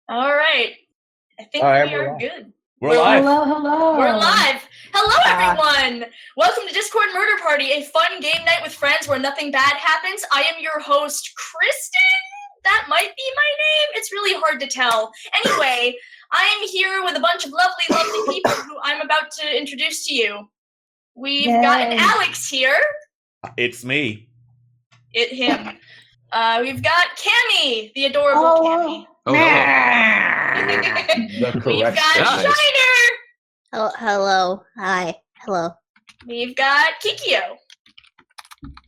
All right. I think we are good. We're live. Hello. We're live. Hello, everyone. Welcome to Discord Murder Party, a fun game night with friends where nothing bad happens. I am your host, Kristen. That might be my name. It's really hard to tell. Anyway, I am here with a bunch of lovely people who I'm about to introduce to you. We've got an Alex here. It's me. Him. We've got Cammy, the adorable Cammy. Oh, We've got Shiner. Hello. Hi. Hello. We've got Kikyo.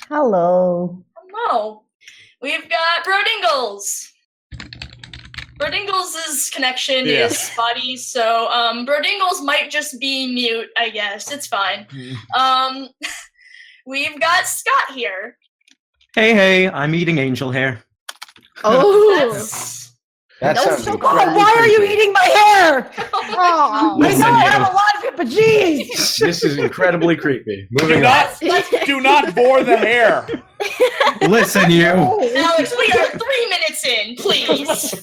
Hello. Hello. We've got Brodingles. Brodingles' connection is spotty, so Brodingles might just be mute, I guess. It's fine. We've got Scott here. Hey, I'm eating angel hair. Oh, That's so cool. Why are you eating my hair? oh. I know I have a lot of it, but geez. This is incredibly creepy. Do not bore the hair. Listen, you. Alex, we are 3 minutes in, please.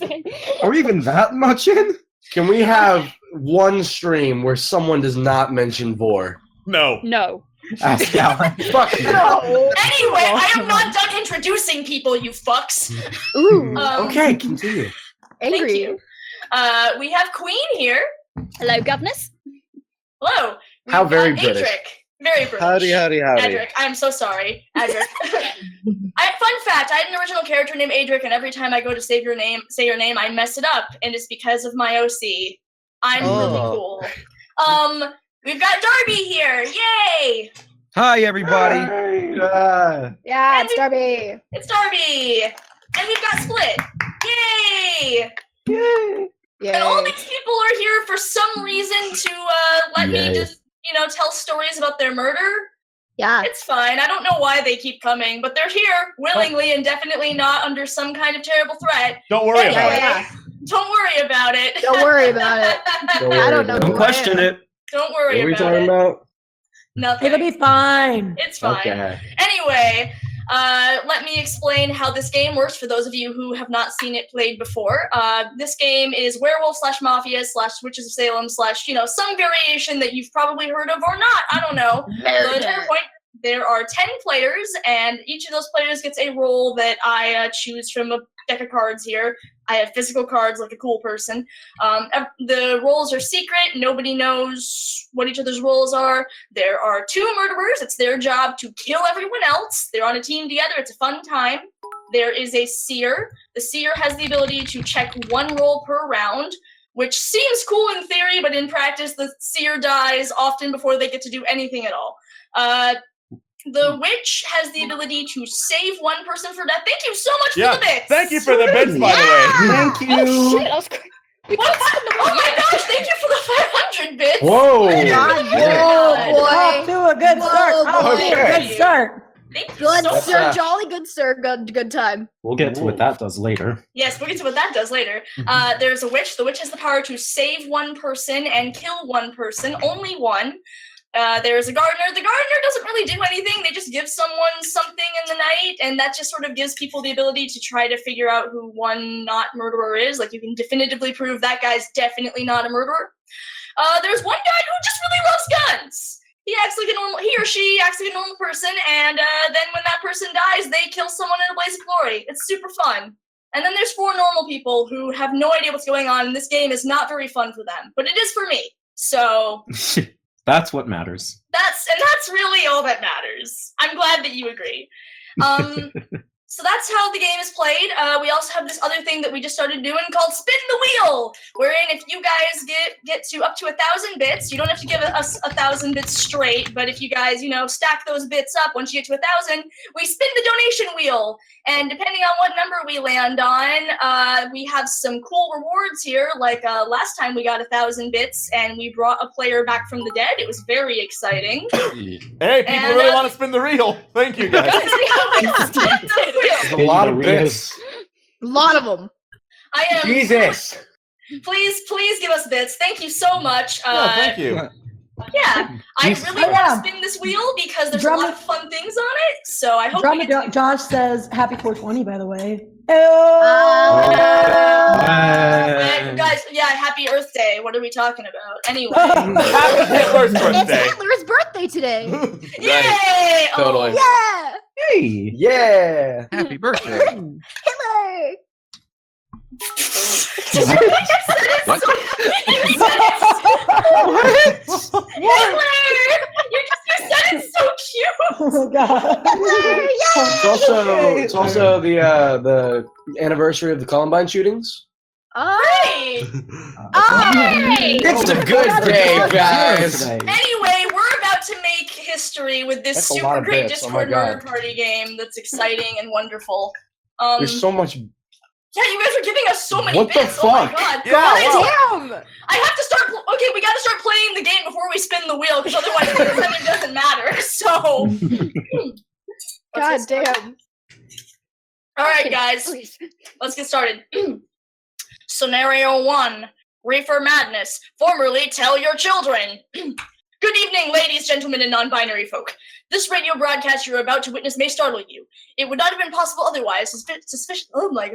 Are we even that much in? Can we have one stream where someone does not mention vor? No. Ask Alan. Fuck you. Anyway, I am not done introducing people, you fucks. Ooh. Okay, continue. Thank Angry. you. We have Queen here. Hello, governess. Hello. How We've very got British. Adric. Very British. Howdy. Adric, I'm so sorry. Adric. Fun fact, I had an original character named Adric, and every time I go to say your name, I mess it up, and it's because of my OC. I'm really cool. We've got Darby here. Yay! Hi, everybody. Yeah, it's Darby. It's Darby. And we've got Split. Yay! And all these people are here for some reason to let me just, tell stories about their murder. Yeah. It's fine. I don't know why they keep coming, but they're here willingly and definitely not under some kind of terrible threat. Don't worry about it. Yeah. Don't worry about it. Don't worry about it. I don't know. Don't question it. Don't worry What are we about talking it. about? Nothing. It'll be fine. It's fine. Okay. Anyway, let me explain how this game works for those of you who have not seen it played before. This game is werewolf / mafia / witches of Salem / some variation that you've probably heard of or not. I don't know. The entire point, there are 10 players, and each of those players gets a role that I choose from a deck of cards here. I have physical cards like a cool person. The roles are secret. Nobody knows what each other's roles are. There are 2 murderers. It's their job to kill everyone else. They're on a team together. It's a fun time. There is a seer. The seer has the ability to check 1 roll per round, which seems cool in theory, but in practice, the seer dies often before they get to do anything at all. The witch has the ability to save 1 person for death. Thank you so much for the bits. Thank you for the bits, by the way. Thank you. Oh, shit. I was crazy. Oh my gosh, thank you for the 500 bits. Whoa! Off to a good start. Off to a good start. Thank you Good so sir, much. jolly good sir. Good time. We'll get to what that does later. Yes, we'll get to what that does later. There's a witch. The witch has the power to save 1 person and kill 1 person, only 1. There's a gardener. The gardener doesn't really do anything. They just give someone something in the night, and that just sort of gives people the ability to try to figure out who one not murderer is. Like, you can definitively prove that guy's definitely not a murderer. There's one guy who just really loves guns. He or she acts like a normal person, and then when that person dies, they kill someone in a blaze of glory. It's super fun. And then there's 4 normal people who have no idea what's going on, and this game is not very fun for them. But it is for me. So... That's what matters. That's really all that matters. I'm glad that you agree. So that's how the game is played. We also have this other thing that we just started doing called Spin the Wheel, wherein if you guys get to up to 1,000 bits, you don't have to give us 1,000 bits straight, but if you guys, stack those bits up, once you get to 1,000, we spin the donation wheel. And depending on what number we land on, we have some cool rewards here. Like last time we got 1,000 bits and we brought a player back from the dead. It was very exciting. Hey, people really want to spin the reel. Thank you, guys. There's a lot of bits. A lot of them. I am. Jesus. Please give us bits. Thank you so much. Thank you. Yeah, I really want to spin this wheel because there's a lot of fun things on it. So I hope. Josh says happy 420, by the way. Guys, yeah, happy Earth Day. What are we talking about? Anyway. Happy Hitler's It's birthday. Hitler's birthday today. Yay! Totally. Yeah. Hey! Yeah. Happy birthday. Hitler. What? Hitler! You said it so cute! Oh my god. Hitler. Yeah. It's also the anniversary of the Columbine shootings. Right! Hey. It's a good day, guys. Anyway, we're about to make history with this That's a lot super of great bits. Oh my Discord God. Murder Party game that's exciting and wonderful. There's so much. Yeah, you guys are giving us so many What the bits. Oh my fuck? god. Yeah, Guys, wow. Damn. I have to start. Okay, we gotta start playing the game before we spin the wheel, because otherwise it doesn't matter. So. God damn. Alright, guys. Please. Let's get started. Scenario 1. Reefer Madness. Formerly Tell Your Children. Good evening, ladies, gentlemen, and non-binary folk. This radio broadcast you're about to witness may startle you. It would not have been possible otherwise to sufficiently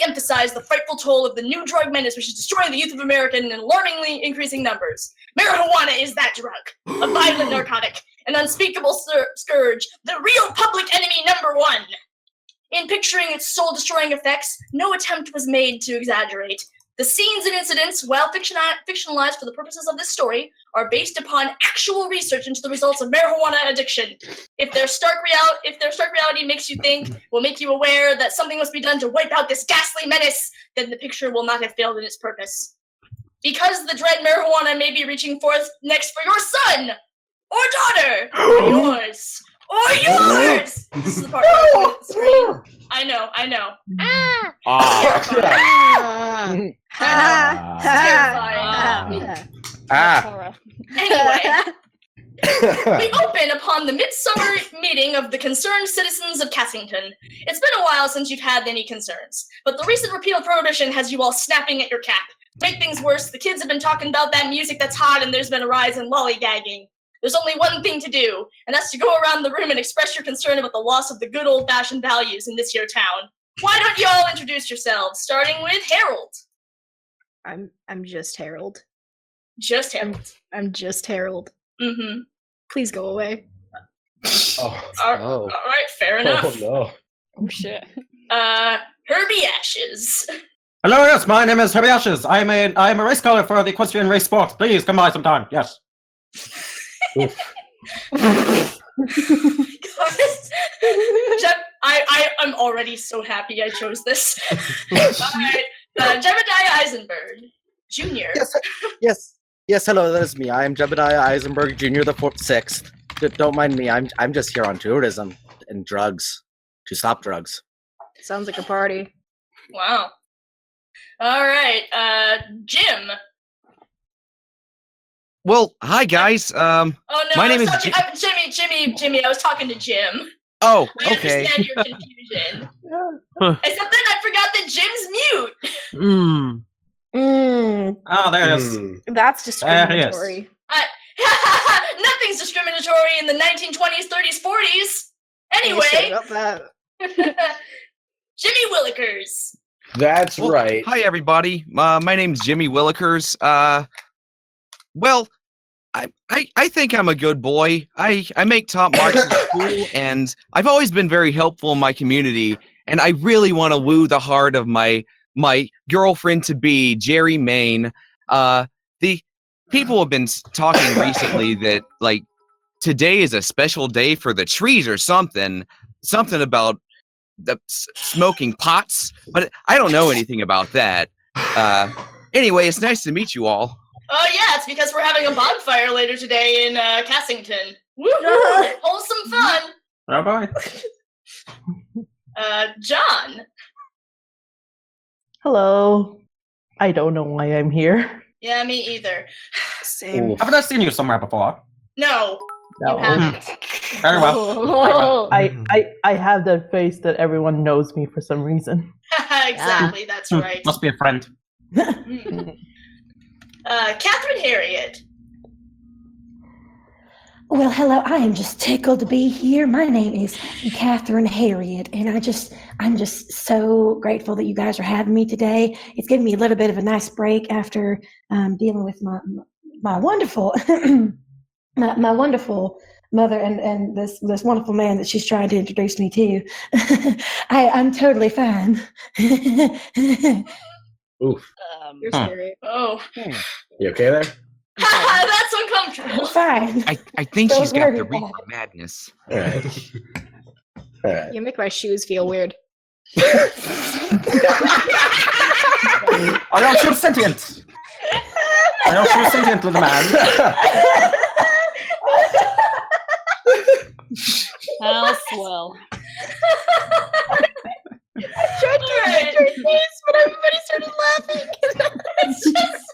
emphasize the frightful toll of the new drug menace which is destroying the youth of America in alarmingly increasing numbers. Marijuana is that drug. A violent narcotic. An unspeakable scourge. The real public enemy #1. In picturing its soul-destroying effects, no attempt was made to exaggerate. The scenes and incidents, while fictionalized for the purposes of this story, are based upon actual research into the results of marijuana addiction. If their stark reality makes you think, will make you aware that something must be done to wipe out this ghastly menace, then the picture will not have failed in its purpose. Because the dread marijuana may be reaching forth next for your son, or daughter, or yours. Or yours! This is the part where I point at the screen. I know. Terrifying. Anyway, we open upon the midsummer meeting of the concerned citizens of Cassington. It's been a while since you've had any concerns, but the recent repeal of prohibition has you all snapping at your cap. Make things worse, the kids have been talking about that music that's hot and there's been a rise in lollygagging. There's only one thing to do, and that's to go around the room and express your concern about the loss of the good old-fashioned values in this here town. Why don't you all introduce yourselves, starting with Harold? I'm just Harold. Just Harold. I'm just Harold. Mm-hmm. Please go away. Oh, All right, fair enough. Oh no. Oh shit. Herbie Ashes. Hello, yes, my name is Herbie Ashes. I am a race color for the equestrian race sports. Please come by sometime. Yes. Guys, I'm already so happy I chose this. Alright, Jebediah Eisenberg, Jr. Yes. Hello, that is me. I am Jebediah Eisenberg Jr., the 6th. Don't mind me. I'm just here on tourism and drugs to stop drugs. Sounds like a party. Wow. Alright, Jim. Well, hi guys. Oh no, my name is Jimmy, I was talking to Jim. Oh, I okay. understand your confusion. Except then I forgot that Jim's mute. Oh, there it is. That's discriminatory. Nothing's discriminatory in the 1920s, 30s, 40s. Anyway, Jimmy Willikers. That's Well, right. Hi everybody. My name's Jimmy Willikers. Well, I think I'm a good boy. I make top marks in school, and I've always been very helpful in my community. And I really want to woo the heart of my girlfriend to be, Jerry Main. The people have been talking recently that like today is a special day for the trees or something about the smoking pots, but I don't know anything about that. Anyway, it's nice to meet you all. Oh yeah, it's because we're having a bonfire later today in Cassington. Woohoo! Wholesome fun. Oh boy. John. Hello. I don't know why I'm here. Yeah, me either. Same. Haven't I seen you somewhere before? No, No. you haven't. Very well. I have that face that everyone knows me for some reason. Exactly, that's right. Must be a friend. Catherine Harriet. Well, hello. I am just tickled to be here. My name is Catherine Harriet, and I'm just so grateful that you guys are having me today. It's given me a little bit of a nice break after dealing with my wonderful my wonderful mother and this wonderful man that she's trying to introduce me to. I'm totally fine. Oof. You're scary. Oh. You okay there? That's uncomfortable. I'm fine. I think Don't she's got the worry real about it. madness. All right. All right. You make my shoes feel weird. Are y'all sure sentient? Are y'all sure sentient, little man? How swell. I tried to Alright. your face, but everybody started laughing. It's just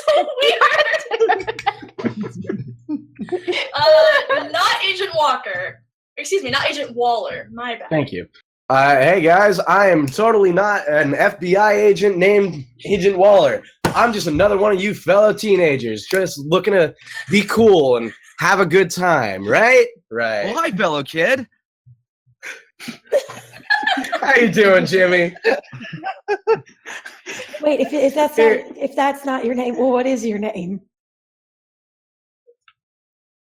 so weird. Not Agent Walker. Excuse me, not Agent Waller. My bad. Thank you. Hey guys, I am totally not an FBI agent named Agent Waller. I'm just another one of you fellow teenagers, just looking to be cool and have a good time, right? Right. Well, hi, fellow kid. How you doing, Jimmy? Wait, if that's not your name, well, what is your name?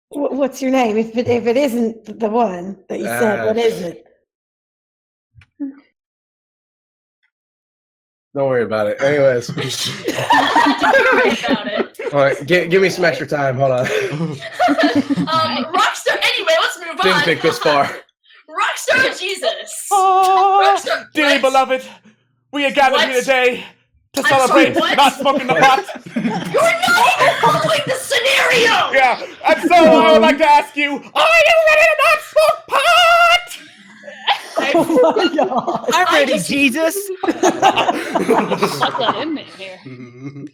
What's your name? If it isn't the one that you said, what is it? Don't worry about it. Anyways, Don't worry about it. all right, give me some extra time. Hold on. Rockstar. Anyway, let's move on. Didn't think this far. Rockstar Jesus. Oh, Rockstar, dearly what? beloved, we are gathered What? here today to I'm sorry, celebrate what? not smoking the pot. You're not even following the scenario. Yeah, and so I would like to ask you, are you ready to not smoke pot? Oh my God. I'm ready, just- Jesus. Shut that inmate here.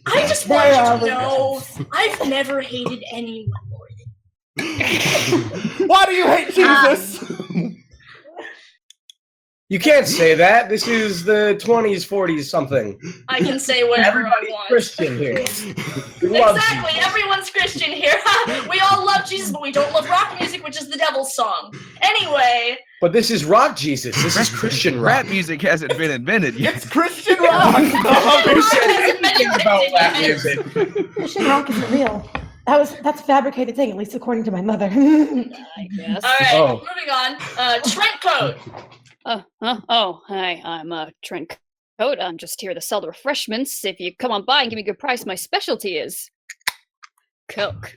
I just want you to know I've never hated anyone more than Why do you hate Jesus? You can't say that. This is the 20s, 40s, something. I can say whatever I Everybody's want. Christian here. We love Exactly, everyone's Christian here. We all love Jesus, but we don't love rock music, which is the devil's song. Anyway, But this is rock Jesus. This is Christian rock. Rap music hasn't been invented yet. It's Christian rock. Who said hasn't been anything about invented rap yet. music? Christian rock isn't real. That's a fabricated thing, at least according to my mother. I guess. All right, Oh. moving on. Trent Code. Hi, I'm Trent Coat. I'm just here to sell the refreshments. If you come on by and give me a good price, my specialty is Coke.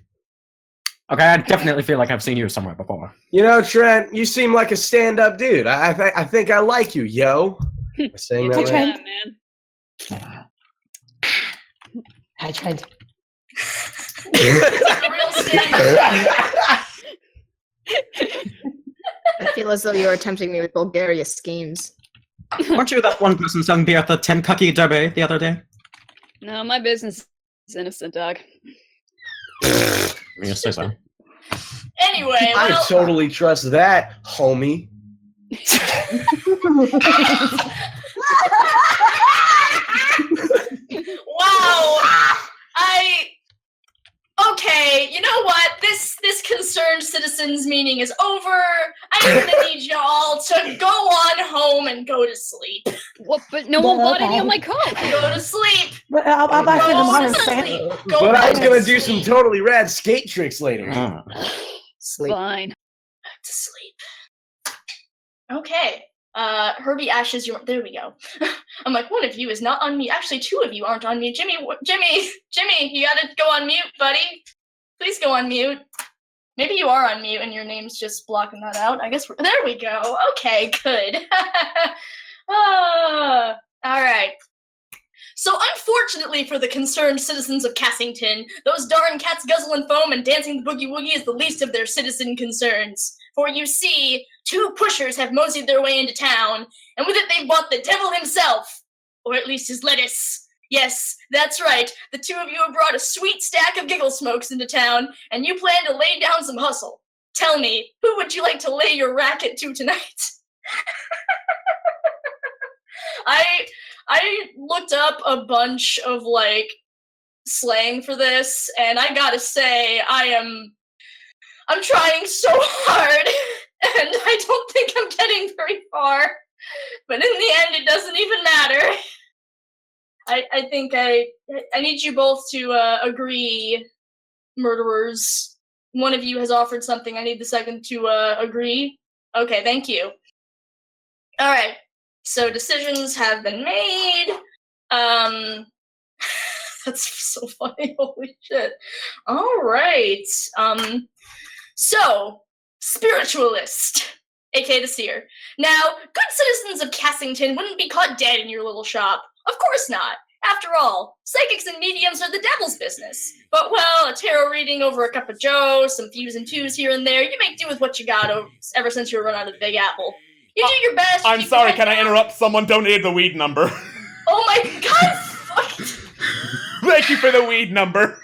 Okay, I definitely feel like I've seen you somewhere before. You know, Trent, you seem like a stand-up dude. I think I like you, yo. Am I saying that Hey, right? Trent. Man. Hi, Trent. A real stand-up. I feel as though you're tempting me with Bulgarian schemes. Weren't you that one person selling beer at the Kentucky Derby the other day? No, my business is innocent, dog. Yes, say so. Anyway, I well, totally trust that, homie. wow. Okay, you know what? This concerned citizens meeting is over. I'm gonna need y'all to go on home and go to sleep. What? But no one bought any of my Coke. Go to sleep. But I'll buy some Go tomorrow, to Stan. sleep. Go But I back was to gonna do some sleep. totally rad skate tricks later. Sleep. Fine. Back to sleep. Okay. Herbie Ashes, there we go. I'm like, one of you is not on mute. Actually, two of you aren't on mute. Jimmy, you gotta go on mute, buddy. Please go on mute. Maybe you are on mute and your name's just blocking that out. I guess there we go. Okay, good. All right. So unfortunately for the concerned citizens of Cassington, those darn cats guzzle and foam and dancing the boogie woogie is the least of their citizen concerns. For you see, two pushers have moseyed their way into town, and with it they've bought the devil himself, or at least his lettuce. Yes, that's right. The two of you have brought a sweet stack of giggle smokes into town, and you plan to lay down some hustle. Tell me, who would you like to lay your racket to tonight? I looked up a bunch of like slang for this, and I gotta say, I am I'm trying so hard, and I don't think I'm getting very far. But in the end, it doesn't even matter. I think I need you both to agree, murderers. One of you has offered something. I need the second to agree. Okay, thank you. All right. So decisions have been made. That's so funny. Holy shit. All right. So, spiritualist, aka the seer. Now, good citizens of Cassington wouldn't be caught dead in your little shop. Of course not. After all, psychics and mediums are the devil's business. But, well, a tarot reading over a cup of joe, some fews and twos here and there, you make do with what you got ever since you were run out of the Big Apple. You do your best. I'm sorry, can I interrupt? Someone donated the weed number. Oh my god, fuck. Thank you for the weed number.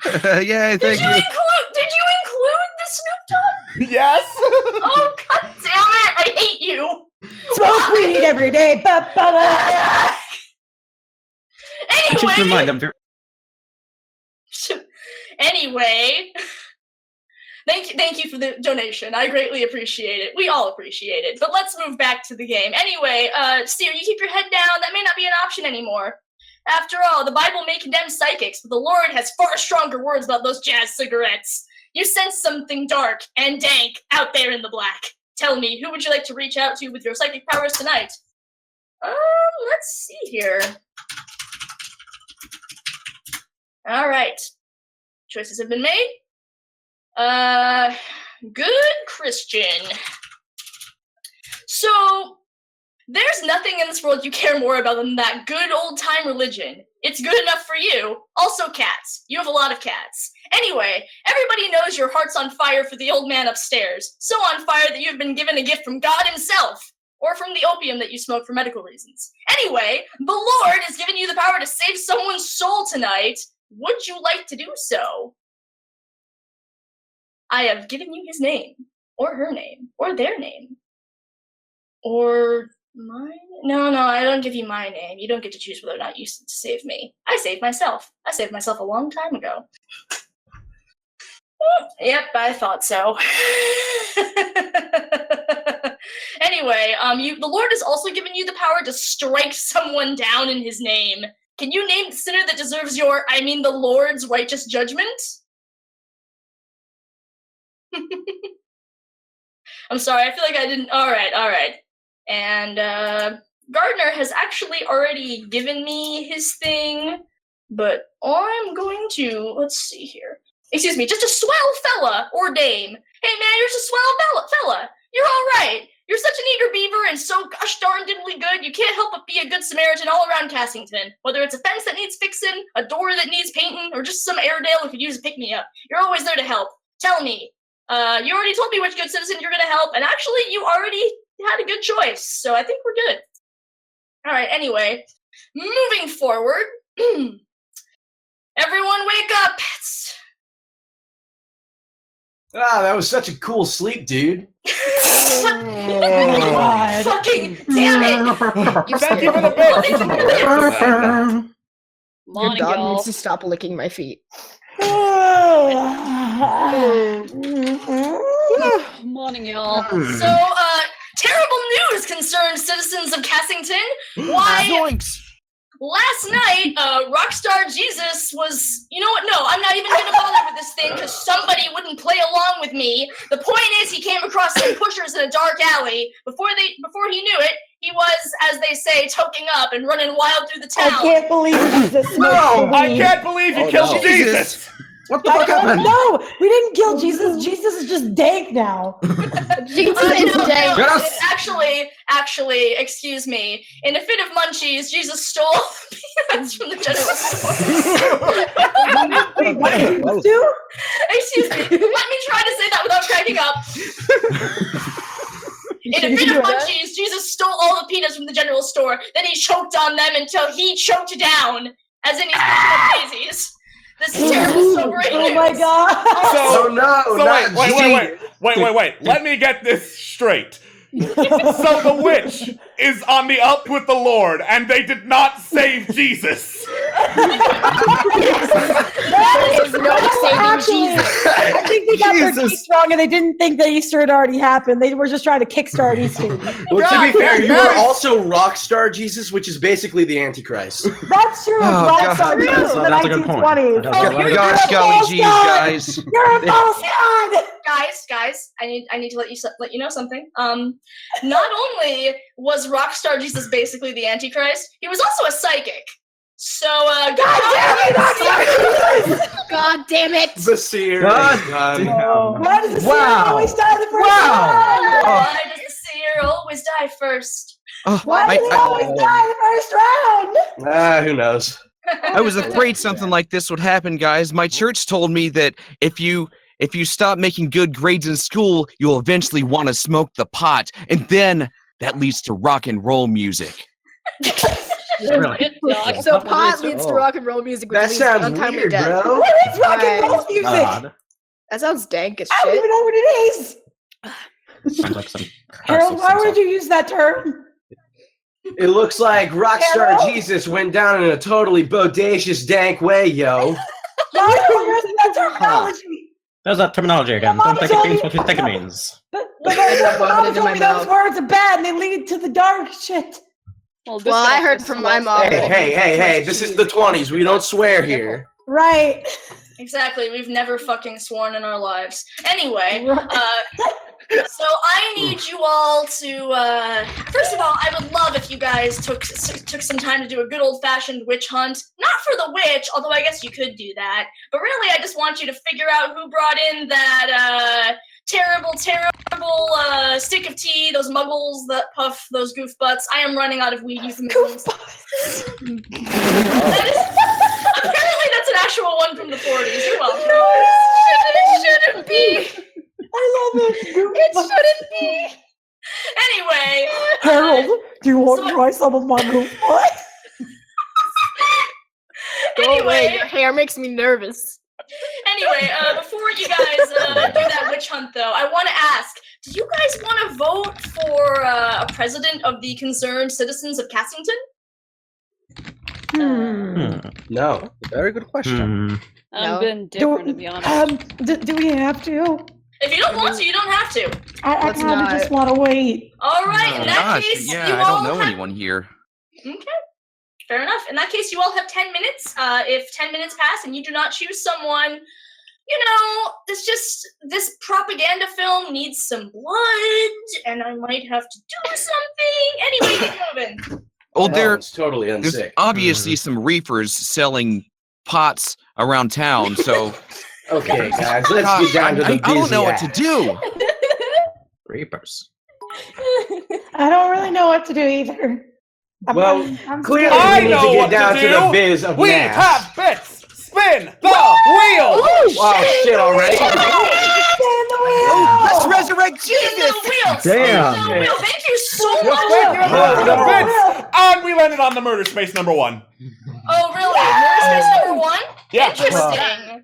Yay, thank you. Did you include the Snoop Dogg? Yes. Oh god damn it! I hate you. Smoke weed every day. Ba, ba, ba. Just Anyway. remind them to. Anyway. Thank you for the donation. I greatly appreciate it. We all appreciate it. But let's move back to the game. Anyway, Steer, you keep your head down. That may not be an option anymore. After all, the Bible may condemn psychics, but the Lord has far stronger words about those jazz cigarettes. You sense something dark and dank out there in the black. Tell me, who would you like to reach out to with your psychic powers tonight? Let's see here. All right. Choices have been made. Good Christian. So, there's nothing in this world you care more about than that good old-time religion. It's good enough for you. Also cats. You have a lot of cats. Anyway, everybody knows your heart's on fire for the old man upstairs. So on fire that you've been given a gift from God himself. Or from the opium that you smoke for medical reasons. Anyway, the Lord has given you the power to save someone's soul tonight. Would you like to do so? I have given you his name, or her name, or their name, or mine. No, I don't give you my name. You don't get to choose whether or not you save me. I saved myself. I saved myself a long time ago. Yep, I thought so. Anyway, the Lord has also given you the power to strike someone down in his name. Can you name the sinner that deserves the Lord's righteous judgment? I'm sorry, I feel like I didn't. All right. And Gardner has actually already given me his thing, but I'm going to, let's see here. Excuse me, just a swell fella or dame. Hey man, you're just a swell fella. You're all right. You're such an eager beaver and so gosh darn diddly good, you can't help but be a good Samaritan all around Cassington. Whether it's a fence that needs fixing, a door that needs painting, or just some Airedale who could use a pick-me-up, you're always there to help. Tell me, you already told me which good citizen you're going to help, and actually you already had a good choice, so I think we're good. Alright, anyway, moving forward. Everyone wake up! That was such a cool sleep, dude. God. Fucking damn it! Thank you for the bit. Your Morning, dog y'all. needs to stop licking my feet. Morning, y'all. So, terrible news concerns citizens of Cassington. Why? Zoinks! Last night, Rockstar Jesus was, you know what, no, I'm not even gonna bother with this thing because somebody wouldn't play along with me. The point is he came across some pushers in a dark alley. Before he knew it, he was, as they say, toking up and running wild through the town. I can't believe Jesus. No, I can't believe you killed Jesus. What the fuck happened? No, we didn't kill Jesus. Jesus is just dank now. Jesus is dead. Yes. Actually, excuse me. In a fit of munchies, Jesus stole the peanuts from the general store. Wait, what did you do? Excuse me. Let me try to say that without cracking up. In a fit of munchies, Jesus stole all the peanuts from the general store. Then he choked on them until he choked down, as in he's picking up daisies. This is terrible sobering news. Oh my god. Wait. Let me get this straight. So the witch is on the up with the Lord, and they did not save Jesus. There is no saving Jesus. I think they got their dates wrong, and they didn't think that Easter had already happened. They were just trying to kickstart Easter. Well, to be fair, you are also Rockstar Jesus, which is basically the Antichrist. That's true. Oh, Rockstar God. Jesus in the That's a good point. 1920s. That's a good point. Gosh, golly, geez, guys. You're a false god. Guys, I need to let you know something. Not only was Rockstar Jesus basically the Antichrist, he was also a psychic. So, God damn it, Rockstar! God damn it! The seer. God Why does the seer Wow. always die the first Wow. round? why does the seer always die first? Oh, Why does he always die the first round? Who knows? I was afraid something like this would happen, guys. My church told me that if you stop making good grades in school, you'll eventually want to smoke the pot, and then that leads to rock and roll music. Really? So pot leads to rock and roll music, which That leads to sounds untimely weird, death. bro. What is rock and roll music? God. That sounds dank as I don't shit. even know what it is. Sounds like some Harold, why would you use that term? It looks like Rockstar Harold? Jesus went down in a totally bodacious, dank way, yo. Why are you using that terminology? There's that terminology again. Don't think it means what you think it means. But I vomited in told my me those mouth. words are bad and they lead to the dark shit. Well, Well, I heard from my mom. Hey, this is the 20s. We don't swear here. Right. Exactly, we've never fucking sworn in our lives. Anyway, so I need you all to, first of all, I would love if you guys took some time to do a good old-fashioned witch hunt. Not for the witch, although I guess you could do that. But really, I just want you to figure out who brought in that, terrible stick of tea, those muggles that puff those goof butts. I am running out of weed euphemisms. Apparently that's an actual one from the 40s. You're welcome. It shouldn't be. I love it. It shouldn't be. Anyway. Harold, do you want so- to try some of my goof butt? Go away. Anyway, Your hair makes me nervous. Anyway, before you guys do that witch hunt, though, I want to ask, do you guys want to vote for a president of the concerned citizens of Cassington? No. Very good question. I'm No. been different, to be honest. Do we have to? If you don't want to, you don't have to. I Let's kind of not. just want to wait. All right, Oh, in that gosh, case, yeah, you I all don't know have... anyone here. Okay, fair enough. In that case, you all have 10 minutes. If 10 minutes pass and you do not choose someone, you know, this propaganda film needs some blood, and I might have to do something. Anyway, keep moving. Well, It's totally there's unsick. obviously some reefers selling pots around town, so Okay, guys, let's get down to the I don't know what busy to do. Reapers. I don't really know what to do either. Well, I'm clearly scared. I we need know to what get down to to the do. biz of We math. have bits. Spin the wheel. Oh, shit already. Spin the wheel! Let's resurrect Spin Jesus! the wheel. Damn. Spin the wheel. Thank you so Yes, much. thank you for the Oh. bits. And we landed on the murder space number 1. Oh, really? Murder space number 1? Yeah. Interesting.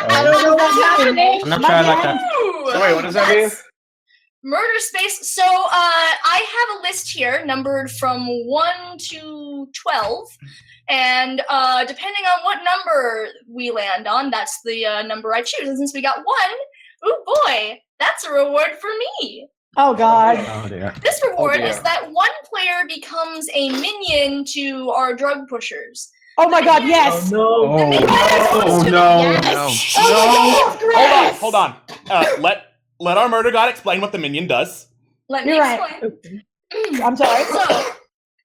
I don't know what's happening. I'm not sure I like that. Ooh, Sorry, what does that mean? Murder space. So, I have a list here numbered from 1 to 12. And depending on what number we land on, that's the number I choose. And since we got 1, ooh boy, that's a reward for me. Oh, God. Oh dear. This reward dear. is that one player becomes a minion to our drug pushers. Oh, my God, yes. no. Oh no. Yes. Oh, my God, Hold on. Let our murder god explain what the minion does. Let me You're right. explain. I'm sorry. So,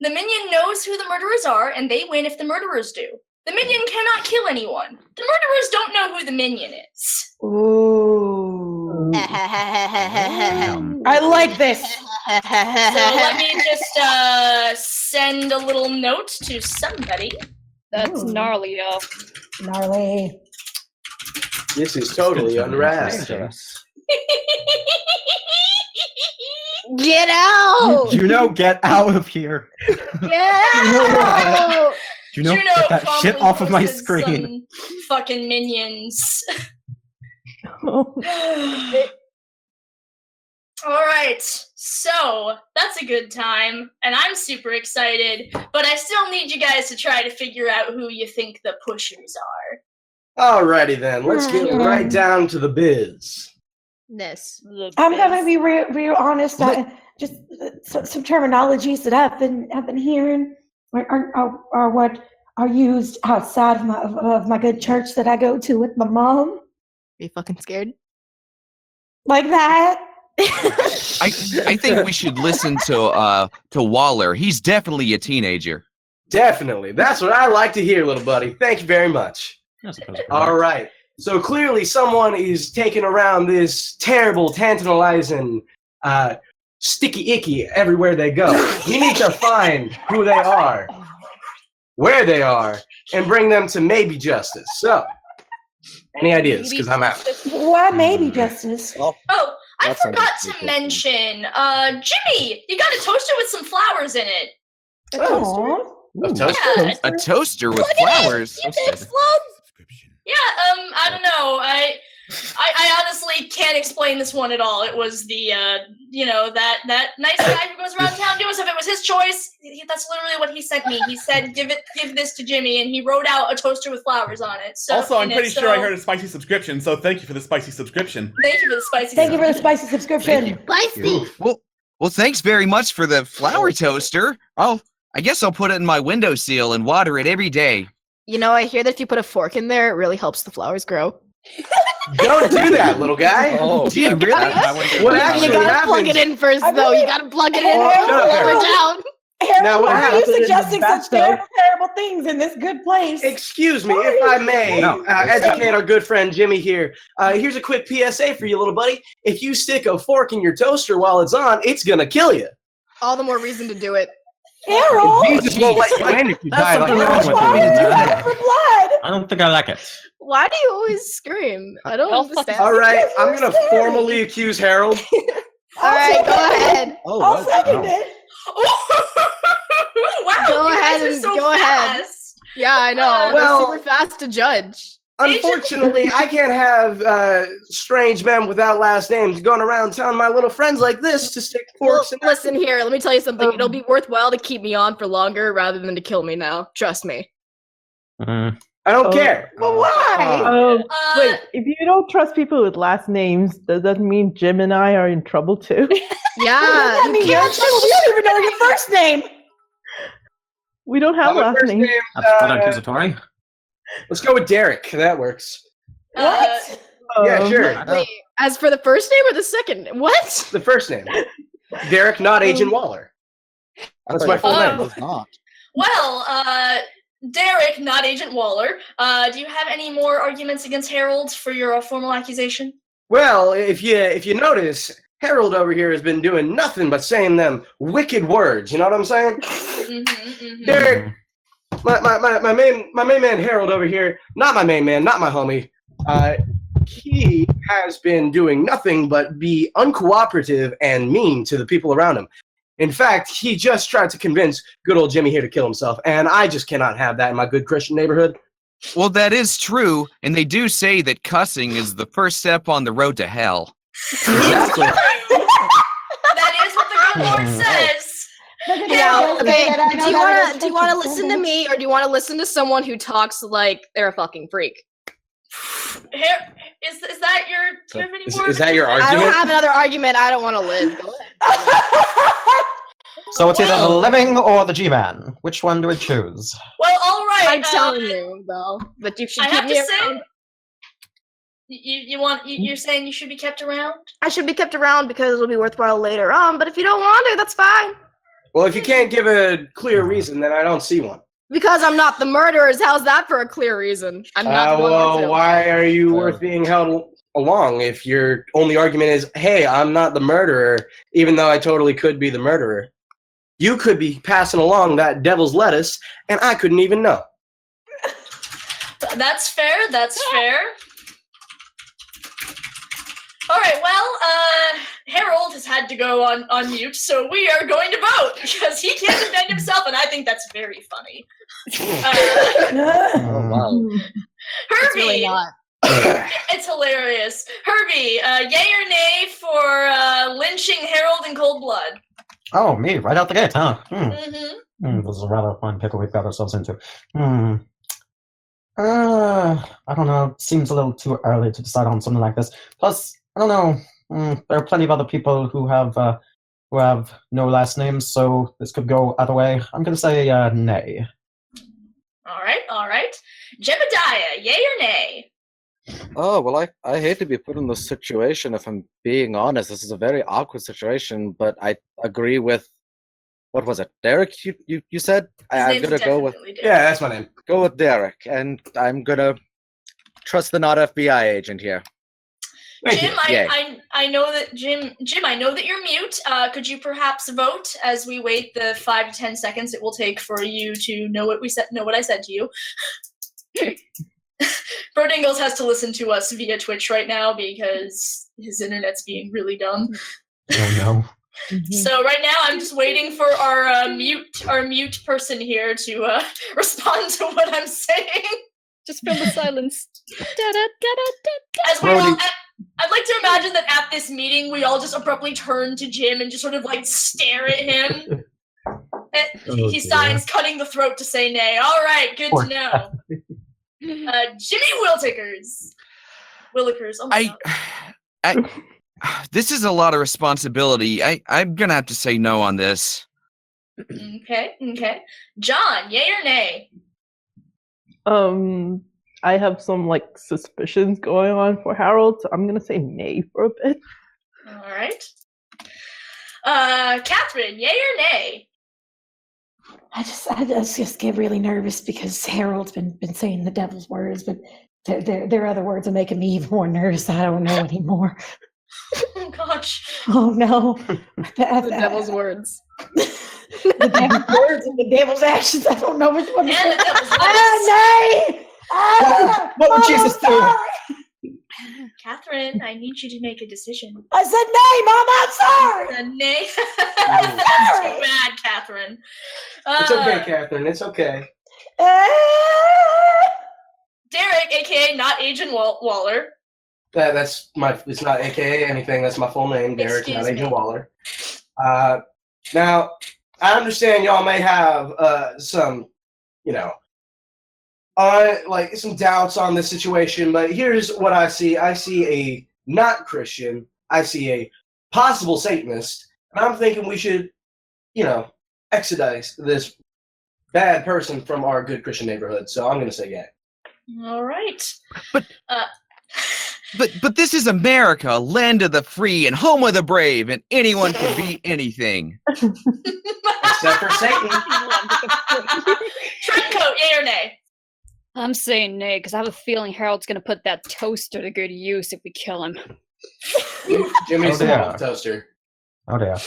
the minion knows who the murderers are, and they win if the murderers do. The minion cannot kill anyone. The murderers don't know who the minion is. Ooh. I like this. So let me just send a little note to somebody. That's Ooh. gnarly, yo. Gnarly. This is totally unwrapped. Get out! Juno, get out of here. Get out! Juno, Juno get that shit probably off of my posted screen. some fucking minions. All right, so that's a good time, and I'm super excited, but I still need you guys to try to figure out who you think the pushers are. Alrighty then, let's get right down to the biz. I'm gonna be real honest. Just some terminologies that I've been hearing are what are used outside of my good church that I go to with my mom. Are you fucking scared? Like that. I think we should listen to Waller. He's definitely a teenager. Definitely. That's what I like to hear, little buddy. Thank you very much. All right. So clearly someone is taking around this terrible, tantalizing, sticky icky everywhere they go. We need to find who they are, where they are, and bring them to maybe justice. So, any ideas? Because I'm out. Why maybe justice? Oh, I forgot to mention, Jimmy, you got a toaster with some flowers in it. A toaster? Yeah. A toaster with flowers. Yeah, I don't know. I honestly can't explain this one at all. It was the, that nice guy who goes around town doing stuff. It was his choice. That's literally what he sent me. He said, give this to Jimmy, and he wrote out a toaster with flowers on it. So, also, I'm pretty sure I heard a spicy subscription, so thank you for the spicy subscription. Thank you for the spicy Thank you for the spicy subscription. Spicy! Well, thanks very much for the flower toaster. I guess I'll put it in my windowsill and water it every day. You know, I hear that if you put a fork in there, it really helps the flowers grow. Don't do that, little guy. Oh, Gee, yeah, really? What actually You gotta happens? plug it in first, though. You gotta plug it in Shut up, lower Harold. down. Harold, Now, what why are you happened suggesting such terrible things in this good place? Excuse me, if I may educate our good friend Jimmy here. Here's a quick PSA for you, little buddy. If you stick a fork in your toaster while it's on, it's gonna kill you. All the more reason to do it. Harold! Jesus won't let you win if you die like something wrong that. with Why you, did you man. have for blood? I don't think I like it. Why do you always scream? I don't understand. All right, I'm gonna formally accuse Harold. All right, go ahead. I'll second it. Wow, Go you ahead guys are and so go ahead. fast. Yeah, I know. Well- We're super fast to judge. Unfortunately, I can't have strange men without last names going around telling my little friends like this to stick Well, forks in. listen here. Let me tell you something. It'll be worthwhile to keep me on for longer rather than to kill me now. Trust me. I don't care. But why? Wait, if you don't trust people with last names, does that mean Jim and I are in trouble too? Yeah. I mean, we don't even know your first name. We don't have My last first names. name, That's not accusatory. let's go with Derek. That works. What? Yeah, sure. Wait, as for the first name or the second? What? The first name. Derek, not Agent Waller. That's my full name. It's not. Well, Derek, not Agent Waller. Do you have any more arguments against Harold for your formal accusation? Well, if you notice, Harold over here has been doing nothing but saying them wicked words. You know what I'm saying? Derek, my main man Harold over here, not my main man, not my homie. He has been doing nothing but be uncooperative and mean to the people around him. In fact, he just tried to convince good old Jimmy here to kill himself, and I just cannot have that in my good Christian neighborhood. Well, that is true, and they do say that cussing is the first step on the road to hell. Exactly. That is what the good Lord says. Yeah, okay. Do you want to listen to me, or do you want to listen to someone who talks like they're a fucking freak? Is that your? Do you have any more? Is that your I don't argument? have another argument. I don't want to live. Go ahead. So it's either the Lemming or the G-Man. Which one do we choose? Well, all right. I'm telling you, though, that you should I keep have me to say, around. you're saying you should be kept around? I should be kept around because it'll be worthwhile later on. But if you don't want to, that's fine. Well, if you can't give a clear reason, then I don't see one. Because I'm not the murderers. How's that for a clear reason? I'm not the one. Well, why are you worth being held along if your only argument is, hey, I'm not the murderer, even though I totally could be the murderer? You could be passing along that devil's lettuce, and I couldn't even know. That's fair. That's fair. All right. Well, Harold has had to go on mute, so we are going to vote because he can't defend himself, and I think that's very funny. Oh, wow. Herbie, It's really not. It's hilarious. Herbie, yay or nay for lynching Harold in cold blood? Oh, me, right out the gate, huh? Mm-hmm. This is a rather fun pickle we've got ourselves into. I don't know. Seems a little too early to decide on something like this. Plus, I don't know. There are plenty of other people who have no last names, so this could go either way. I'm gonna say nay. All right. Jebediah, yay or nay? Oh, well, I hate to be put in this situation if I'm being honest. This is a very awkward situation, but I agree with, what was it, Derek, you said? I'm going to go with, Derek. Yeah, that's my name. Go with Derek, and I'm going to trust the not FBI agent here. Jim, I know that Jim, I know that you're mute. Could you perhaps vote as we wait the 5 to 10 seconds it will take for you to know what I said to you? Brodingles has to listen to us via Twitch right now because his internet's being really dumb. Oh no. So right now I'm just waiting for our mute person here to respond to what I'm saying. Just fill the silence. As we all, I'd like to imagine that at this meeting we all just abruptly turn to Jim and just sort of like stare at him. He signs, cutting the throat to say nay. All right, good to know. Jimmy Willikers. Oh my God. This is a lot of responsibility. I'm gonna have to say no on this. Okay. John, yay or nay? I have some like suspicions going on for Harold, so I'm gonna say nay for a bit. All right. Catherine, yay or nay? I just get really nervous because Harold's been saying the devil's words, but there are other words that making me even more nervous. I don't know anymore. Oh gosh. Oh no. The devil's words. The devil's words and the devil's actions. I don't know which one. And the devil's Nay! What would Jesus do? Catherine, I need you to make a decision. I said nay, Mom. I'm sorry. Nay. sorry. Too bad, Catherine. It's okay, Catherine. It's okay. Derek, aka not Agent Waller. That's my. It's not AKA anything. That's my full name, Derek, not Agent Waller. Now, I understand y'all may have some, some doubts on this situation, but here's what I see. I see a not Christian. I see a possible Satanist, and I'm thinking we should, exodus this bad person from our good Christian neighborhood. So I'm going to say yeah. All right. But this is America, land of the free and home of the brave, and anyone can be anything. Except for Satan. Turncoat, yay or nay? I'm saying nay, because I have a feeling Harold's going to put that toaster to good use if we kill him. Jimmy's the toaster. Oh dear.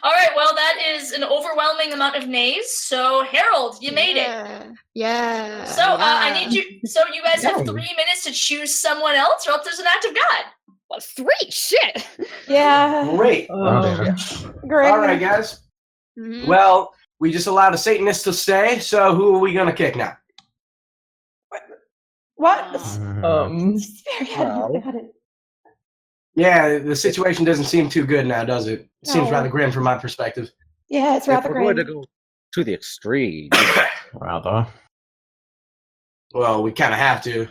All right, well, that is an overwhelming amount of nays. So, Harold, you made it. Yeah. So, I need you. So, you guys have 3 minutes to choose someone else, or else there's an act of God. Well, 3? Shit. Yeah. Great. Great. All right, guys. Mhm. Well, we just allowed a Satanist to stay, so who are we going to kick now? What? Mm-hmm. Well. Yeah, the situation doesn't seem too good now, does it? It seems No. rather grim from my perspective. Yeah, it's rather If we're going great. to go to the extreme. Rather. Well, we kind of have to.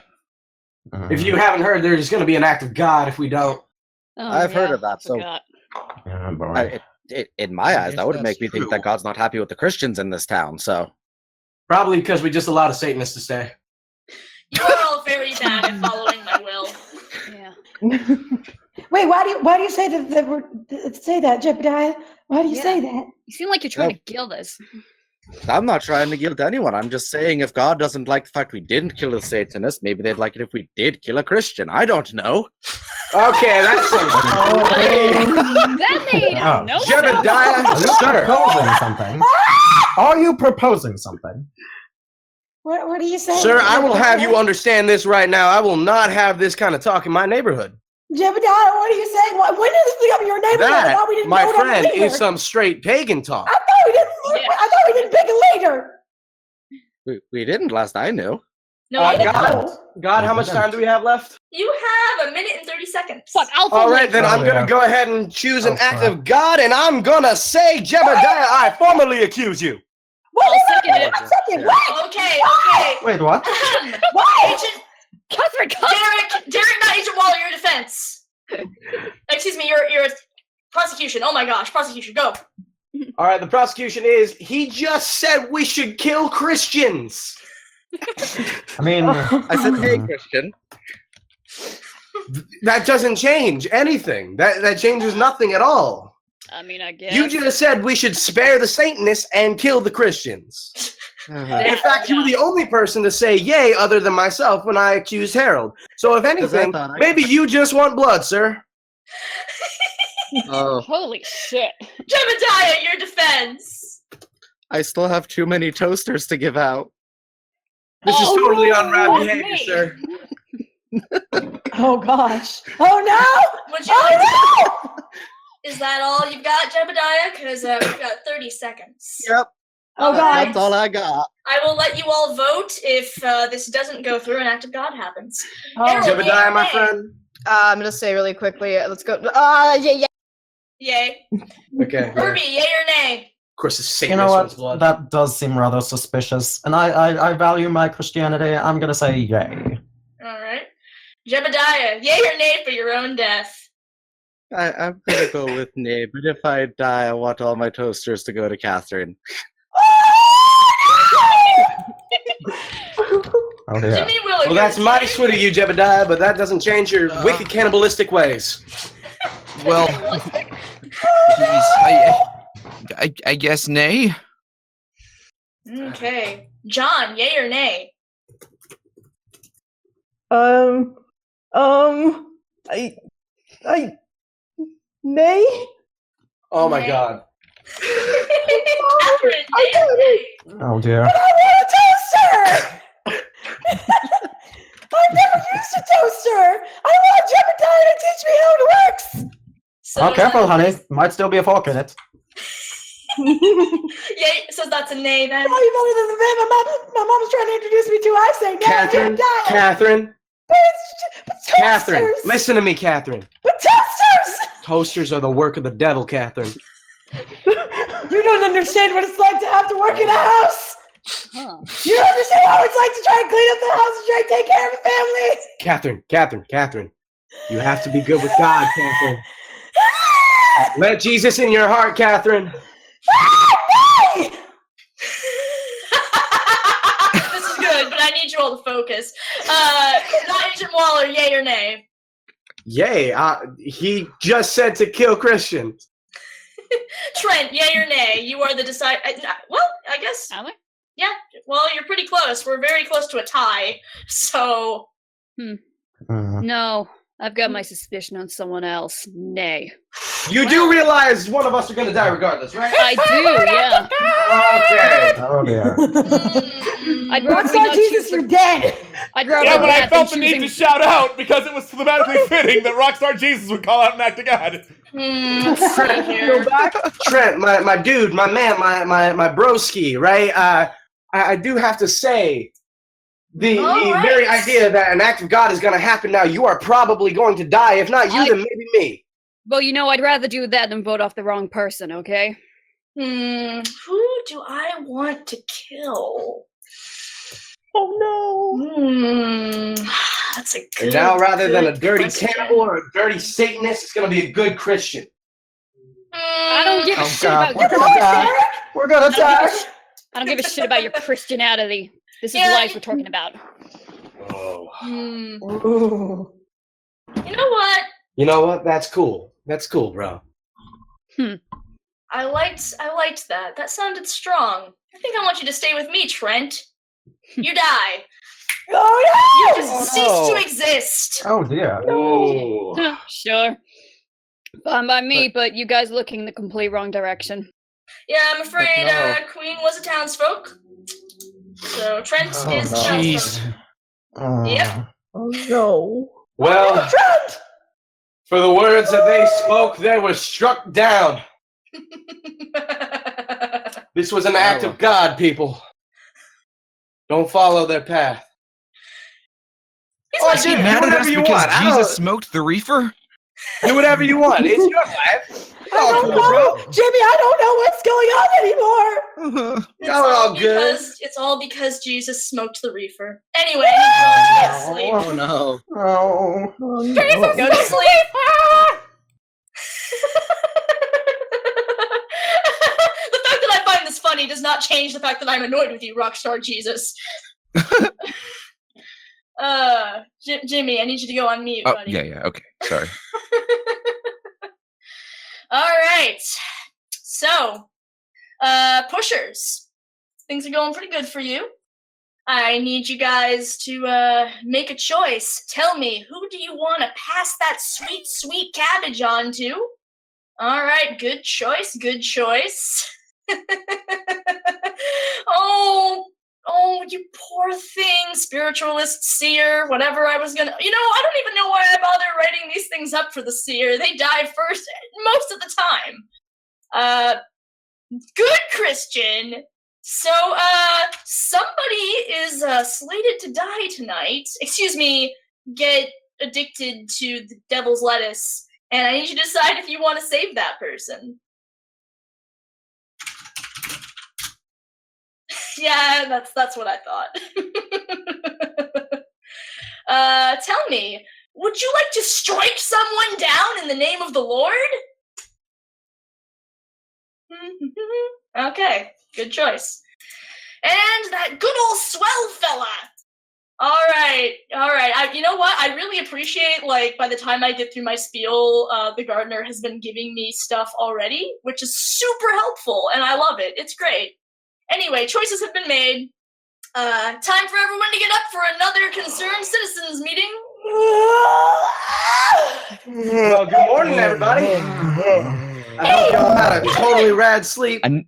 Mhm. If you haven't heard, there's going to be an act of God if we don't. Oh, I've heard yeah, of that, so forgot. Yeah, boy. in my eyes, that would Yes, make me that's think true. that God's not happy with the Christians in this town, so. Probably because we just allowed a Satanist to stay. You are all very bad at following my will. Yeah. Wait, why do you say that, Jebediah? Why do you say that? You seem like you're trying to gild us. I'm not trying to guilt anyone. I'm just saying if God doesn't like the fact we didn't kill a Satanist, maybe they'd like it if we did kill a Christian. I don't know. Okay, that's That made Oh. no Jebediah, Are you sir. proposing something? Are you proposing something? What are you saying? Sir, I will have you understand this right now. I will not have this kind of talk in my neighborhood. Jebediah, what are you saying? When did this become your neighborhood? I That, thought we didn't my vote on a friend, leader. is some straight pagan talk. I thought we didn't pick a leader. We didn't last I knew. No, God, how much time do we have left? you have 1:30. Fuck, I'll All right, then I'm Oh, gonna yeah. go ahead and choose an Oh, act crap. of God, and I'm gonna say, Jebediah, I formally accuse you. I'll second it. I'm second. What? Okay. Wait, what? Agent Catherine, Derek, not Agent Waller, your defense. Excuse me, your prosecution. Oh my gosh, prosecution, go. All right, the prosecution is, he just said we should kill Christians. I mean, I said, hey, Christian. That doesn't change anything. That changes nothing at all. I mean, I guess. You just said we should spare the Satanists and kill the Christians. In fact, you were the only person to say yay other than myself when I accused Harold. So if anything, maybe you just want blood, sir. Oh, Holy shit. Jebediah, your defense. I still have too many toasters to give out. This is totally no, unwrapped me. behavior, sir. Oh gosh. Oh no. Would you like to... Is that all you've got, Jebediah? Because we've got 30 seconds. Yep. Oh god. That's all I got. I will let you all vote if this doesn't go through and Act of God happens. Oh. Harold, Jebediah, my yay. friend. I'm gonna say really quickly. Let's go. Yeah. Yay. Okay. Herbie, yay or nay? Of course, the you Satanist know wants what? blood. That does seem rather suspicious. And I value my Christianity. I'm gonna say yay. Alright. Jebediah, yay or nay for your own death? I'm gonna go with nay, but if I die, I want all my toasters to go to Catherine. Oh dear. Jimmy Willikers, Well, that's mighty yay? sweet of you, Jebediah, but that doesn't change your wicked cannibalistic ways. Well, geez, I guess nay. Okay. John, yay or nay? I nay. Oh my Nay. god. Catherine, yay or nay? Oh dear. I want a toaster. I've never used a toaster. I want Jebediah to teach me how it works. So Oh, careful, honey. Might still be a fork in it. Yay, so that's a nay then. Probably better than the man my mom was trying to introduce me to. I say no, Catherine, Jebediah. Catherine, But Catherine, toasters. listen to me, Catherine. But toasters. Toasters are the work of the devil, Catherine. You don't understand what it's like to have to work in a house. Huh. You don't understand how it's like to try and clean up the house and try and take care of the family. Catherine. You have to be good with God, Catherine. Let Jesus in your heart, Catherine. This is good, but I need you all to focus. Not Agent Waller, yay or nay? Yay, he just said to kill Christians. Trent, yay or nay? You are the decide. Well, I guess. Am I? Yeah. Well, you're pretty close. We're very close to a tie. So. No, I've got my suspicion on someone else. Nay. You do realize one of us are going to die regardless, right? I do, yeah. Okay. Oh dear. I'd rather Rockstar Jesus, you're dead. I'd rather Yeah, but I that felt the than need to choosing- shout out because it was thematically fitting that Rockstar Jesus would call out an act of God. Let's see here. Trent, my dude, my man, my broski, right? I do have to say, the All very right. idea that an act of God is going to happen now, you are probably going to die. If not you, then maybe me. Well, you know, I'd rather do that than vote off the wrong person, okay? Who do I want to kill? Oh That's a And good. now, rather than a good dirty question. cannibal or a dirty Satanist, it's going to be a good Christian. I don't give a Oh shit god. about We're your gonna die. We're gonna die. I don't give a shit about your Christianity. This is Yeah, life we're talking about. Oh. no. Ooh. You know what? You know what? That's cool. That's cool, bro. I liked that. That sounded strong. I think I want you to stay with me, Trent. You die. Oh You just cease to exist. Oh dear. Oh. Sure. Fine by me, but you guys looking the complete wrong direction. Yeah, I'm afraid no. Queen was a townsfolk. So Trent Oh, is no. townsfolk. Yep. Oh no. Well, Trent! for the words that they spoke, they were struck down. This was an act of God, people. Don't follow their path. Are like you you. mad at whatever us you because want. I Jesus don't- smoked the reefer? Do whatever you want. It's your life. It's all I don't cool, know, bro. Jimmy. I don't know what's going on anymore. It's Y'all are all good. it's all because Jesus smoked the reefer. Anyway, I need you all to get asleep. Oh no. Oh, Go to sleep. The fact that I find this funny does not change the fact that I'm annoyed with you, Rockstar Jesus. Jimmy, I need you to go on mute, Oh, buddy. yeah, okay. Sorry. All right. So, pushers, things are going pretty good for you. I need you guys to make a choice. Tell me, who do you want to pass that sweet, sweet cabbage on to? All right, good choice, good choice. Oh, you poor thing, spiritualist, seer, whatever I was gonna. I don't even know why I bother writing these things up for the seer. They die first most of the time. Good Christian. So, somebody is slated to die tonight. Excuse me, get addicted to the devil's lettuce. And I need you to decide if you want to save that person. Yeah, that's what I thought. Tell me, would you like to strike someone down in the name of the Lord? Okay, good choice. And that good old swell fella. All right. You know what? I really appreciate, by the time I get through my spiel, the gardener has been giving me stuff already, which is super helpful, and I love it. It's great. Anyway, choices have been made. Time for everyone to get up for another Concerned Citizens meeting. Well, good morning, everybody. I hope y'all had a totally rad sleep. A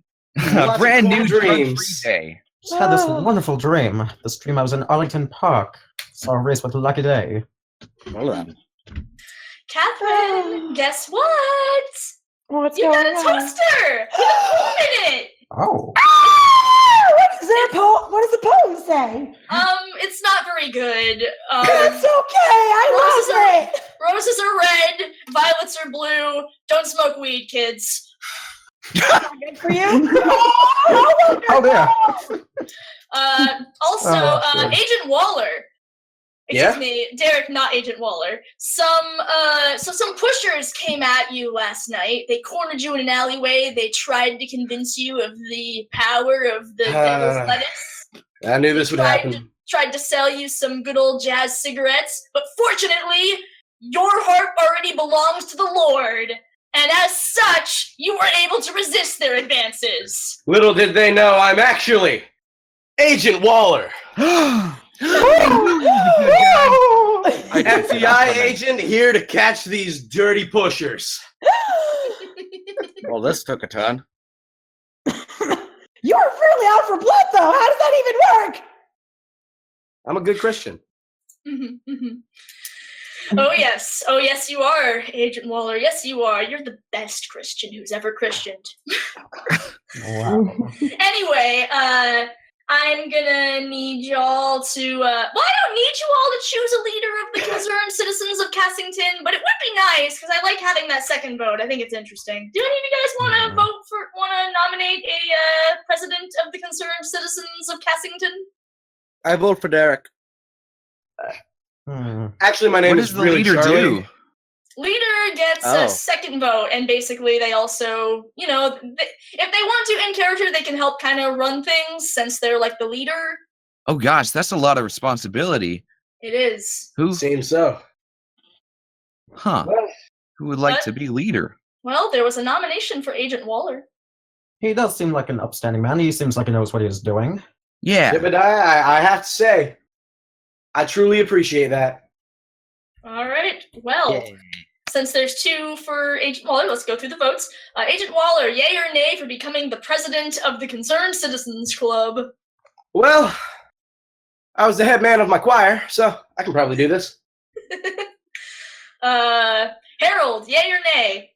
Lots of brand cool new dreams. drug-free day. just had this wonderful dream. This dream I was in Arlington Park. Saw a race with Lucky Day. Hold on. Catherine, guess what? What's You got going a on? toaster with a poem in it. Oh. What does the poem say? It's not very good. It's okay. I love it. Roses are red, violets are blue. Don't smoke weed, kids. Good for you. Oh dear. Also, Oh, good. Agent Waller. Yeah? Excuse me, Derek, not Agent Waller. Some pushers came at you last night. They cornered you in an alleyway. They tried to convince you of the power of the devil's lettuce. I knew this would happen. Tried to sell you some good old jazz cigarettes, but fortunately, your heart already belongs to the Lord. And as such, you were able to resist their advances. Little did they know I'm actually Agent Waller. FBI agent here to catch these dirty pushers. Well, this took a turn. You're really out for blood, though. How does that even work? I'm a good Christian. Oh yes you are, Agent Waller. Yes you are. You're the best Christian who's ever Christianed. Wow. Anyway, I'm gonna need y'all to, well, I don't need you all to choose a leader of the Concerned Citizens of Cassington, but it would be nice, because I like having that second vote. I think it's interesting. Do any of you guys want to nominate a president of the Concerned Citizens of Cassington? I vote for Derek. Actually, my name What is does the really leader Charlie. do? Leader gets Oh. a second vote, and basically they also, if they want to in character, they can help kind of run things since they're like the leader. Oh gosh, that's a lot of responsibility. It is. Who? Seems so. Huh? Who would like to be leader? Well, there was a nomination for Agent Waller. He does seem like an upstanding man. He seems like he knows what he's doing. Yeah. But I have to say, I truly appreciate that. All right. Well, since there's two for Agent Waller, let's go through the votes. Agent Waller, yay or nay for becoming the president of the Concerned Citizens Club? Well, I was the head man of my choir, so I can probably do this. Harold, yay or nay?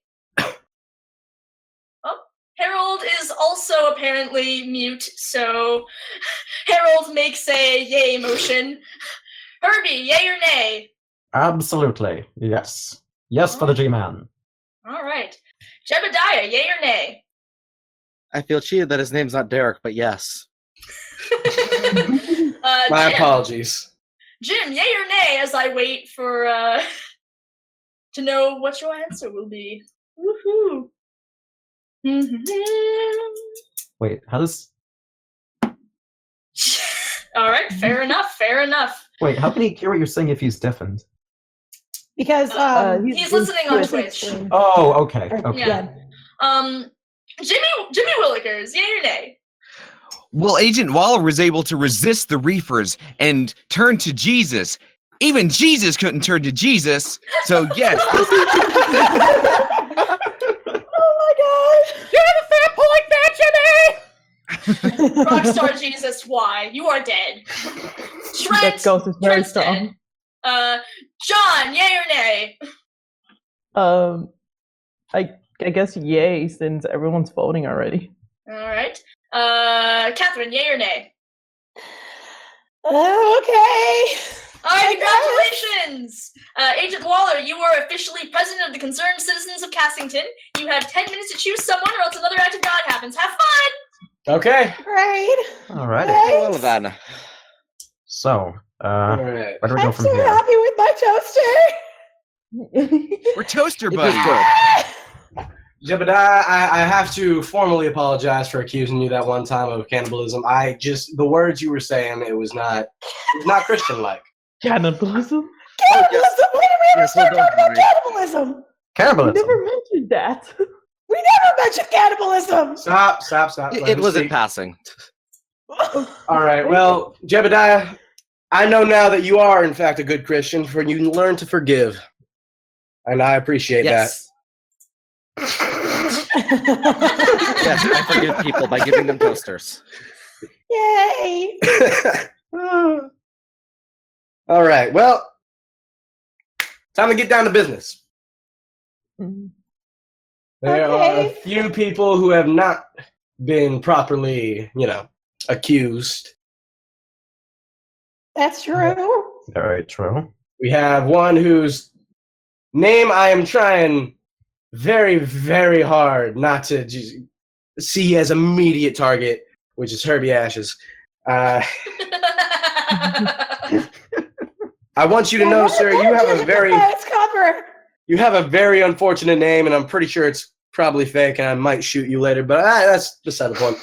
Oh, Harold is also apparently mute, so Harold makes a yay motion. Herbie, yay or nay? Absolutely. Yes. Yes for the G-Man. All right. Jebediah, yay or nay? I feel cheated that his name's not Derek, but yes. My Jim. apologies. Jim, yay or nay as I wait for to know what your answer will be. Woohoo. Wait, how does... All right, fair enough, fair enough. Wait, how can he hear what you're saying if he's deafened? Because He's listening on Twitch. Oh, okay. Or- Okay. Yeah. Jimmy Willikers, yay or nay? Well, Agent Waller was able to resist the Reapers and turn to Jesus. Even Jesus couldn't turn to Jesus, so yes. Oh my gosh! You have a fair point there, Jimmy! Rockstar Jesus, why? You are dead. Trent, That ghost is very Trent's dead. John, yay or nay? I guess yay, since everyone's voting already. All right. Catherine, yay or nay? Okay. All right, congratulations! Agent Waller, you are officially president of the Concerned Citizens of Cassington. You have 10 minutes to choose someone or else another act of God happens. Have fun! Okay. Right. Alrighty. Well then. So, All right. where do we go I'm from so here? happy with my toaster. We're toaster It was buddies. good. Jebediah, I have to formally apologize for accusing you that one time of cannibalism. The words you were saying, it was not Christian-like. Cannibalism? Cannibalism? When did we ever Yes, start well talking about done, cannibalism? We Cannibalism. never mentioned that. We never mentioned cannibalism. Stop. Let It him was in speak. passing. All right, well, Jebediah, I know now that you are, in fact, a good Christian, for you learn to forgive. And I appreciate Yes. Yes, I forgive people by giving them toasters. Yay. that. All right, well, time to get down to business. Mhm. There are a Okay. few people who have not been properly, accused. That's true. Very true. We have one whose name I am trying very, very hard not to just see as immediate target, which is Herbie Ashes. I want you to know, sir, you have a very It's cover. unfortunate name, and I'm pretty sure it's probably fake, and I might shoot you later. But that's beside the point.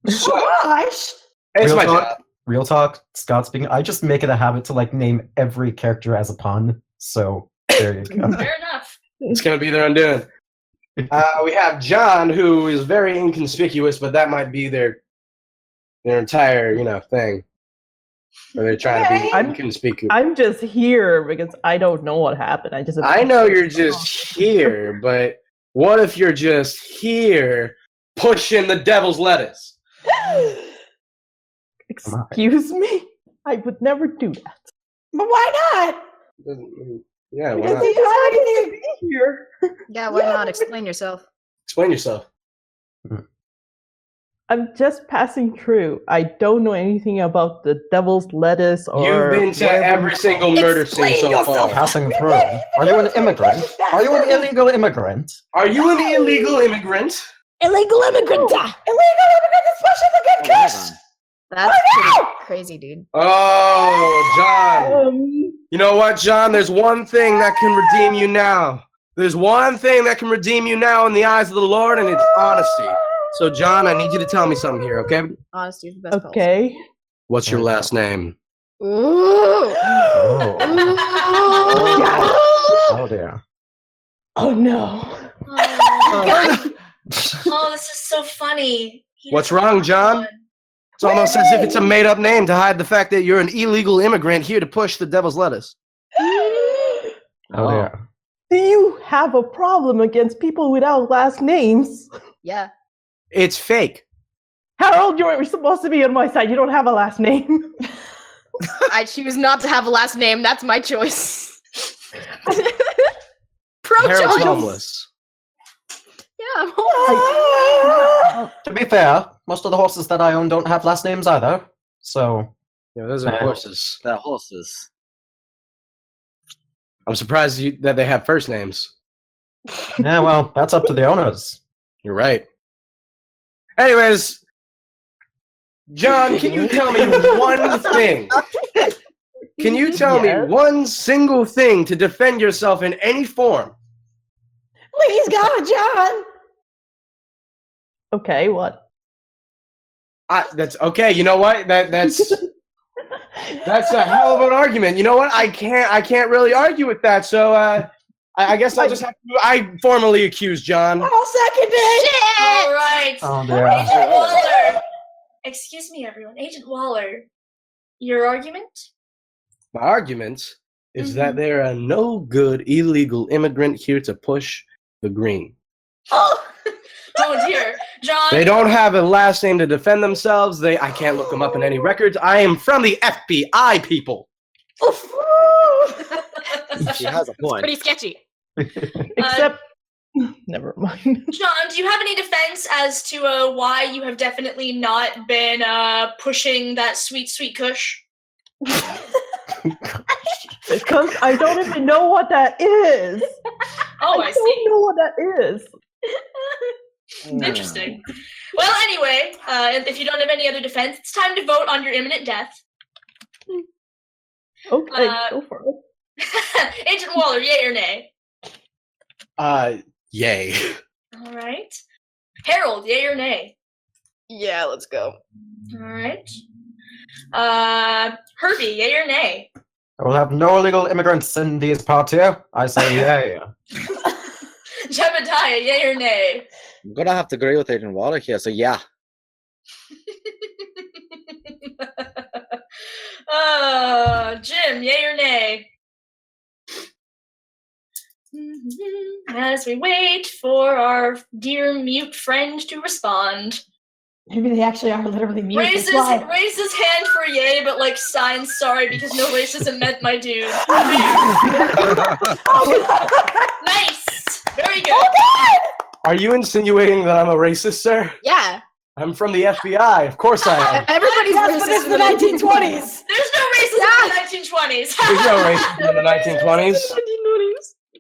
So, Gosh. it's Real my talk. job. Real talk, Scott speaking. I just make it a habit to name every character as a pun. So there you go. Fair enough. It's gonna be their undoing. We have John, who is very inconspicuous, but that might be their entire, thing. Or they're trying to be I'm- inconspicuous. I'm just here because I don't know what happened. I know you're just here, but what if you're just here pushing the devil's lettuce? Excuse me? I would never do that. But why not? Yeah, why Because not? he decided to Be here. Yeah, why not? Explain yourself. Explain yourself. I'm just passing through. I don't know anything about the devil's lettuce or. You've been to whatever every you single call it. murder scene Explain so yourself. far. Passing through. Are you an immigrant? Are you an illegal immigrant? Are you an illegal immigrant? Illegal immigrant. Illegal immigrant, especially the good Hold kiss. on. That's Oh, no! pretty crazy, dude. Oh, John. You know what, John? There's one thing that can redeem you now. There's one thing that can redeem you now in the eyes of the Lord, and it's honesty. So, John, I need you to tell me something here, okay? Honesty is the best Okay. What's your last name? Ooh. Oh, Ooh. oh dear. Oh no. Oh, this is so funny. He What's doesn't wrong, have John? one. It's almost as if it's a made-up name to hide the fact that you're an illegal immigrant here to push the devil's lettuce. Oh dear. Do you have a problem against people without last names? Yeah. It's fake. Harold, you're supposed to be on my side. You don't have a last name. I choose not to have a last name. That's my choice. Pro Harold's choice. homeless. Yeah, I'm homeless. To be fair, most of the horses that I own don't have last names either. So Yeah, those are horses. They're horses. I'm surprised that they have first names. Yeah, well, that's up to the owners. You're right. Anyways, John, can you tell me one thing? Can you tell me one single thing to defend yourself in any form? Please, God, John. Okay, what? That's okay. You know what? That's a hell of an argument. You know what? I can't really argue with that. So I guess I'll just have to. I formally accuse John. I'll second it. All right. Oh, dear. Agent Waller. Excuse me, everyone. Agent Waller, your argument? My argument is that there are no good illegal immigrant here to push the green. Oh dear, John. They don't have a last name to defend themselves. I can't look them up in any records. I am from the FBI, people. She has a point. Pretty sketchy. Except, never mind. John, do you have any defense as to why you have definitely not been pushing that sweet, sweet kush? Because I don't even know what that is. Oh, I see. don't know what that is. Interesting. Well, anyway, if you don't have any other defense, it's time to vote on your imminent death. Okay, go for it. Agent Waller, yay or nay? Yay. All right. Harold, yay or nay? Yeah, let's go. All right. Herbie, yay or nay? We'll have no illegal immigrants in these parts here. I say yay. Jebediah, yay or nay? I'm gonna have to agree with Agent Water here, so yeah. Jim, yay or nay? As we wait for our dear mute friend to respond. Maybe they actually are literally mute. Raises hand for yay, but like signs sorry because no racism meant my dude. Nice! Very good. Are you insinuating that I'm a racist, sir? Yeah. I'm from the FBI. Of course I am. Everybody's Yes, but racist it's in the 1920s. There's no racism in the 1920s. There's no racism in the 1920s.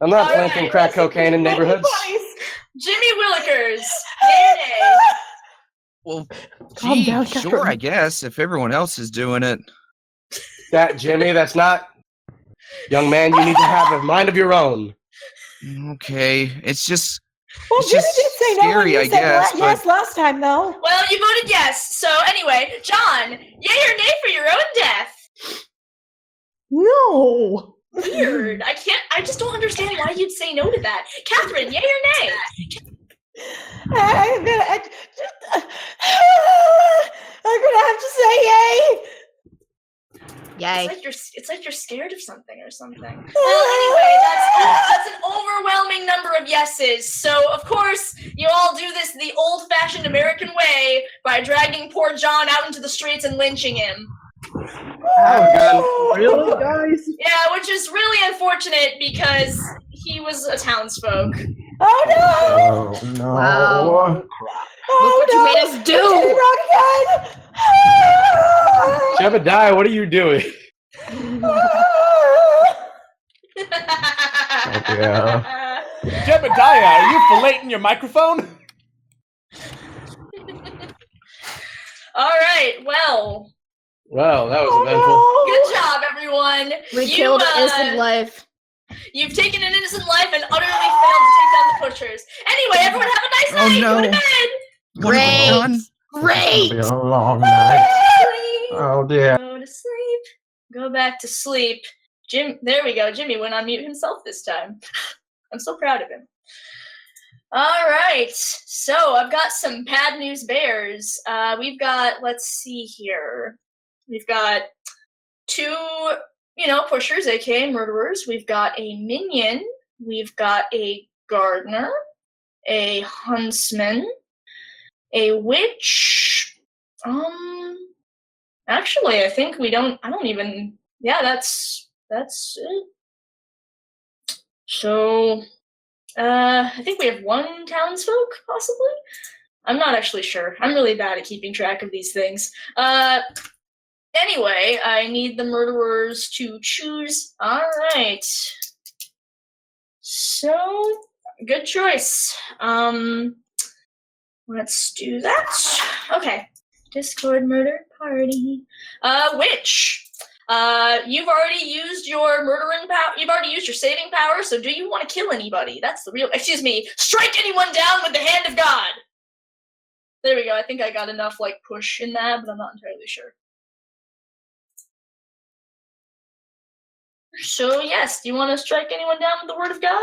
I'm not planting crack cocaine in neighborhoods. Jimmy Willikers, yay or nay? Well, Calm gee, down, sure, Catherine. I guess, if everyone else is doing it. That, Jimmy, that's not... Young man, you need to have a mind of your own. Okay, it's just... Well, It's Jimmy just did say no when scary, you I said guess, yes last time, though. Well, you voted yes. So anyway, John, yay or nay for your own death? No. Weird. I just don't understand why you'd say no to that. Catherine, yay or nay? I'm gonna have to say yay. Yay. It's like you're scared of something or something. Well, anyway, that's an overwhelming number of yeses. So of course you all do this the old-fashioned American way by dragging poor John out into the streets and lynching him. Oh, Really, guys? Yeah, which is really unfortunate because he was a townsfolk. Oh no! Oh, no. Wow. Oh, Look what no! you made us do! Wrong again! Jebediah, what are you doing? dear. Jebediah, are you filleting your microphone? All right, well, Well, that was eventful. good job, everyone. We killed an innocent life. You've taken an innocent life and utterly failed to take down the pushers. Anyway, everyone have a nice Oh, night. no. Go to bed. What have I done? Great! It'll be a long night. Sleep. Oh, dear. Go to sleep. Go back to sleep. There we go. Jimmy went on mute himself this time. I'm so proud of him. All right. So I've got some bad news bears. We've got, let's see here. We've got two, pushers, aka murderers. We've got a minion. We've got a gardener, a huntsman, a witch. Actually, I think that's it. So, I think we have one townsfolk, possibly? I'm not actually sure. I'm really bad at keeping track of these things. Anyway, I need the murderers to choose. All right. So, good choice. Let's do that. Okay. Discord murder party. Witch. You've already used your murdering power. You've already used your saving power. So, do you want to kill anybody? That's the real. Excuse me. Strike anyone down with the hand of God. There we go. I think I got enough push in that, but I'm not entirely sure. So yes, do you want to strike anyone down with the word of God?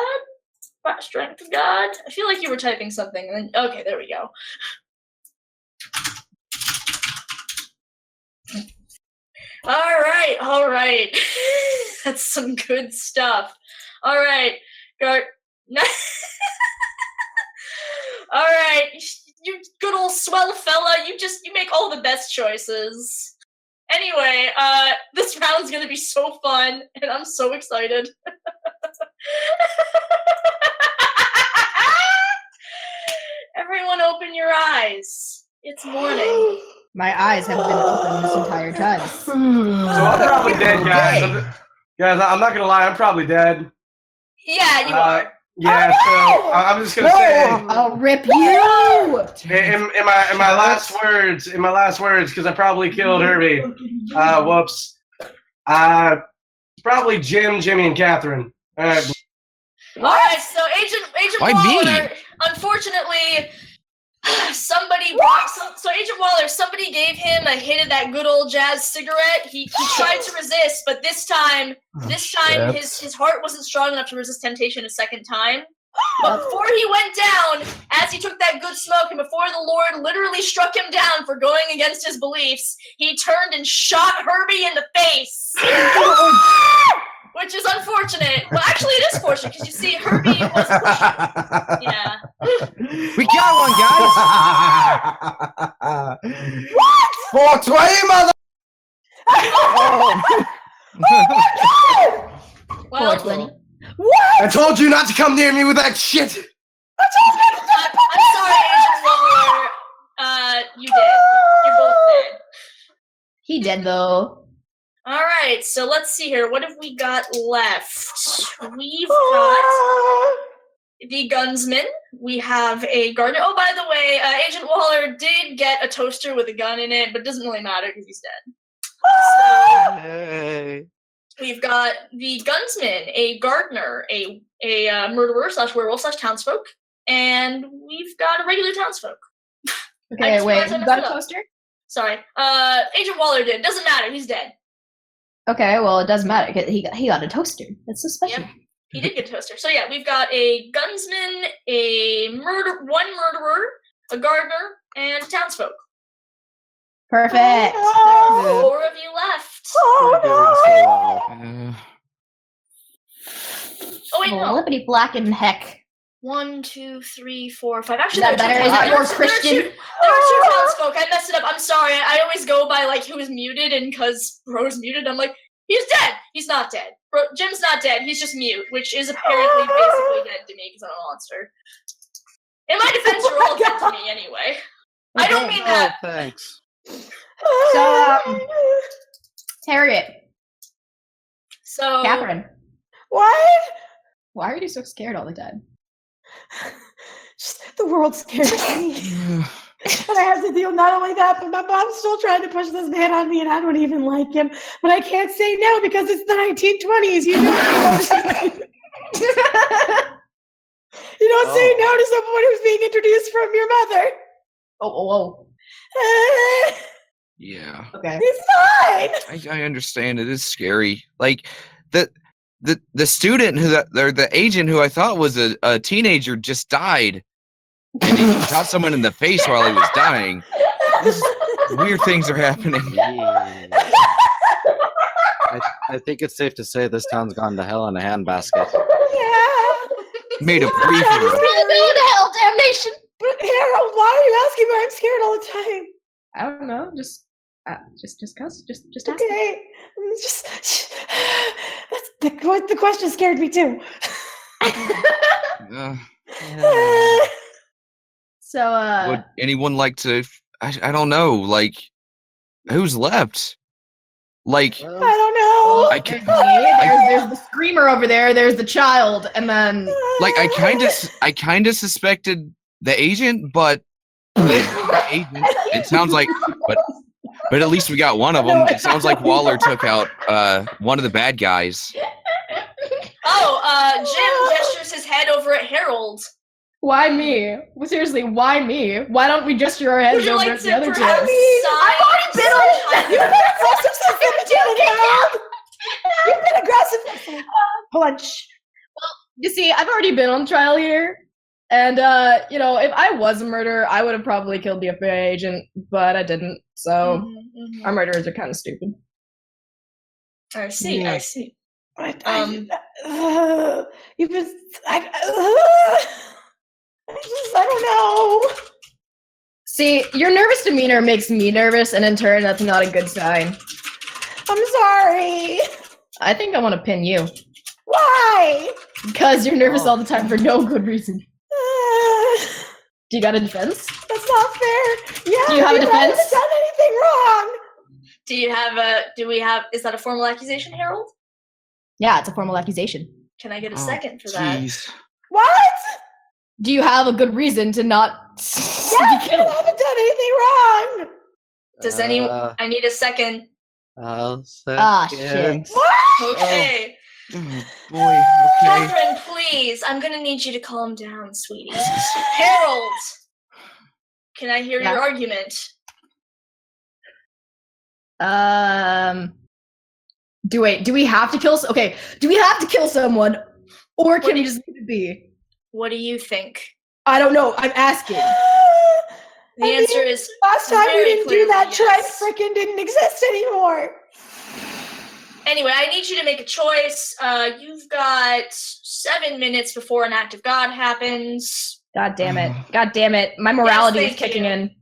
Strength of God? I feel like you were typing something. And then, okay, there we go. All right. That's some good stuff. All right, Gart. All right, you good old swell fella. You make all the best choices. Anyway, this round's gonna be so fun, and I'm so excited. Everyone open your eyes. It's morning. My eyes have been open this entire time. So I'm probably dead, guys. Guys, I'm not gonna lie, I'm probably dead. Yeah, you are. Yeah, so I'm just gonna say, I'll rip you. in my last words, because I probably killed Herbie. Whoops. Probably Jim, Jimmy, and Catherine. All right, so Agent Why Waller, me? unfortunately, Agent Waller, somebody gave him a hit of that good old jazz cigarette. He tried to resist, but this time his heart wasn't strong enough to resist temptation a second time. But before he went down, as he took that good smoke, and before the Lord literally struck him down for going against his beliefs, he turned and shot Herbie in the face. Which is unfortunate. Well, actually, it is fortunate, because you see, Herbie was pushing. Yeah. We got one, guys! What? 420, mother! Well, 420. What? I told you not to come near me with that shit! I'm sorry, Agent Waller. You did. You're both dead. He dead though. All right, so let's see here. What have we got left? We've got the gunsman. We have a gardener. Oh, by the way, Agent Waller did get a toaster with a gun in it, but it doesn't really matter because he's dead. So, Hey. we've got the gunsman, a gardener, a murderer / werewolf / townsfolk, and we've got a regular townsfolk. Okay, wait. You got a toaster? Sorry. Agent Waller did. Doesn't matter. He's dead. Okay, well it doesn't matter. He got a toaster. That's so special. Yep. He did get a toaster. So yeah, we've got a gunsman, one murderer, a gardener, and a townsfolk. Perfect. There's 4 of you left. Oh wait, no. Flippity black and heck. 1, 2, 3, 4, 5. Actually, Is that better? Is that more Christian? There are 2 townsfolk. I messed it up. I'm sorry. I always go by who's muted, and because Bro's muted, I'm like, he's dead. He's not dead. Jim's not dead. He's just mute, which is apparently basically dead to me because I'm a monster. In my defense, you're all dead to me anyway. I don't mean that. Oh, thanks. So, Harriet. So, Catherine. What? Why are you so scared all the time? Just, the world scares me. And I have to deal not only that, but my mom's still trying to push this man on me, and I don't even like him. But I can't say no because it's the 1920s. You don't say no to someone who's being introduced from your mother. Oh. Yeah. Okay. It's fine. I understand. It is scary. Like the student the agent who I thought was a teenager just died, and he shot someone in the face while he was dying. Weird things are happening. Yeah. I think it's safe to say this town's gone to hell in a handbasket. Yeah. Made a brief. Really going to hell, damnation. But Harold, why are you asking me? I'm scared all the time. I don't know. Just cause. Just ask. Okay. The question scared me too. So, would anyone like to? I don't know. Like, who's left? Like, I don't know. I There's ca- there's the screamer over there. There's the child, and then like I kind of suspected the agent, but it sounds like, but at least we got one of them. It sounds like Waller took out one of the bad guys. Jim gestures his head over at Harold. why me? Well, seriously, why me? Why don't we gesture our heads Would you over like at the to other two? perhaps I've already been on. You've been aggressive since the beginning, Harold. You've been aggressive. Punch. You see, I've already been on trial here, and if I was a murderer, I would have probably killed the FBI agent, but I didn't. So our murderers are kind of stupid. I see. I see. You've been. I don't know. See, your nervous demeanor makes me nervous, and in turn, that's not a good sign. I'm sorry. I think I want to pin you. Why? Because you're nervous all the time for no good reason. Do you got a defense? That's not fair. Yeah. Do you have a defense? I haven't done anything wrong. Is that a formal accusation, Harold? Yeah, it's a formal accusation. Can I get a second for that? Jeez. What? Do you have a good reason to not Yes, I haven't done anything wrong. Does anyone? I need a second. I'll shit. Okay. Oh, boy. Okay. Catherine, please. I'm gonna need you to calm down, sweetie. Harold, can I hear your argument? Do we have to kill? Okay. Do we have to kill someone, or can we just leave it be? What do you think? I don't know. I'm asking. The answer is last time you didn't do that. yes. Trent frickin' didn't exist anymore. Anyway, I need you to make a choice. You've got 7 minutes before an act of God happens. God damn it! God damn it! My morality is kicking in.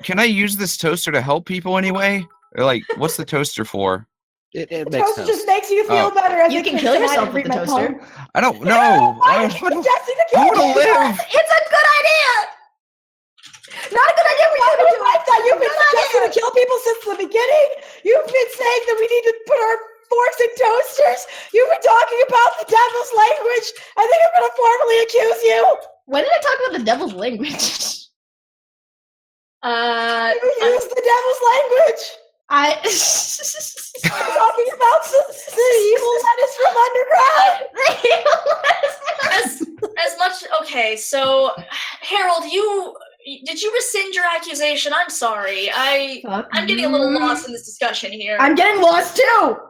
Can I use this toaster to help people anyway? Or like, what's the toaster for? It The makes toaster sense. just makes you feel better. You can kill yourself with the toaster. I don't know. Why I are you suggesting to kill want to live. It's a good idea. Not a good idea for you to do I thought you've been suggesting to kill people since the beginning. You've been saying that we need to put our forks in toasters. You've been talking about the devil's language. I think I'm going to formally accuse you. When did I talk about the devil's language? You used the devil's language. I'm talking about the evil lettuce from underground. As much. Okay, so Harold, did you rescind your accusation? I'm sorry. I'm getting a little lost in this discussion here. I'm getting lost too. Me too.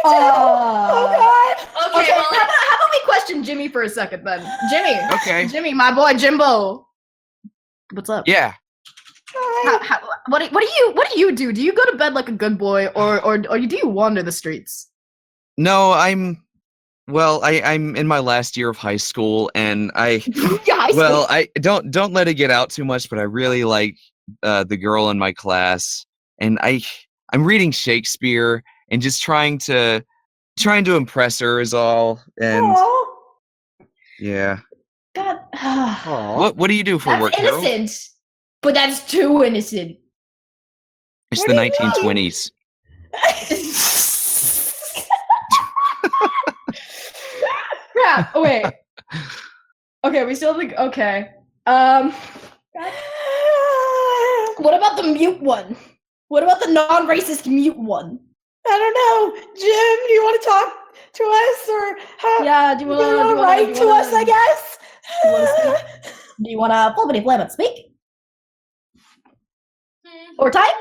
Oh God. Okay, well, how about we question Jimmy for a second then? Jimmy. Okay. Jimmy, my boy Jimbo. What's up? Yeah. What do you do? Do you go to bed like a good boy, or do you wander the streets? No, I'm in my last year of high school, and I don't let it get out too much, but I really like the girl in my class, and I'm reading Shakespeare and just trying to impress her is all. And yeah. God. What do you do for That's work, Harold? innocent, but that's too innocent. It's the 1920s. Crap. Oh, wait. Okay, we still think. Okay. What about the mute one? What about the non-racist mute one? I don't know. Jim, do you want to talk to us, or do you want to write to us? I guess. Do you want to flippity flip and speak? Or type?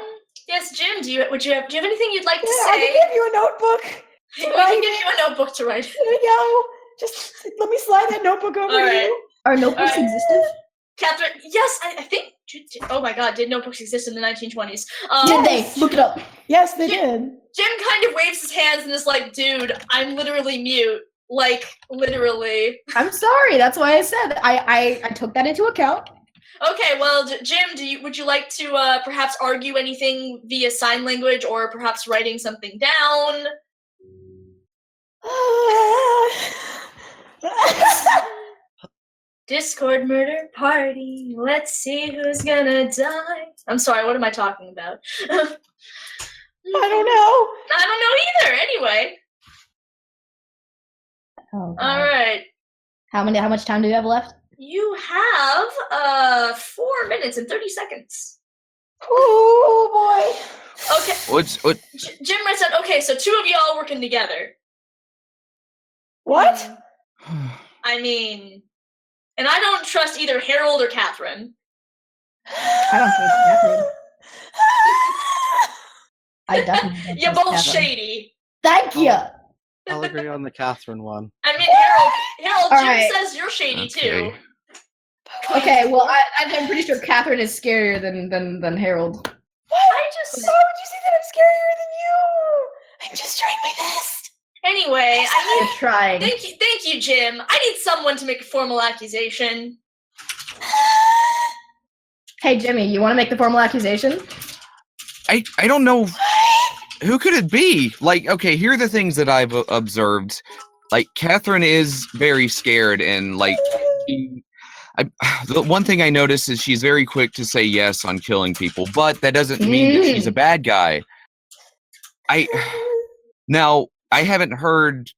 Yes, Jim. Do you have anything you'd like to I say? can give you a notebook. We can give you a notebook to write. There we go. Just let me slide that notebook over to you. Are notebooks existed? Catherine, yes, I think. Oh my God, did notebooks exist in the 1920s? Did they? Look it up. Yes, they did. Jim kind of waves his hands and is like, "Dude, I'm literally mute. Like, literally." I'm sorry. That's why I said I took that into account. Okay, well, Jim, would you like to perhaps argue anything via sign language, or perhaps writing something down? Discord murder party. Let's see who's gonna die. I'm sorry, what am I talking about? I don't know. I don't know either. Anyway. Oh, All right. How much time do you have left? You have 4 minutes and 30 seconds. Oh boy. Okay. What? Jim said, okay, so 2 of y'all working together. What? I mean, and I don't trust either Harold or Catherine. I don't trust Catherine. I definitely don't You're trust both Catherine. shady. Thank you. I'll agree on the Catherine one. I mean, Harold, All Jim right. says you're shady too. Okay, well, I'm pretty sure Catherine is scarier than Harold. I just. Why would you say that I'm scarier than you? I'm just trying my best. Anyway, I You're need. trying. Thank you, Jim. I need someone to make a formal accusation. Hey, Jimmy, you want to make the formal accusation? I don't know. Who could it be? Like, okay, here are the things that I've observed. Like, Catherine is very scared, and like, the one thing I noticed is she's very quick to say yes on killing people, but that doesn't mean that she's a bad guy. Now I haven't heard.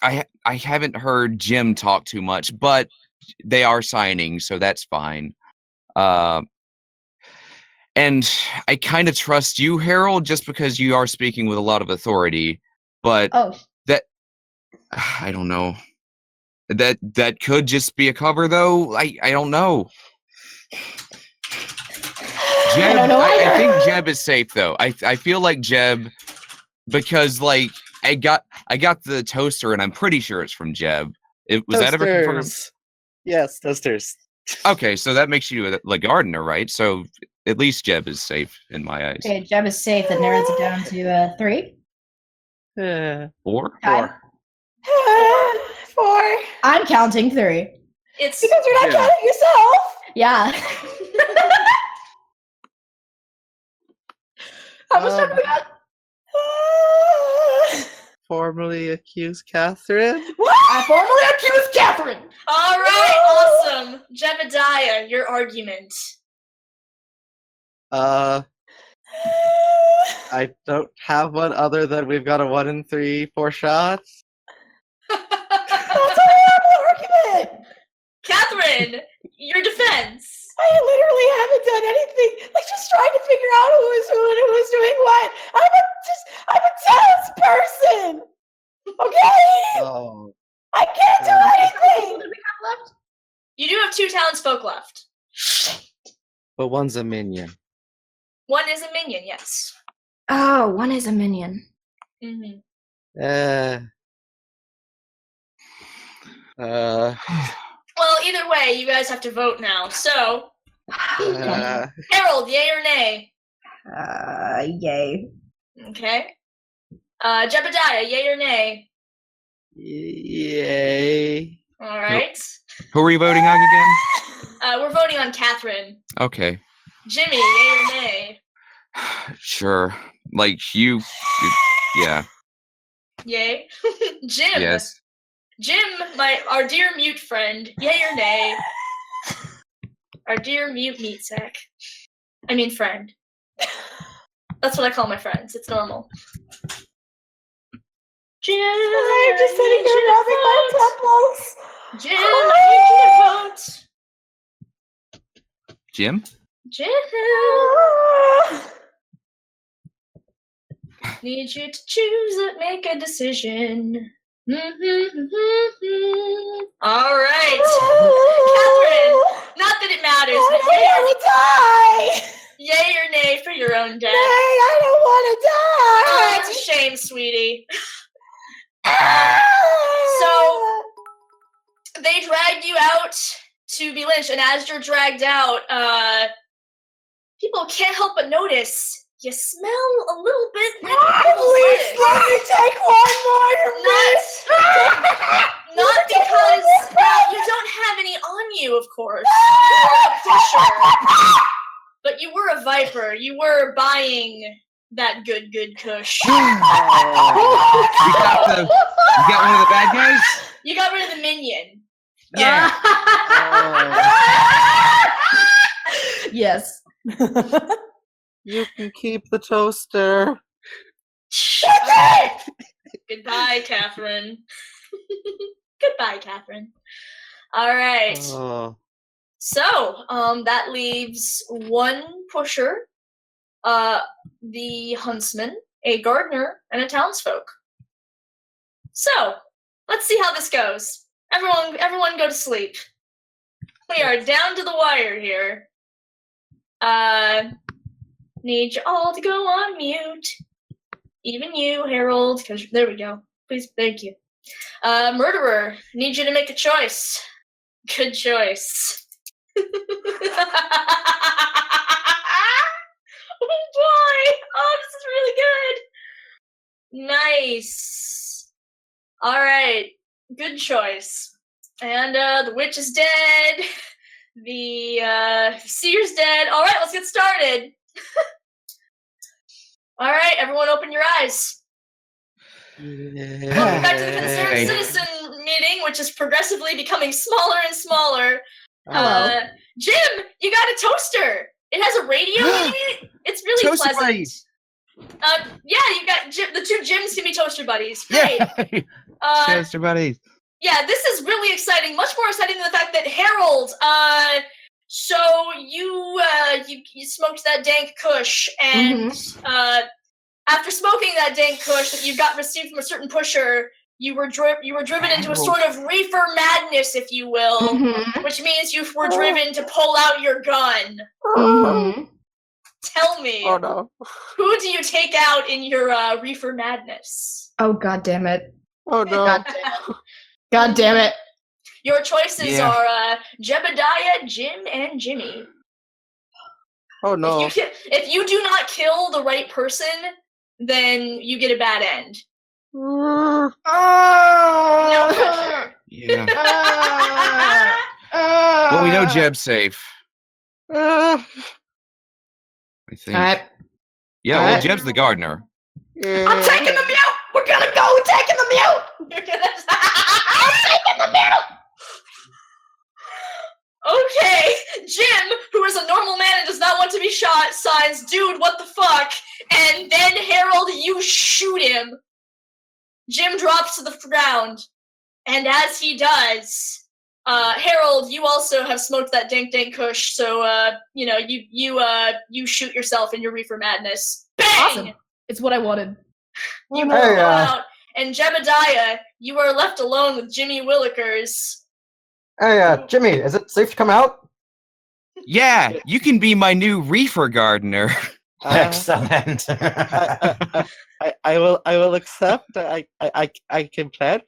I haven't heard Jim talk too much, but they are signing, so that's fine. And I kind of trust you, Harold, just because you are speaking with a lot of authority. But that I don't know. That could just be a cover, though. I don't know. Jeb, I think Jeb is safe, though. I feel like Jeb, because like I got the toaster, and I'm pretty sure it's from Jeb. Was that ever confirmed? Yes, toasters. Okay, so that makes you the gardener, right? So at least Jeb is safe in my eyes. Okay, Jeb is safe. That narrows it down to 3. 4? Time. 4. I'm counting 3. It's because you're not counting yourself. Yeah. How much time do we got? Formally accuse Catherine? I formally accuse Catherine! All right, awesome. Jebediah, your argument. I don't have one other than we've got a 1 in 3, 4 shots. That's a horrible argument. Catherine, your defense. I literally haven't done anything. Like just trying to figure out who is who and who is doing what. I'm a townsperson. Okay. Oh. I can't do anything. What do we have left? You do have 2 townsfolk left. But one's a minion. 1 is a minion, yes. Oh, 1 is a minion. Mm-hmm. Well, either way, you guys have to vote now. So, Harold, yay or nay? Yay. Okay. Jebediah, yay or nay? Yay. All right. Who are you voting on again? We're voting on Catherine. Okay. Jimmy, yay or nay? Sure. Like you yeah. Yay. Jim. Yes. Jim, our dear mute friend, yay or nay? Our dear mute meat sack. I mean friend. That's what I call my friends. It's normal. Jim, I'm just sitting here rubbing my temples. Jim, I need you to vote. Jim? Jim. Need you to choose and make a decision. All right. Catherine, not that it matters, but yay or nay for your own death? Nay, I don't want to die. Oh, it's a shame, sweetie. So, they dragged you out to be lynched, and as you're dragged out, people can't help but notice you smell a little bit like please let me take one more. Not because you don't have any on you, of course. For sure. But you were a viper. You were buying that good kush. You got one of the bad guys? You got rid of the minion. Yeah. Yes. You can keep the toaster. Goodbye, Catherine. Goodbye, Catherine. All right. So, that leaves one pusher, the huntsman, a gardener, and a townsfolk. So, let's see how this goes. Everyone go to sleep. We are down to the wire here. Need you all to go on mute. Even you, Harold, because there we go. Please, thank you. Murderer, need you to make a choice. Good choice. Oh boy! Oh, this is really good. Nice. All right, good choice. And the witch is dead. The seer's dead. All right, let's get started. All right, everyone, open your eyes. Welcome back to the Concerned Citizen meeting, which is progressively becoming smaller and smaller. Hello. Jim, you got a toaster. It has a radio in it. It's really Toaster pleasant. buddies. Yeah, you got the two Jims can be toaster buddies. Great. Yay! Toaster buddies. Yeah, this is really exciting. Much more exciting than the fact that Harold. So you smoked that dank kush, and after smoking that dank kush that you got received from a certain pusher, you were driven into a sort of reefer madness, if you will, which means you were driven to pull out your gun. Tell me, who do you take out in your reefer madness? Oh, God damn it. Oh no. God damn it. Your choices are Jebediah, Jim, and Jimmy. Oh no. If you do not kill the right person, then you get a bad end. No pressure. Yeah. Well, we know Jeb's safe. I think. Yeah, well, Jeb's the gardener. I'm taking the mute! We're gonna go! We're taking the mute! I'm taking the mute! Okay, Jim, who is a normal man and does not want to be shot, signs, "Dude, what the fuck?" And then, Harold, you shoot him. Jim drops to the ground, and as he does, Harold, you also have smoked that dank kush, so you shoot yourself in your reefer madness. Bang! Awesome. It's what I wanted. You go out, and Jebediah, you are left alone with Jimmy Willikers. Hey, Jimmy, is it safe to come out? Yeah, you can be my new reefer gardener. Excellent. I will accept. I can plant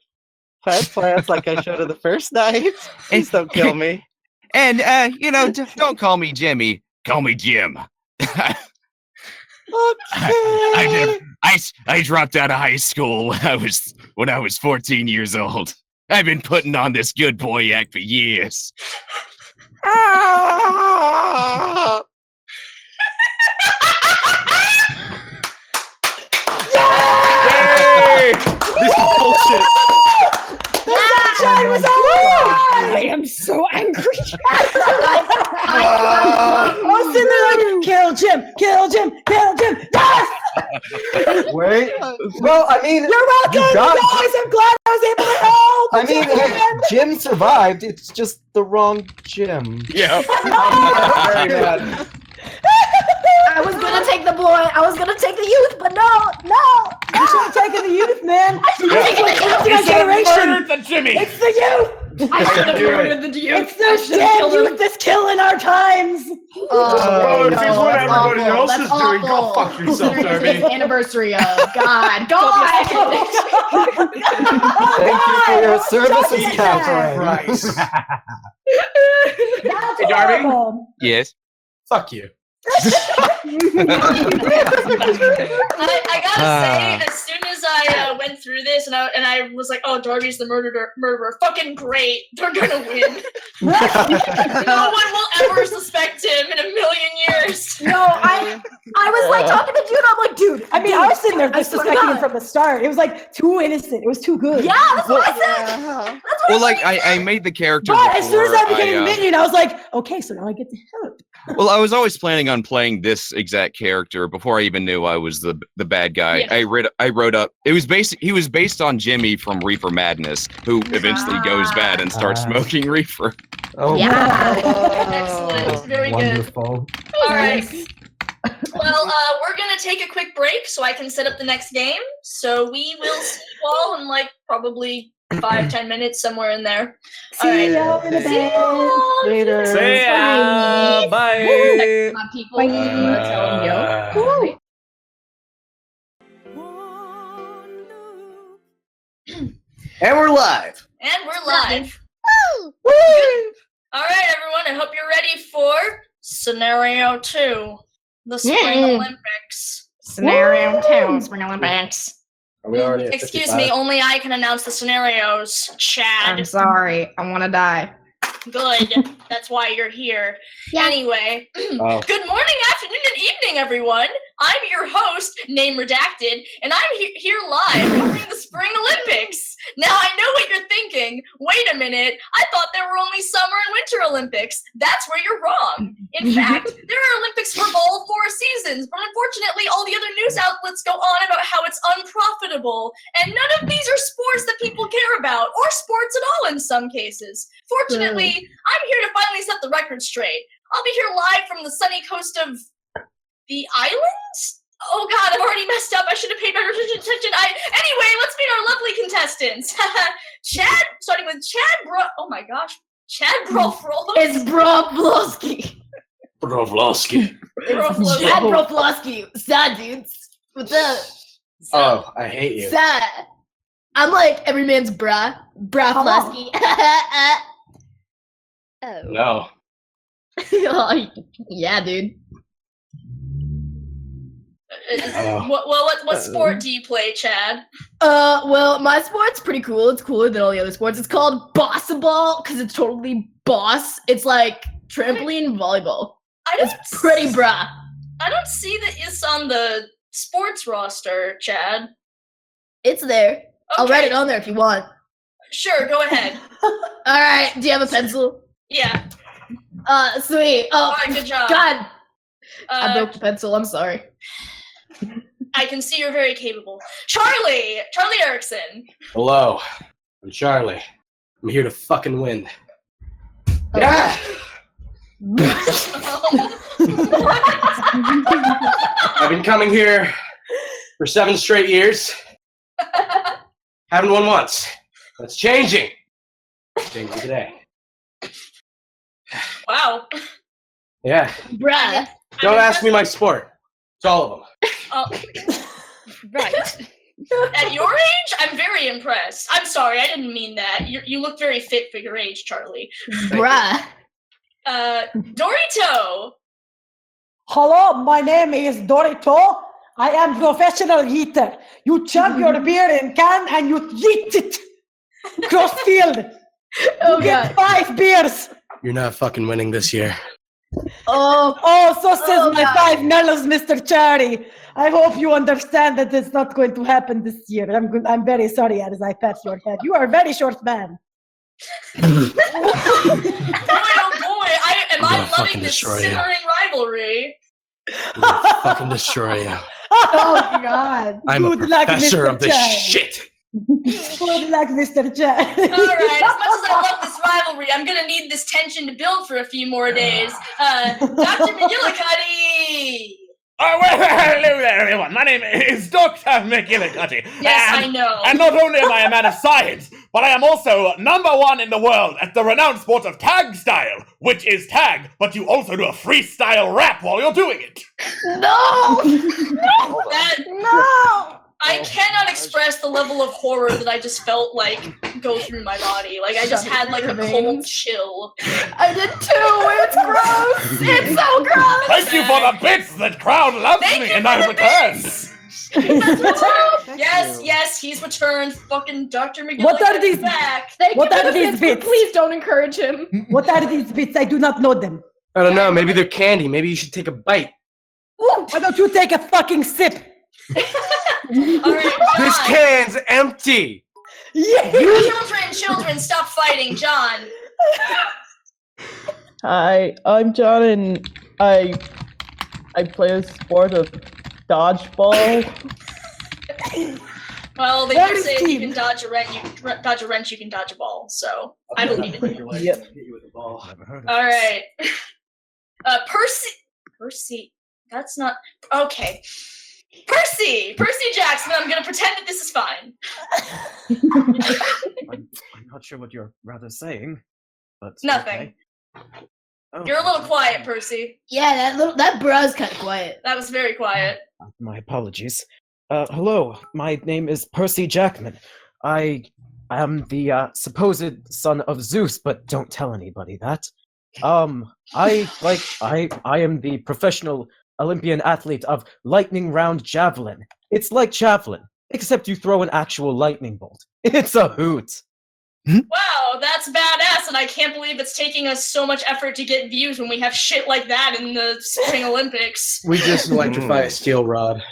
plants like I showed her the first night. Please don't kill me. And don't call me Jimmy. Call me Jim. Okay. I dropped out of high school when I was 14 years old. I've been putting on this good boy act for years. Yay! This is bullshit. Sunshine was alive! I am so angry. I was sitting there like, kill Jim, kill Jim, kill Jim. Yes! Wait. Well, I mean, You're welcome, you guys. I'm glad I was able to help. I mean, Jim survived. It's just the wrong Jim. Yeah. Very bad. I was gonna take the boy. I was gonna take the youth, but no. You should have taken the youth, man. You should have murdered the Jimmy. It's the youth. I should have murdered the youth. It's those damn youth that's killing our times. Oh, it seems what that's everybody awful. else That's is doing. Go awful. fuck yourself, Considering Derby. it's the anniversary of God. Thank you for your services, Catherine. Christ. That's Hey, Darby? horrible. Yes. Fuck you. I gotta say, as soon as I went through this and I was like, "Oh, Darby's the murderer! Fucking great! They're gonna win. No one will ever suspect him in a million years." No, I was like talking to Jude. I'm like, dude. I mean, I was sitting there just suspecting him from the start. It was like too innocent. It was too good. Yeah, that's what I said. Well, like I made the character. But as soon as I before became a minion, I was like, okay, so now I get to help. Well, I was always planning on playing this exact character before I even knew I was the bad guy. Yeah. I wrote up. He was based on Jimmy from Reefer Madness, who eventually goes bad and starts smoking reefer. Oh, Excellent. Very wonderful. good. All right. Well, we're gonna take a quick break so I can set up the next game. So we will see you all in like probably 5-10 minutes, somewhere in there. See y'all in a bit. Later. See ya. Bye. My people, I'm gonna tell them yo. And we're live. And we're live. Woo! All right, everyone. I hope you're ready for Scenario 2, the Spring Olympics. Scenario 2, Spring Olympics. Are we already at Excuse 55? me, only I can announce the scenarios. Chad. I'm sorry, I want to die. Good. That's why you're here. Anyway, Oh. good morning, afternoon, and evening, everyone. I'm your host, name redacted, and I'm here live covering the Spring Olympics. Now, I know what you're thinking. Wait a minute. I thought there were only Summer and Winter Olympics. That's where you're wrong. In fact, there are Olympics for all 4 seasons, but unfortunately, all the other news outlets go on about how it's unprofitable, and none of these are sports that people care about, or sports at all in some cases. Fortunately, I'm here to finally set the record straight. I'll be here live from the sunny coast of the islands? Oh god, I've already messed up. I should have paid better attention. Anyway, let's meet our lovely contestants. Chad, starting with Chad oh my gosh. Chad Brofrolo. It's Broflovsky. Brovlowski. Chad Broflovsky. Sad dudes. What's up? Oh, I hate you. Sad. I'm like every man's Broflovsky. Oh. No. Oh, yeah, dude. What sport do you play, Chad? Well, my sport's pretty cool. It's cooler than all the other sports. It's called bossaball because it's totally boss. It's like trampoline volleyball. It's pretty brah. I don't see that it's on the sports roster, Chad. It's there. I'll write it on there if you want. Sure, go ahead. All right. Do you have a pencil? Yeah. Sweet. Oh, All right, good job. God. I broke the pencil. I'm sorry. I can see you're very capable. Charlie Erickson. Hello. I'm Charlie. I'm here to fucking win. Yeah. I've been coming here for 7 straight years. Haven't won once. That's changing. Changing today. Wow. Yeah. Bruh. Don't ask me my sport. It's all of them. Right. At your age, I'm very impressed. I'm sorry, I didn't mean that. You look very fit for your age, Charlie. Bruh. Dorito. Hello, my name is Dorito. I am professional eater. You chug your beer in can and you eat it cross field. Oh, You get 5 beers. You're not fucking winning this year. Oh, so says my 5 mellows, Mr. Charlie. I hope you understand that it's not going to happen this year. I'm very sorry as I pat your head. You are a very short man. Boy, oh boy, am I loving this destroy you. simmering rivalry. I'm gonna fucking destroy you. Oh, God. I'm a Good luck, professor Mr. of this Chad. shit. Good luck, Mr. Chad. All right, as much as I love this rivalry, I'm gonna need this tension to build for a few more days. Dr. McGillicuddy. Oh, well, hello there, everyone. My name is Dr. McGillicuddy. Yes, I know. And not only am I a man of science, but I am also #1 in the world at the renowned sport of tag style, which is tag, but you also do a freestyle rap while you're doing it. No! No! I cannot express the level of horror that I just felt like go through my body. Like I just had like a cold chill. I did too. It's gross. It's so gross. Thank you for the bits. The crowd loves Thank me, you and for I the return. Yes, he's returned. Fucking Dr. McGillicuddy What are these? back. Thank What you for are the these bits, bits? but please don't encourage him. What are these bits? I do not know them. I don't know. Maybe they're candy. Maybe you should take a bite. Why don't you take a fucking sip? All right, This John. can's empty. Children, stop fighting, John. Hi, I'm John, and I play a sport of dodgeball. Well, they That do is say if you team. can dodge a wrench, you can dodge a ball. So I believe in you. Yep. Hit you with a ball. All right. Percy. That's not okay. Percy Jackson. I'm gonna pretend that this is fine. I'm not sure what you're rather saying, but Nothing. okay. You're a little quiet, Percy. Yeah, that bro's kind of quiet. That was very quiet. My apologies. Hello, my name is Percy Jackman. I am the supposed son of Zeus, but don't tell anybody that. I am the professional Olympian athlete of lightning round javelin. It's like javelin, except you throw an actual lightning bolt. It's a hoot. Wow, that's badass, and I can't believe it's taking us so much effort to get views when we have shit like that in the Spring Olympics. We just electrify a steel rod.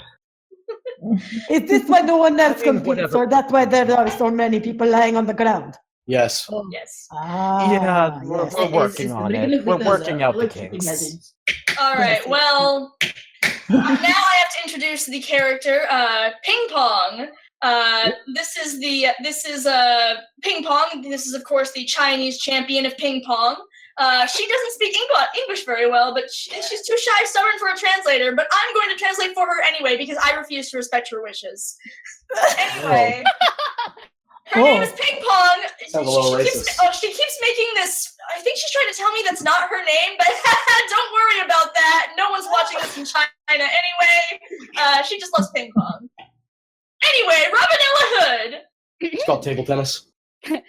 Is this why no one else I mean, competes, whatever. or that's why there are so many people lying on the ground? Yes. Yes. Yeah, we're yes. working on it. We're working out the kinks. All right. Well, now I have to introduce the character, Ping Pong. This is Ping Pong. This is, of course, the Chinese champion of Ping Pong. She doesn't speak English very well, but she's too shy, stubborn for a translator. But I'm going to translate for her anyway because I refuse to respect her wishes. Anyway, her name is Ping Pong. Sounds a little racist. She keeps making this. I think she's trying to tell me that's not her name, but don't worry about that. No one's watching this in China anyway. She just loves ping pong. Anyway, Robinella Hood. It's called table tennis. Good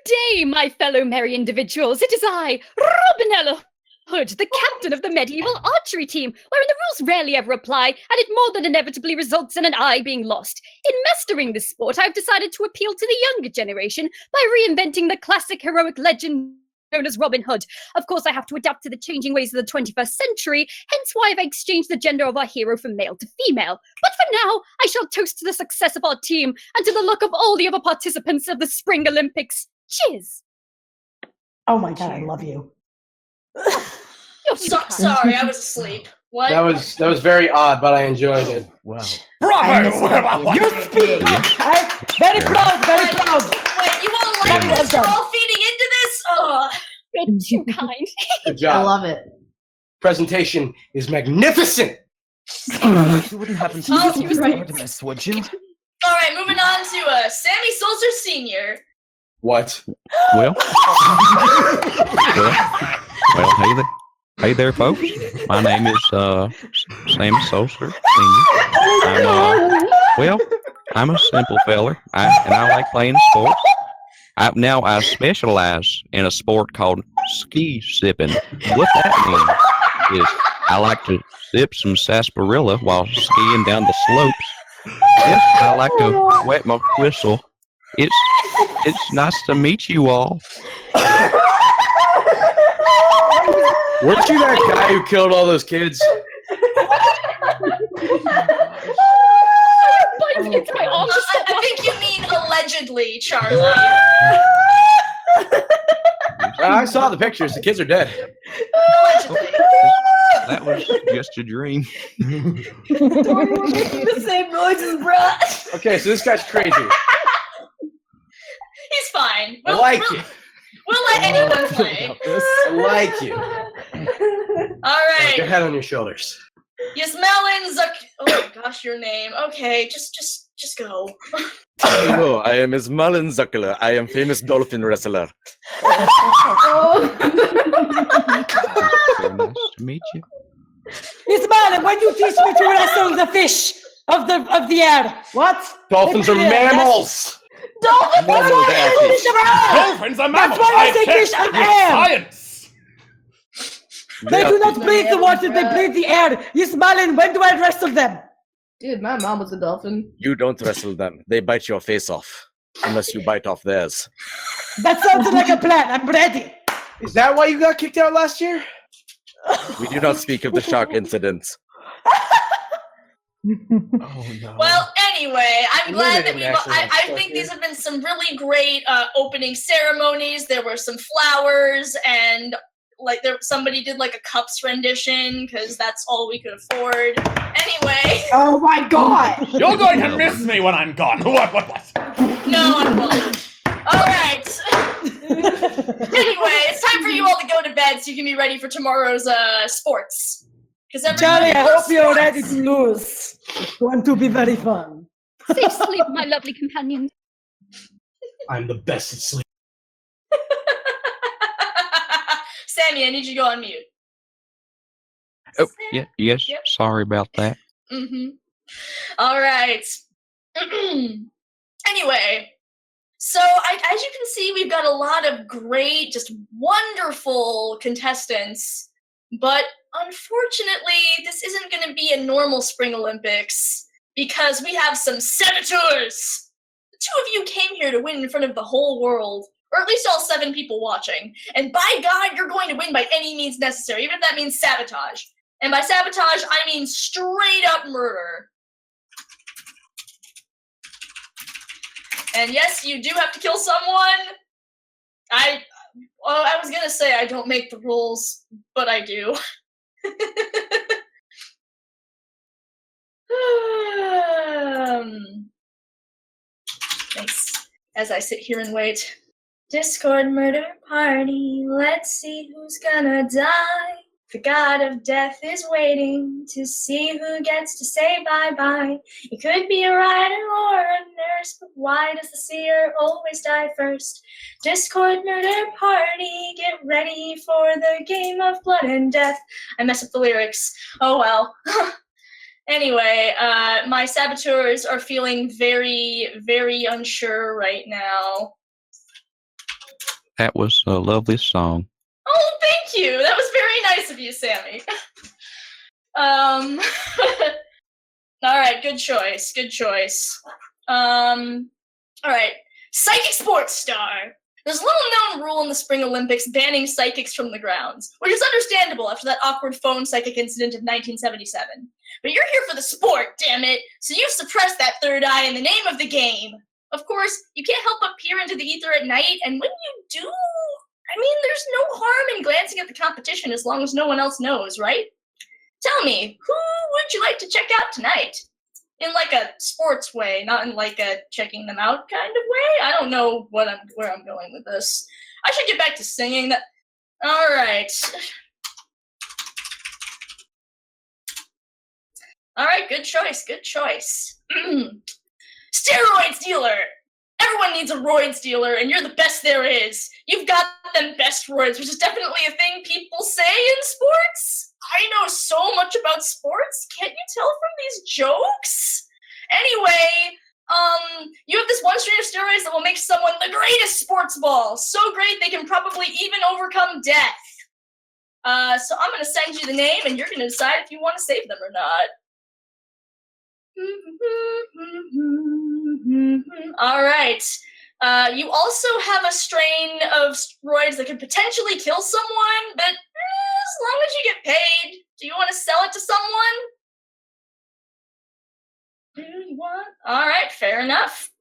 day, my fellow merry individuals. It is I, Robinella Hood, the captain of the medieval archery team, wherein the rules rarely ever apply, and it more than inevitably results in an eye being lost. In mastering this sport, I've decided to appeal to the younger generation by reinventing the classic heroic legend known as Robin Hood. Of course, I have to adapt to the changing ways of the 21st century, hence why I've exchanged the gender of our hero from male to female. But for now, I shall toast to the success of our team and to the luck of all the other participants of the Spring Olympics. Cheers! Oh my god, I love you. You're too kind. Sorry, I was asleep. What? That was very odd, but I enjoyed it. Wow. Bravo! You speak! Very proud, very proud. Wait, you all like Well this? You're done. all feeding into this? Oh. You're too kind. Good I job. love it. Presentation is magnificent. You wouldn't happen to Oh, use right. Artemis, would you? All right, moving on to Sammy Sulzer Sr. What? Well, hey there, folks. My name is Sammy Soser Senior. I'm a simple feller, and I like playing sports. I specialize in a sport called ski sipping. What that means is I like to sip some sarsaparilla while skiing down the slopes. Yes, I like to wet my whistle. It's nice to meet you all. Weren't you that guy who killed all those kids? Biting into my arm. I think you mean allegedly, Charlie. I saw the pictures. The kids are dead. Allegedly. That was just a dream. The same noises, bruh. Okay, so this guy's crazy. He's fine. I like you. We'll let anyone play. I like you. All right. Your head on your shoulders. Yasmelin Zuck. Oh my gosh, your name. Okay, just go. Hello, I am Ismalin Zuckler. I am famous dolphin wrestler. Very nice to meet you. Ismail, when you teach me to wrestle the fish of the air? What? Dolphins are mammals. Dolphins are fish of air! Dolphins are mammals! That's why I say checked fish of with air! science! They do not breathe the water, they breathe the air. Ismail, when do I wrestle them? Dude, my mom was a dolphin. You don't wrestle them. They bite your face off. Unless you bite off theirs. That sounds like a plan. I'm ready. Is that why you got kicked out last year? We do not speak of the shark incident. Oh no. Well, anyway, I'm glad that didn't we. actually have I stuff think here. these have been some really great opening ceremonies. There were some flowers and somebody did like a cups rendition because that's all we could afford. Anyway. Oh my god! You're going to miss me when I'm gone. What? No, I won't. All right. Anyway, it's time for you all to go to bed so you can be ready for tomorrow's sports. Charlie, I hope you're ready to lose. It's going to be very fun. Safe sleep, my lovely companions. I'm the best at sleep. Sammy, I need you to go on mute. Oh, yeah, yes. Yep. Sorry about that. Mm-hmm. All right. Anyway, so as you can see, we've got a lot of great, just wonderful contestants, but unfortunately, this isn't going to be a normal Spring Olympics because we have some saboteurs. The two of you came here to win in front of the whole world, or at least all 7 people watching, and by God, you're going to win by any means necessary, even if that means sabotage. And by sabotage, I mean straight up murder. And yes, you do have to kill someone. I was gonna say I don't make the rules, but I do. Thanks. As I sit here and wait. Discord murder party, let's see who's gonna die. The god of death is waiting to see who gets to say bye-bye. It could be a writer or a nurse, but why does the seer always die first? Discord murder party, get ready for the game of blood and death. I messed up the lyrics. Oh well. Anyway, my saboteurs are feeling very, very unsure right now. That was a lovely song. Oh, thank you. That was very nice of you, Sammy. All right, good choice. Good choice. All right, psychic sports star. There's a little-known rule in the Spring Olympics banning psychics from the grounds, which is understandable after that awkward phone psychic incident of 1977. But you're here for the sport, damn it, so you've suppressed that third eye in the name of the game. Of course, you can't help but peer into the ether at night, and when you do, I mean, there's no harm in glancing at the competition as long as no one else knows, right? Tell me, who would you like to check out tonight? In like a sports way, not in like a checking them out kind of way. I don't know where I'm going with this. I should get back to singing. All right. All right, good choice, good choice. Steroids dealer. Everyone needs a roids dealer, and you're the best there is. You've got them best roids, which is definitely a thing people say in sports. I know so much about sports. Can't you tell from these jokes? Anyway, you have this one strain of steroids that will make someone the greatest sports ball. So great they can probably even overcome death. So I'm going to send you the name, and you're going to decide if you want to save them or not. All right. You also have a strain of steroids that could potentially kill someone, but as long as you get paid, do you want to sell it to someone? All right, fair enough.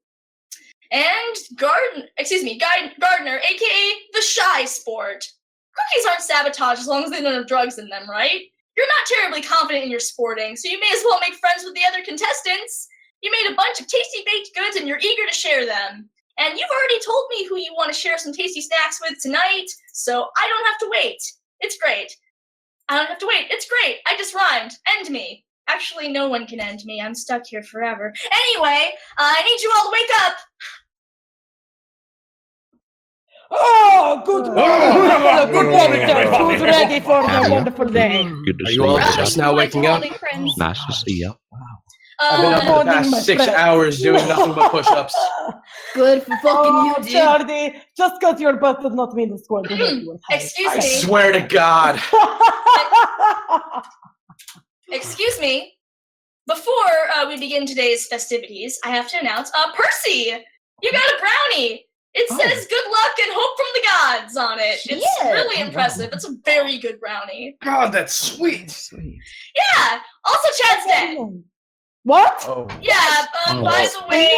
And Gardner, aka the shy sport. Cookies aren't sabotage as long as they don't have drugs in them, right? You're not terribly confident in your sporting, so you may as well make friends with the other contestants. You made a bunch of tasty baked goods and you're eager to share them. And you've already told me who you want to share some tasty snacks with tonight, so I don't have to wait. It's great. I don't have to wait. It's great. I just rhymed. End me. Actually, no one can end me. I'm stuck here forever. Anyway, I need you all to wake up. Oh, good morning. Good morning, everybody. Who's ready for the wonderful day? Good to Are see you all you. just now waking up? Nice to see you. I've been up for the past 6 hours doing nothing but push-ups. Good for fucking you, dude. Charlie, just because your butt does not mean it's going to help you. Excuse I me. swear to God. Excuse me. Before we begin today's festivities, I have to announce, Percy, you got a brownie. It says good luck and hope from the gods on it. It's really impressive. It's a very good brownie. God, that's sweet. Yeah. Also, Chad's dead. What? Oh. Yeah, by the way,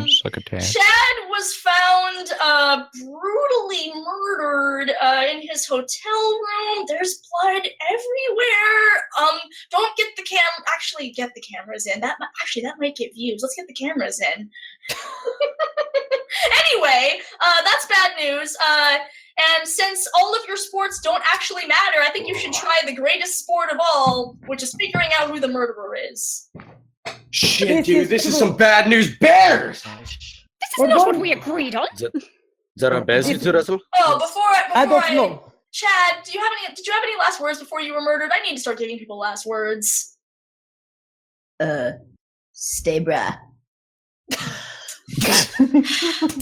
Succotash. Chad was found brutally murdered in his hotel room. There's blood everywhere. Don't get the actually get the cameras in. That might get views. Let's get the cameras in. Anyway, that's bad news. And since all of your sports don't actually matter, I think you should try the greatest sport of all, which is figuring out who the murderer is. Shit, dude, this is some bad news bears! This is not what we agreed on. Is there a bears to wrestle? Oh, before I don't know. Chad, did you have any last words before you were murdered? I need to start giving people last words. Stay brah.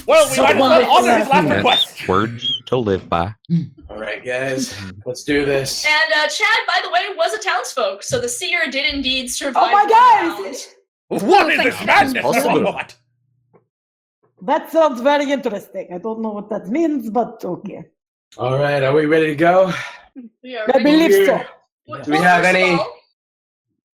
Well, we might as well honor his last request. Words to live by. Alright, guys, let's do this. And Chad, by the way, was a townsfolk, so the seer did indeed survive. Oh my God! What is this madness? What? That sounds very interesting. I don't know what that means, but okay. Alright, are we ready to go? We are I believe so. Do we have any?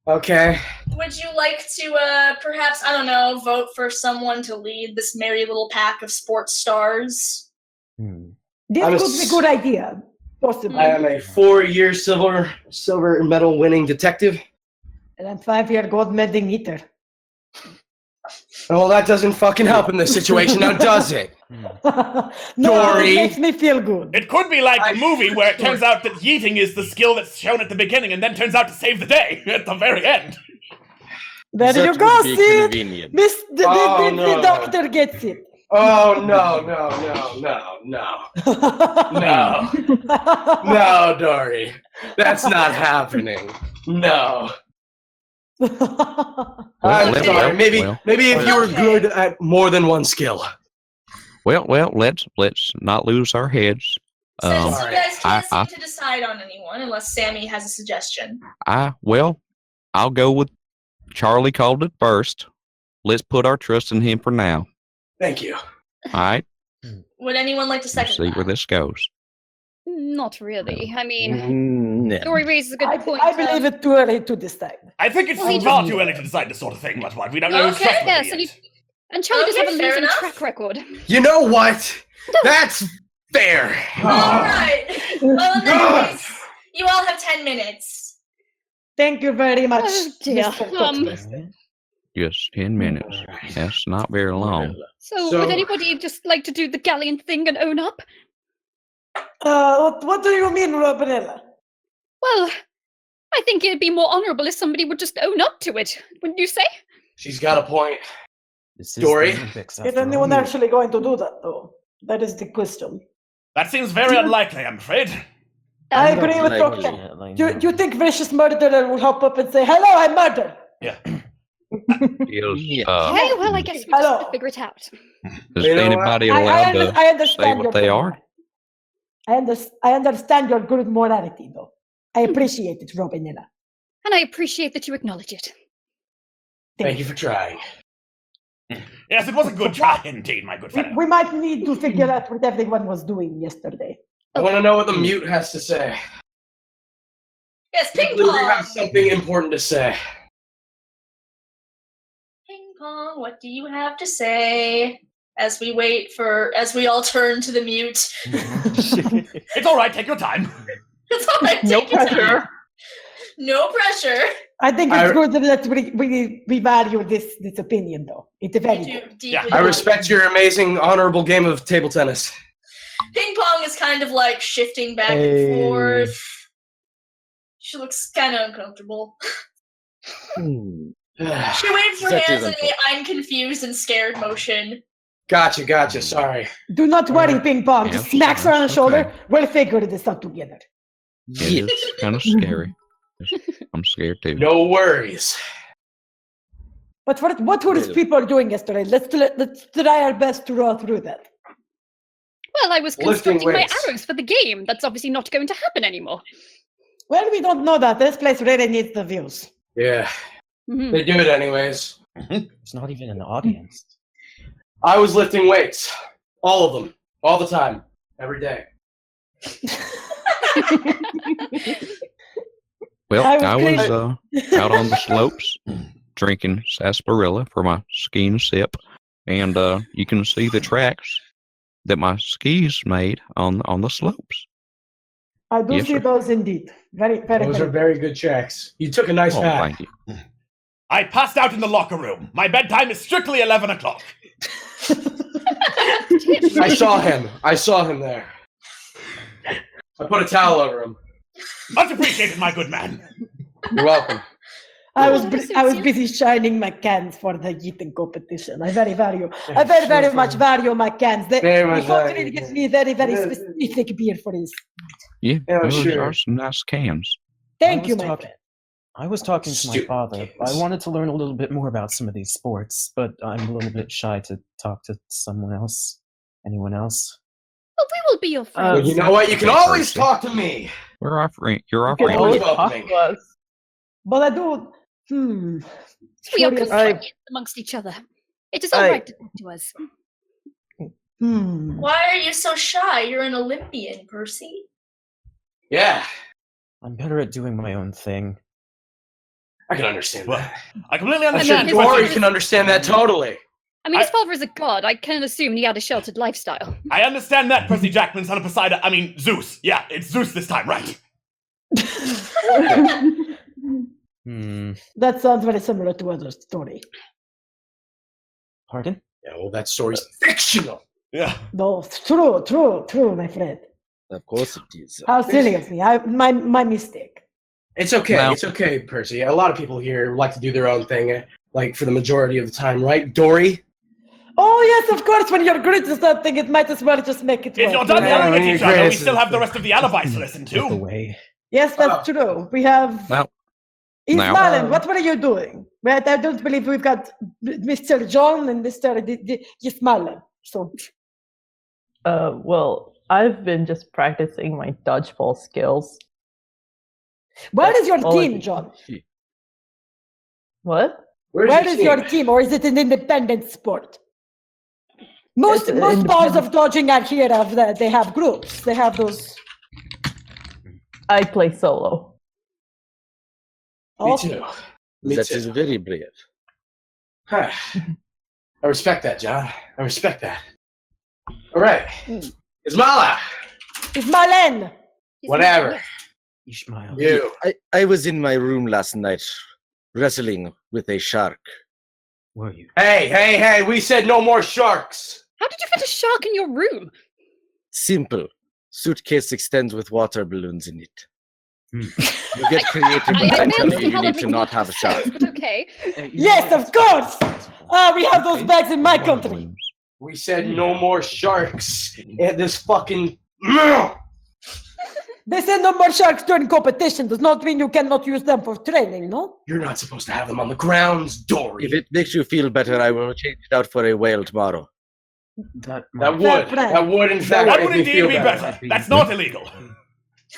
Okay. Would you like to, perhaps, I don't know, vote for someone to lead this merry little pack of sports stars? This could be a good idea. Possibly. I am a 4-year silver medal winning detective. And I'm 5-year gold medal eater. Well, that doesn't fucking help in this situation, now does it? No, Dory. it makes me feel good. It could be like a movie where it turns out that yeeting is the skill that's shown at the beginning and then turns out to save the day at the very end. There you go, Sid. The doctor gets it. Oh, no. No, Dory. That's not happening. No. I'm sorry. Maybe if you were good at more than one skill. Well, let's not lose our heads. Since you guys can't seem to decide on anyone unless Sammy has a suggestion. I'll go with Charlie called it first. Let's put our trust in him for now. Thank you. All right. Would anyone like to second See where this goes. Not really. I mean, Dory raises a good point. I believe it's too early to decide. I think it's far too early to decide this sort of thing, but we don't know who's trustworthy Yes, and Charlie does have a fair losing enough. track record. You know what? That's fair. Alright. Well, in that case, you all have 10 minutes. Thank you very much, dear. Mr. Doctor. Just 10 minutes. That's not very long. So, would anybody just like to do the galleon thing and own up? What do you mean, Robinella? Well, I think it'd be more honorable if somebody would just own up to it, wouldn't you say? She's got a point. Dory? Is anyone actually going to do that, though? That is the question. That seems very unlikely, I'm afraid. I agree with Doctor. Do you think Vicious Murderer will hop up and say, "Hello, I murdered"? Yeah. Okay, well, I guess we just have to figure it out. Is anybody allowed to say what they are? I understand your good morality, though. I appreciate it, Robinella. And I appreciate that you acknowledge it. Thank you for trying. Yes, it was a good try indeed, my good friend. We might need to figure out what everyone was doing yesterday. I want to know what the mute has to say. Yes, ping We pong. have something important to say. Ping pong, what do you have to say? As we we all turn to the mute. It's all right, take your time. It's all right, take your time. No pressure. I think it's good that we value this opinion, though. It's very good. I respect your amazing, honorable game of table tennis. Ping pong is kind of like shifting back and forth. She looks kind of uncomfortable. She waves her hands in a I'm confused and scared motion. Gotcha, sorry. Do not worry, Ping Pong. Just smacks her on the shoulder. We'll figure this out together. It's kind of scary. I'm scared too. No worries. But what were these people doing yesterday? Let's try our best to roll through that. Well, I was constructing my arrows for the game. That's obviously not going to happen anymore. Well, we don't know that. This place really needs the views. Yeah. They do it anyways. It's not even an audience. I was lifting weights. All of them. All the time. Every day. Well, I was out on the slopes drinking sarsaparilla for my ski and sip, and you can see the tracks that my skis made on the slopes. I do Yes, see sir. those indeed. Very, very, Those are very. very good tracks. You took a nice Oh, path. thank you. I passed out in the locker room. My bedtime is strictly 11 o'clock. I saw him. I saw him there. I put a towel over him. Much appreciated, my good man. You're welcome. I was busy shining my cans for the eating competition. I very much value my cans. The country gives me very specific beer for this. Yeah, Yeah, those sure. are some nice cans. Thank you, my friend. I was talking to my father. I wanted to learn a little bit more about some of these sports, but I'm a little bit shy to talk to someone else. Anyone else? Well, we will be your friends. Well, you know what? You can always talk to me. We're our friend. You're our You can always friend. talk to us. But I do. We are Curious- companions amongst each other. It is all I- right to talk to us. Why are you so shy? You're an Olympian, Percy. Yeah, I'm better at doing my own thing. I can understand Well, that. I completely I'm understand. sure Dory can understand that totally. I mean, his father is a god. I can assume he had a sheltered lifestyle. I understand that, Percy Jackman, son of Poseidon. I mean, Zeus. Yeah, it's Zeus this time, right? That sounds very similar to other story. Pardon? Yeah, well, that story's fictional. Yeah. No, true, my friend. Of course it is. How silly of me. My mistake. It's okay. Well- It's okay, Percy. A lot of people here like to do their own thing, like for the majority of the time, right, Dory? Oh yes, of course. When you're good at something, it might as well just make it If work. you're done you know? yelling at Yeah, each other, we Grace still is- have the rest of the alibis to listen Get to. away. Yes, that's true. We have. Well, Ismail, what were you doing? Well, I don't believe we've got Mr. John and Mr. Ismail. So, Well, I've been just practicing my dodgeball skills. where is your all I team, do. John? What? Where is your team, or is it an independent sport? Most It's balls independent. of dodging are here. They have groups. They have those. I play solo. Me Okay. too. Me That too. is very brave. Huh. I respect that, John. I respect that. All right. Ismala, Ismailen. whatever. Ishmael. You. I was in my room last night wrestling with a shark. Were you? Hey, we said no more sharks. How did you fit a shark in your room? Simple. Suitcase extends with water balloons in it. Hmm. You get creative I when I failed tell to see you how you that need to makes not any have a shark. sense, but okay. Yes, of course. We have those bags in my country. We said no more sharks at this fucking. They say no more sharks during competition. Does not mean you cannot use them for training, no? You're not supposed to have them on the grounds, Dory. If it makes you feel better, I will change it out for a whale tomorrow. That That Fair would. play. That would, in fact, That make would me indeed feel be better. better. That's not illegal.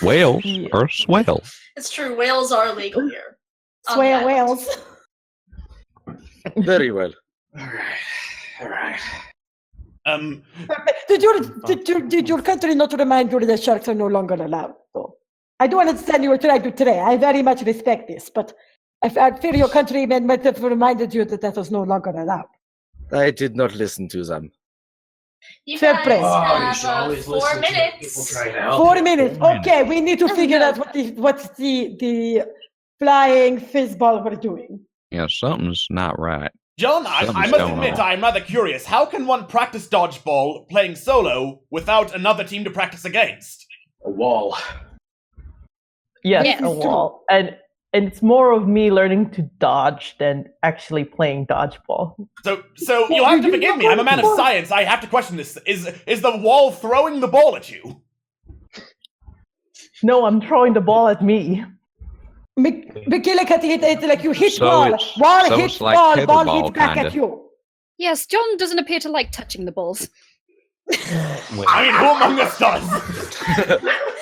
Whales are swell. It's true. Whales are legal here. Swear whales. Very well. All right. Did your country not remind you that sharks are no longer allowed? Though I do understand you were trying to train. I very much respect this, but I fear your countrymen might have reminded you that was no longer allowed. I did not listen to them. You Fair guys play. Oh, you have should always 4 listen to minutes. people trying to help 4 you. minutes. Okay, we need to figure out what's the flying fizzball we're doing. Yeah, something's not right. John, I Something's must going admit, on. I'm rather curious. How can one practice dodgeball playing solo without another team to practice against? A wall. Yes, Yes. a wall. And it's more of me learning to dodge than actually playing dodgeball. So you'll have to forgive me. I'm a man of science. I have to question this. Is the wall throwing the ball at you? No, I'm throwing the ball at me. It's like you hit So ball so hits it's like ball tetherball, hits back kinda. at you. Yes, John doesn't appear to like touching the balls. I mean, who among us does?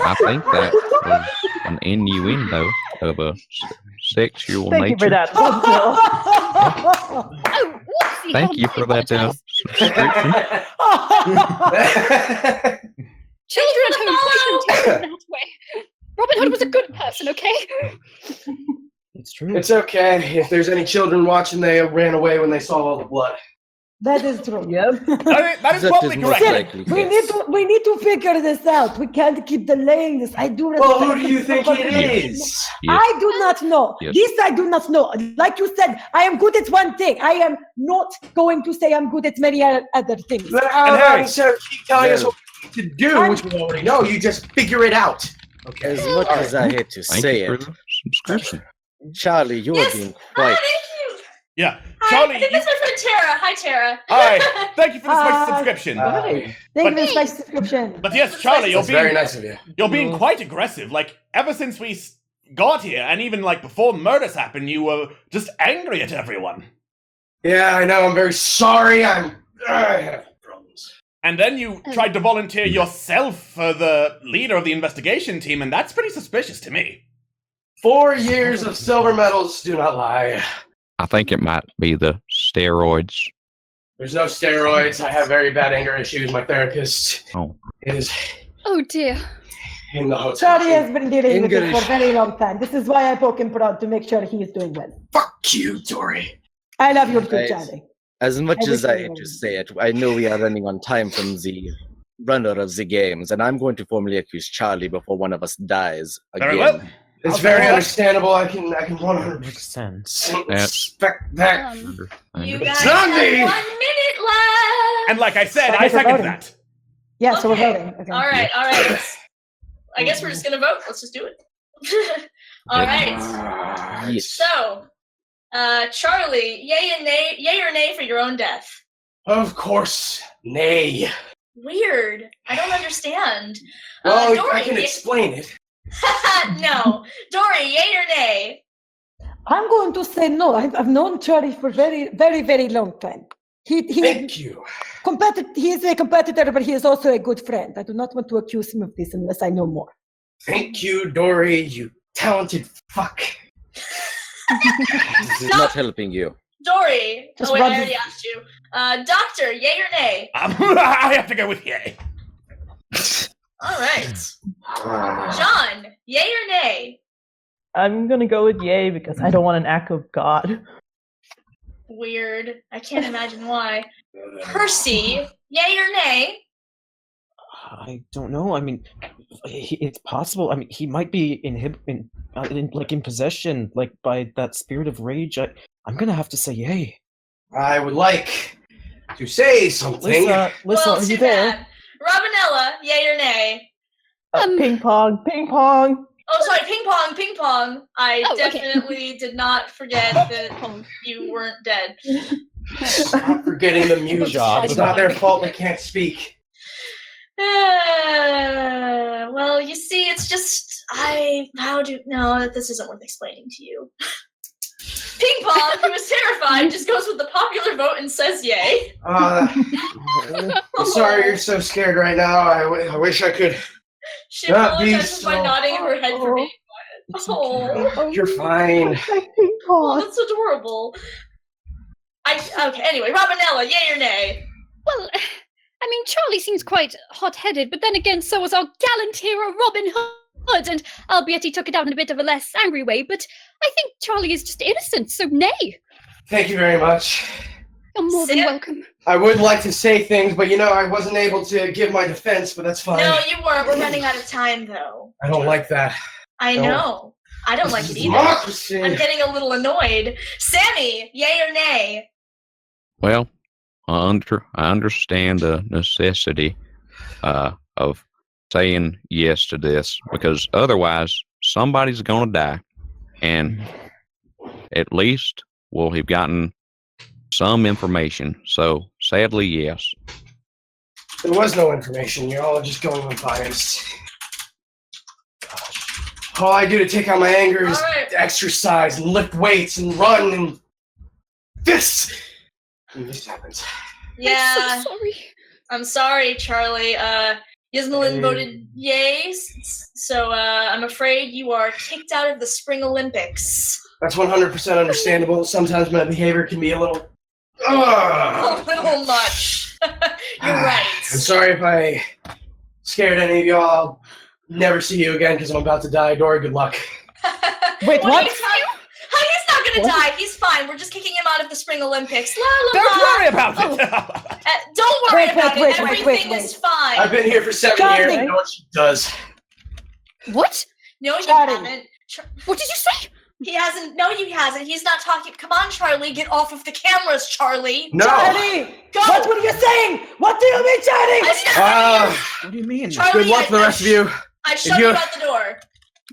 I think that was an innuendo of a sexual Thank you nature. for that. Oh, whoopsie. Thank you for that subscription. Children at home, please don't take it that way. Robin Hood was a good person, okay? It's true. It's okay. If there's any children watching, they ran away when they saw all the blood. That is true. Yep. That is That probably is most correct. likely, We yes. need to figure this out. We can't keep delaying this. I do Well, respect who do you this think so it much. is? Yes. I do not know. Yes. This I do not know. Like you said, I am good at one thing. I am not going to say I'm good at many other things. But how And about Harry- instead of keep telling us what we need to do, which we already know, you just figure it out. Okay. As much as I hate to Thank say you for it, the subscription. Charlie, you Yes. are being Oh, quite. thank you. Yeah, Hi, Charlie. I think that's my friend Tara. Hi, Tara. Hi. Thank you for this spicy subscription. Thank you for the spicy subscription. But yes, Charlie, That's very nice of you. you're being quite aggressive. Like ever since we got here, and even like before murders happened, you were just angry at everyone. Yeah, I know. I'm very sorry. I have problems. And then you tried to volunteer yourself for the leader of the investigation team, and that's pretty suspicious to me. 4 years of silver medals do not lie. I think it might be the steroids. There's no steroids. I have very bad anger issues. My therapist Oh. is Oh dear. in the hotel. Charlie has been dealing with it English. for a very long time. This is why I poke him proud to make sure he is doing well. Fuck you, Dory. I love you too, Right. Charlie. As much I as wish I I hate to was. say it, I know we are running on time from the runner of the games, and I'm going to formally accuse Charlie before one of us dies again. Very well. It's Okay. very understandable. I can 100% Makes sense. respect that. You Under- guys It's not have me. 1 minute left. And like I said, I I guess we're second voting. that. Yeah, so we're Okay. voting. Okay. All right. I guess we're just gonna vote. Let's just do it. All right. Yes. So, Charlie, yay or nay for your own death? Of course, nay. Weird. I don't understand. Well, Dory, I can explain it. no. Dory, yay or nay? I'm going to say no. I've known Charlie for very, very, very long time. Thank you. He is a competitor, but he is also a good friend. I do not want to accuse him of this unless I know more. Thank you, Dory, you talented fuck. This is not helping you. Dory. Just I run already this- asked you. Doctor, yay or nay? I have to go with yay. All right. John, yay or nay? I'm gonna go with yay because I don't want an act of God. Weird. I can't imagine why. Percy, yay or nay? I don't know. I mean, it's possible. I mean, he might be in possession, like by that spirit of rage. I'm gonna have to say yay. I would like to say something. Lisa, Well, are too you there? bad. Robinella, yay or nay? Ping pong, ping pong. Oh, sorry, ping pong. I Oh, okay. definitely did not forget that you weren't dead. Stop forgetting the mute job. It's not their fault they can't speak. Well, you see, it's just no, this isn't worth explaining to you. Ping pong, who is terrified, just goes with the popular vote and says yay. I'm sorry you're so scared right now. I wish I could. She Not be apologizes by so- nodding her head for being quiet. Oh, You're fine. Ping pong. that's adorable. Okay, anyway, Robinella, yay or nay? Well, I mean, Charlie seems quite hot-headed, but then again, so was our gallant hero Robin Hood, and albeit he took it out in a bit of a less angry way, but I think Charlie is just innocent, so nay. Thank you very much. You're more than Sam? welcome. I would like to say things, but I wasn't able to give my defense, but that's fine. No, you weren't. We're running out of time, though. I don't like that. I No. know. I don't like it either. Democracy. I'm getting a little annoyed. Sammy, yay or nay? Well, I understand the necessity of saying yes to this because otherwise somebody's going to die, and at least we'll have gotten some information. So sadly, yes. There was no information. You're all just going unbiased. All I do to take out my anger is All right. exercise and lift weights and run and this. And this happens. Yeah, I'm so sorry. I'm sorry, Charlie. Yasmalin voted yay, so I'm afraid you are kicked out of the Spring Olympics. That's 100% understandable. Sometimes my behavior can be a little. A little much. You're right. I'm sorry if I scared any of y'all. I'll never see you again because I'm about to die. Dory, good luck. Wait, what? He's not gonna die. He's fine. We're just kicking him out of the Spring Olympics. La, la, Don't la. worry about it. Don't worry about wait, it. Everything is fine. I've been here for 7 years. I know what she does. What? No, you Charlie. haven't. What did you say? He hasn't. No, he hasn't. He's not talking. Come on, Charlie. Get off of the cameras, Charlie. No. Charlie! Go. What were you saying? What do you mean, Charlie? What do you mean? Charlie, Good luck for the rest of you. I shove you out the door.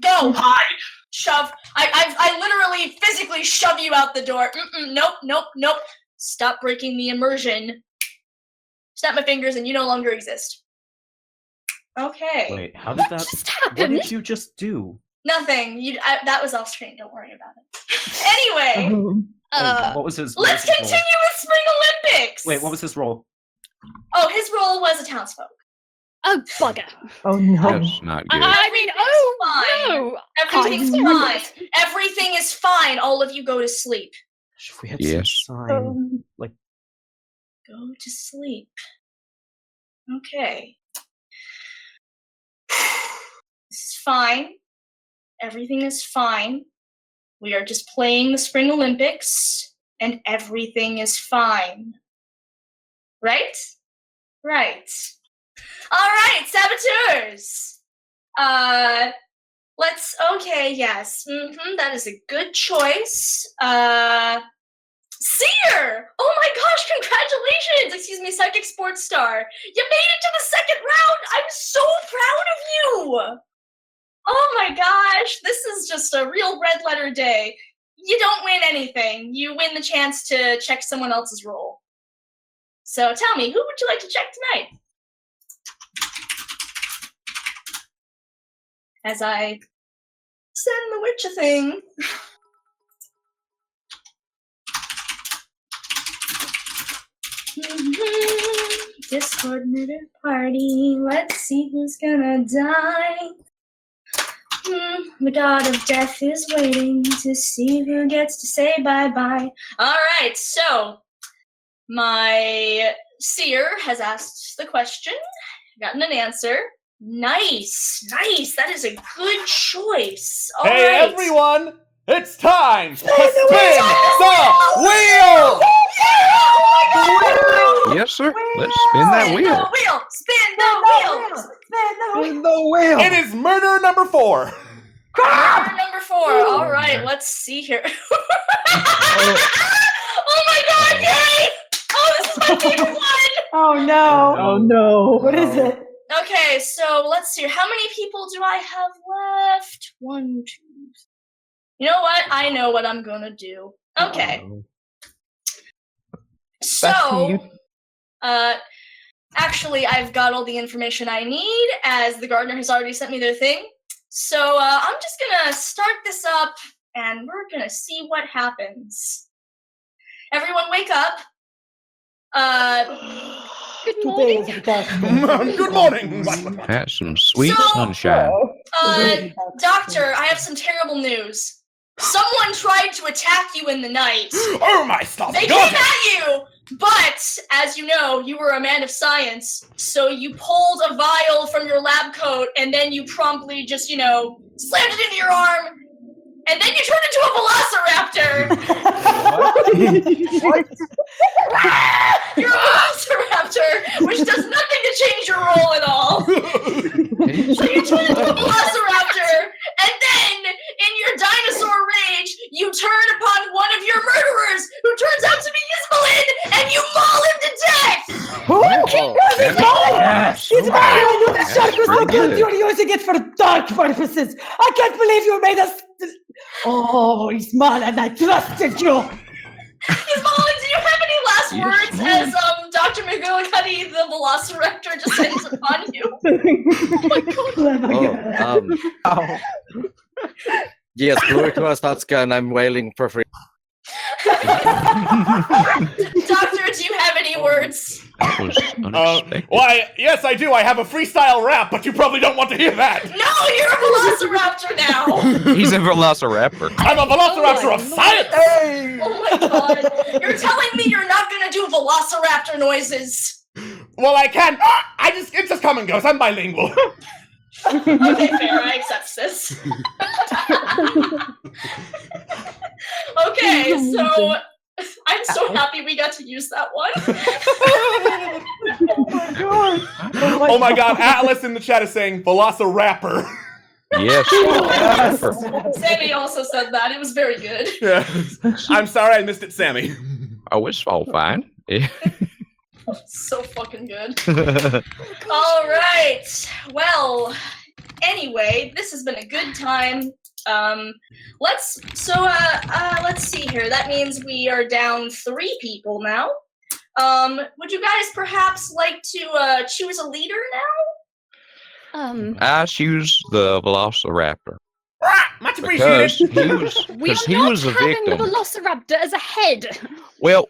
Go. Hide. Shove. I literally physically shove you out the door. Nope. Stop breaking the immersion. Snap my fingers and you no longer exist. Okay. Wait, how did that? Just What happened? did you just do? Nothing. That was off screen. Don't worry about it. Anyway, Wait, what was his? what let's was his continue role? with Spring Olympics. Wait, what was his role? Oh, his role was a townsfolk. Oh, bugger. Oh no. That's not good. I mean, Fine. no. Everything's I- fine. Everything is fine. All of you go to sleep. If we had Yes. some sign, like Go to sleep. Okay. This is fine. Everything is fine. We are just playing the Spring Olympics, and everything is fine. Right? Right. All right, saboteurs. Okay, yes. That is a good choice. Seer! Oh my gosh, congratulations! Excuse me, Psychic Sports Star. You made it to the second round! I'm so proud of you! Oh my gosh, this is just a real red letter day. You don't win anything. You win the chance to check someone else's roll. So tell me, who would you like to check tonight? As I send the witch a thing. Discord murder party. Let's see who's gonna die. The god of death is waiting to see who gets to say bye-bye. Alright, so my seer has asked the question, gotten an answer. Nice. That is a good choice. All Hey right. everyone! It's time to spin the the wheel! Yes, sir. Let's spin that wheel. Spin the wheel! Spin the wheel! It is murder number 4. Murder number 4. All right, let's see here. Oh my god, yay! Oh, this is my favorite one! Oh no. Oh no. What is it? Okay, so let's see. How many people do I have left? 1, 2. You know what? I know what I'm gonna do. Okay. So, actually, I've got all the information I need, as the gardener has already sent me their thing. So, I'm just gonna start this up, and we're gonna see what happens. Everyone wake up. Good morning. Good morning. That's some sweet So- sunshine. Doctor, I have some terrible news. Someone tried to attack you in the night. Oh my stuff! They came at you, but as you know, you were a man of science, so you pulled a vial from your lab coat and then you promptly just, slammed it into your arm, and then you turned into a velociraptor. What? You're a velociraptor, which does nothing to change your role at all. So you turn into a velociraptor, and then, in your dinosaur rage, you turn upon one of your murderers, who turns out to be Ismaelin, and you maul him to death! Who? Yes. Yes. It's mine! I knew the shark was so pretty good. good. You were using it for dark purposes. I can't believe you made us. Oh, Ismail, and I trusted you. Ismaelin, do you have any last words as Dr. McGillicuddy, the velociraptor, just ends upon you? Oh my God. Yes, glory to Astatska, and I'm wailing for free. Doctor, do you have any words? That was unexpected. Why, yes, I do. I have a freestyle rap, but you probably don't want to hear that. No, you're a velociraptor now! He's a velociraptor. I'm a velociraptor of science! Oh my god. You're telling me you're not gonna do velociraptor noises? Well, I can. It just come and goes. I'm bilingual. Okay, fair. I accept this. Okay, so I'm so happy we got to use that one. Oh my god, Atlas in the chat is saying Velociraptor. Yes. Sammy also said that. It was very good. Yeah. I'm sorry I missed it, Sammy. Oh, it's all fine. So fucking good. All right. Well, anyway, this has been a good time. Let's see here. That means we are down 3 people now. Would you guys perhaps like to choose a leader now? I choose the Velociraptor. Much appreciated. Because he was a having the victim. Velociraptor as a head. Well,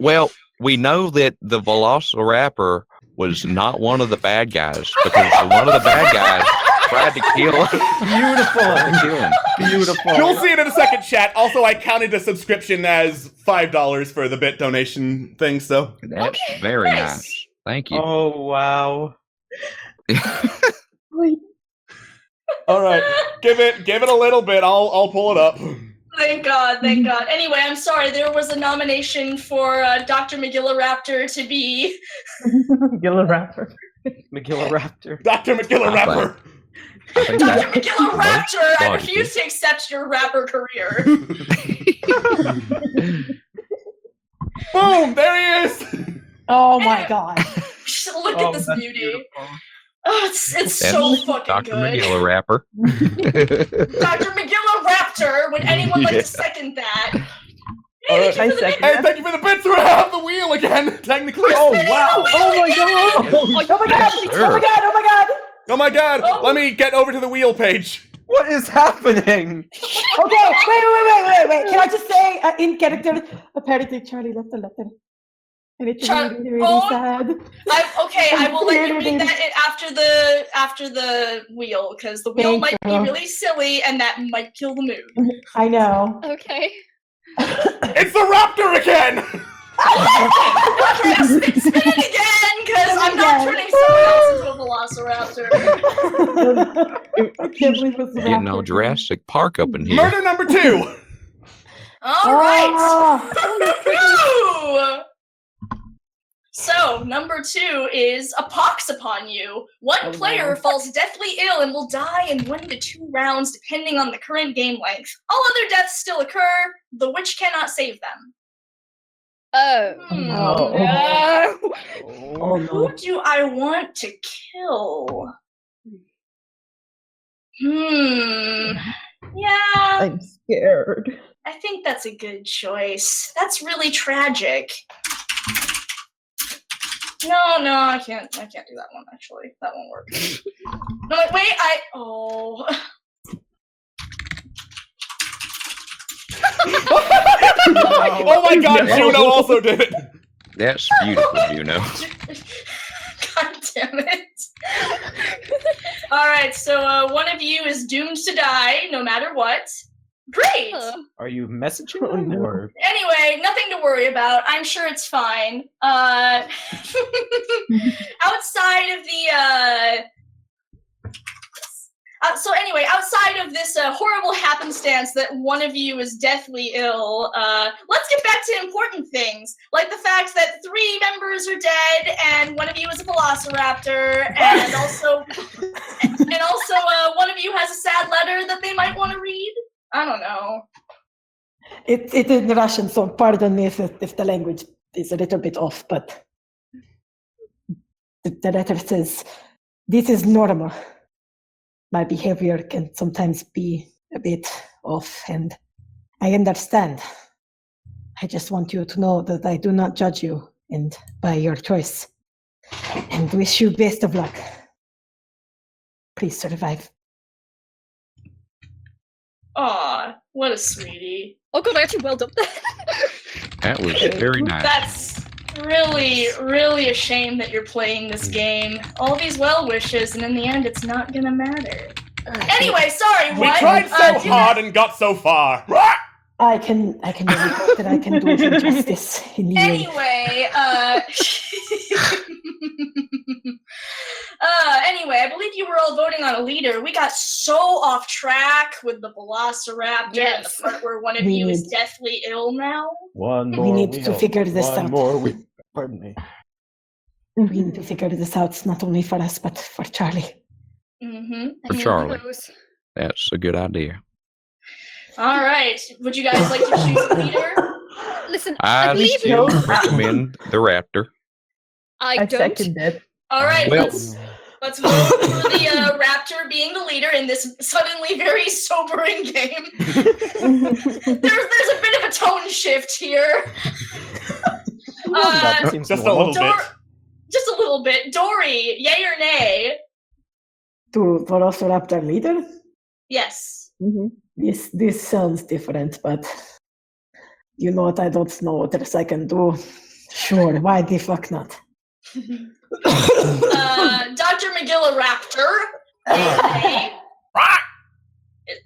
we know that the Velociraptor was not one of the bad guys because one of the bad guys tried to kill him. Beautiful. You'll see it in a second, chat. Also, I counted the subscription as $5 for the bit donation thing, so. That's very nice. Thank you. Oh, wow. All right, give it a little bit. I'll pull it up. Thank God. Anyway, I'm sorry. There was a nomination for Dr. McGillaraptor to be. McGillaraptor. Dr. McGillaraptor. Dr. McGillaraptor, I refuse to accept your rapper career. Boom! There he is. Oh my God! Look at this beauty. Beautiful. Oh, it's so fucking Dr. good. McGillaraptor. Dr. McGillaraptor, would anyone like to second that? Hey, thank you for the bits. We have the wheel again, technically. Oh, wow. Oh, my God. Oh, my God. Oh, my God. Let me get over to the wheel page. What is happening? Okay, wait. Can I just say, in character, apparently Charlie left a letter. And it's really sad. I will let you read that after the wheel, because the wheel might be really silly and that might kill the mood. I know. Okay. It's the raptor again! Okay, spin it again, because I'm not turning someone else into a velociraptor. I can't believe it's the Getting all Jurassic Park up in here. Murder number 2! All right. So, number 2 is a pox upon you. One player falls deathly ill and will die in 1 to 2 rounds, depending on the current game length. All other deaths still occur. The witch cannot save them. No. Who do I want to kill? Yeah. I'm scared. I think that's a good choice. That's really tragic. No, I can't do that one, actually. That won't work. No, wait, oh my God, Juno also did it. That's beautiful, Juno. God damn it. Alright, so one of you is doomed to die, no matter what. Great! Are you messaging them or? Anyway, nothing to worry about. I'm sure it's fine. Outside of the, outside of this horrible happenstance that one of you is deathly ill, let's get back to important things, like the fact that 3 members are dead and one of you is a velociraptor, and also one of you has a sad letter that they might want to read. I don't know. It's in Russian, so pardon me if the language is a little bit off, but the letter says, "This is normal. My behavior can sometimes be a bit off, and I understand. I just want you to know that I do not judge you and by your choice, and wish you best of luck. Please survive." Aw, what a sweetie. Oh god, I actually welled up there. That was very nice. That's really, really a shame that you're playing this game. All these well wishes, and in the end, it's not gonna matter. Anyway, sorry, We what? tried so hard and got so far. I can only hope that I can do some justice in the end. Anyway, Anyway, I believe you were all voting on a leader. We got so off track with the Velociraptor and the part where one of you is deathly ill now. One We more need wheel. to figure this One out. more wheel. Pardon me. We need to figure this out, not only for us, but for Charlie. For Charlie. That's a good idea. All right. Would you guys like to choose a leader? Listen, I believe still recommend the Raptor. I don't. second it. All right, Well- let's vote for the Raptor being the leader in this suddenly very sobering game. there's a bit of a tone shift here. Just a little bit. Just a little bit. Dory, yay or nay? To Velociraptor leader? Yes. This sounds different, but you know what? I don't know what else I can do. Sure, why the fuck not? Dr. McGillaraptor, yay or nay?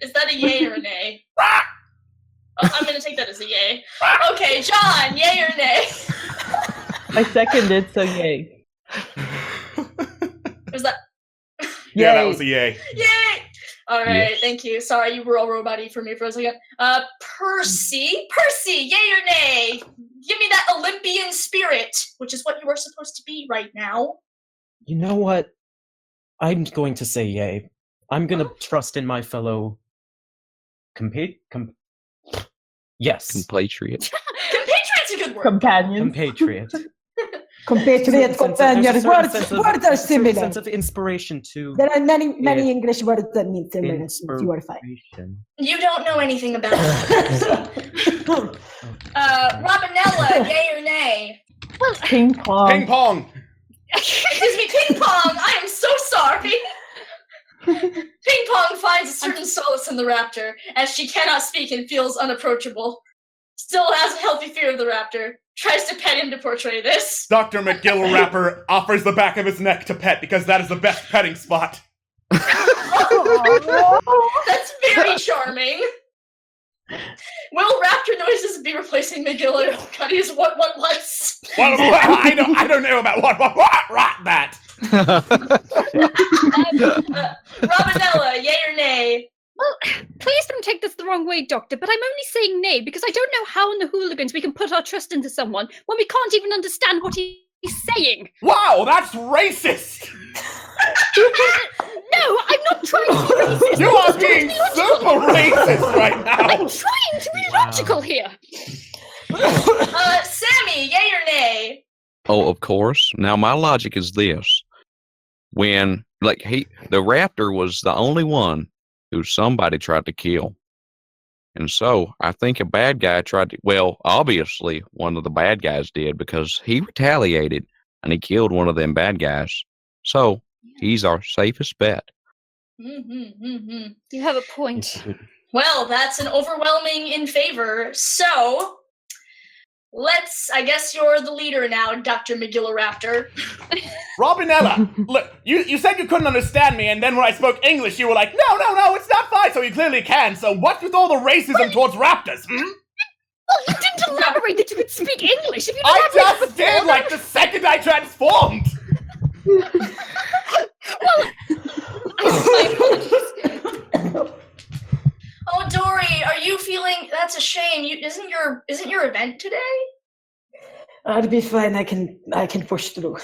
Is that a yay or a nay? I'm gonna take that as a yay. Okay, John, yay or nay? I seconded, so yay. Was that? Yeah, that was a yay. Yay! All right, Yes. thank you. Sorry, you were all robot-y for me for a second. Percy, yay or nay? Give me that Olympian spirit, which is what you are supposed to be right now. You know what? I'm going to say yay. I'm gonna trust in my fellow Yes. Compatriot. Compatriot's a good word. Companion. Compatriot. Compatriot, companion, words are similar. Sense of inspiration too. There are many English words that mean similar things. You are fine. You don't know anything about it. Robinella, yay or nay? Well, Ping pong. Ping pong. Excuse me, ping pong. I am so sorry. Ping pong finds a certain solace in the raptor, as she cannot speak and feels unapproachable. Still has a healthy fear of the raptor. Tries to pet him to portray this. Dr. McGillaraptor offers the back of his neck to pet because that is the best petting spot. That's very charming. Will raptor noises be replacing McGillicuddy's what? Well, I don't know about what that. Robinella, yay or nay? Well, please don't take this the wrong way, Doctor, but I'm only saying nay because I don't know how in the hooligans we can put our trust into someone when we can't even understand what he's saying. Wow, that's racist! No, I'm not trying to be racist. You are being super racist right now! I'm trying to be logical here. Sammy, yay or nay? Oh, of course. Now my logic is this: when the raptor was the only one who somebody tried to kill, and so I think a bad guy tried to. Well, obviously one of the bad guys did because he retaliated and he killed one of them bad guys. So he's our safest bet. You have a point. Well, that's an overwhelming in favor. So, I guess you're the leader now, Dr. McGillaraptor. Robinella, look, you said you couldn't understand me, and then when I spoke English, you were like, no, it's not fine, so you clearly can. So what's with all the racism towards raptors, Well, you didn't elaborate that you could speak English. If you I just did, like, the second I transformed! Well, my apologies. Oh, Dory, are you feeling? That's a shame. Isn't your event today? I'll be fine. I can push through.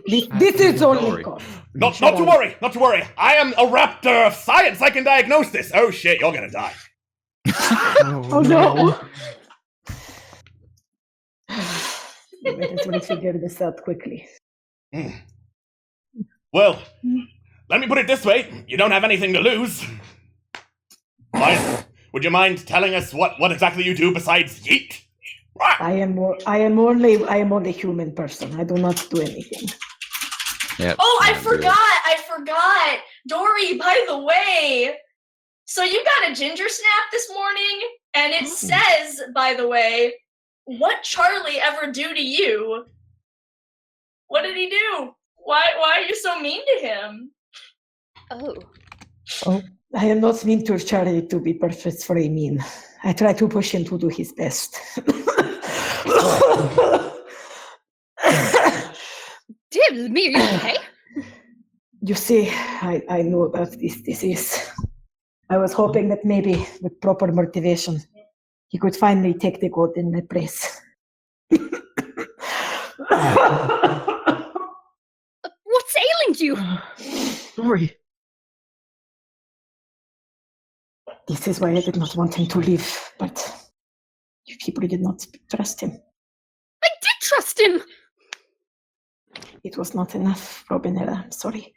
This is only cough. Not to worry. I am a raptor of science. I can diagnose this. Oh shit, you're gonna die. Oh no! Let me figure this out quickly. Well, let me put it this way. You don't have anything to lose. Would you mind telling us what exactly you do besides yeet? I am only a human person. I do not do anything. Yeah, Oh, I forgot. Dory, by the way, so you got a ginger snap this morning, and it says, by the way, what Charlie ever do to you? What did he do? Why are you so mean to him? Oh, I am not mean to Charlie, to be purposefully mean. I try to push him to do his best. Dear me, are you okay? You see, I knew about this disease. I was hoping that maybe with proper motivation, he could finally take the gold in my place. What's ailing you? Sorry. This is why I did not want him to leave, but you people did not trust him. I did trust him! It was not enough, Robinella. I'm sorry.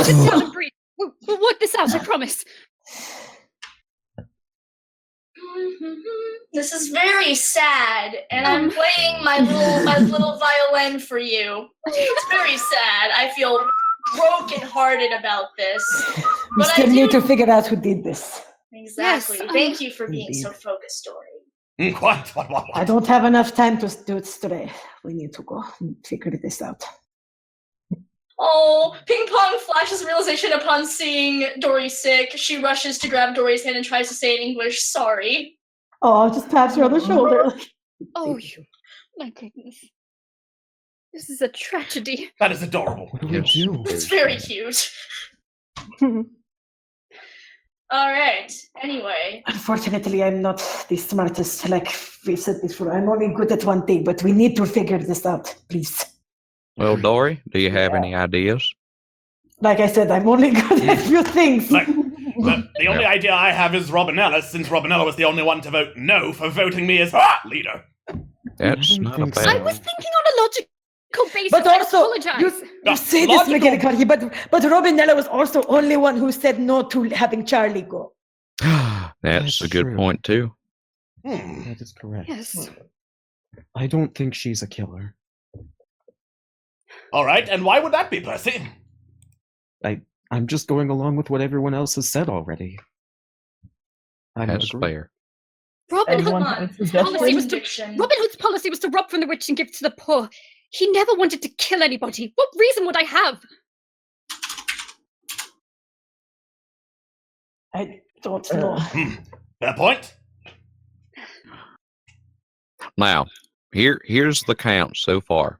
Sit down and breathe. We'll work this out, I promise. This is very sad, and I'm playing my little violin for you. It's very sad. I feel brokenhearted about this. We But still I need do to figure out who did this. exactly. Yes, Thank you for being indeed. so focused, Dory. What? I don't have enough time to do it today. We need to go and figure this out. Oh, Ping Pong flashes realization upon seeing Dory sick. She rushes to grab Dory's hand and tries to say in English, sorry. Oh, just taps her on the shoulder. Oh, my goodness. This is a tragedy. That is adorable. What do we do? It's very cute. All right. Anyway, Unfortunately, I'm not the smartest, like we said before. I'm only good at one thing, but we need to figure this out, please. Well, Dory, do you have any ideas? Like I said, I'm only good at few things. Like, the only idea I have is Robinella, since Robinella was the only one to vote no for voting me as leader. That's not a think so. bad I was thinking on a logical basis. But I also, apologize. you say this, logical. McGillicuddy, but Robinella was also only one who said no to having Charlie go. That's That's a good true. point, too. That is correct. Yes. I don't think she's a killer. All right, and why would that be, Percy? I'm just going along with what everyone else has said already. I don't That's agree. fair. Robin Anyone Hood have a policy suggestion? was to Conviction. Robin Hood's policy was to rob from the rich and give to the poor. He never wanted to kill anybody. What reason would I have? I don't know. Fair point. Now, here's the count so far.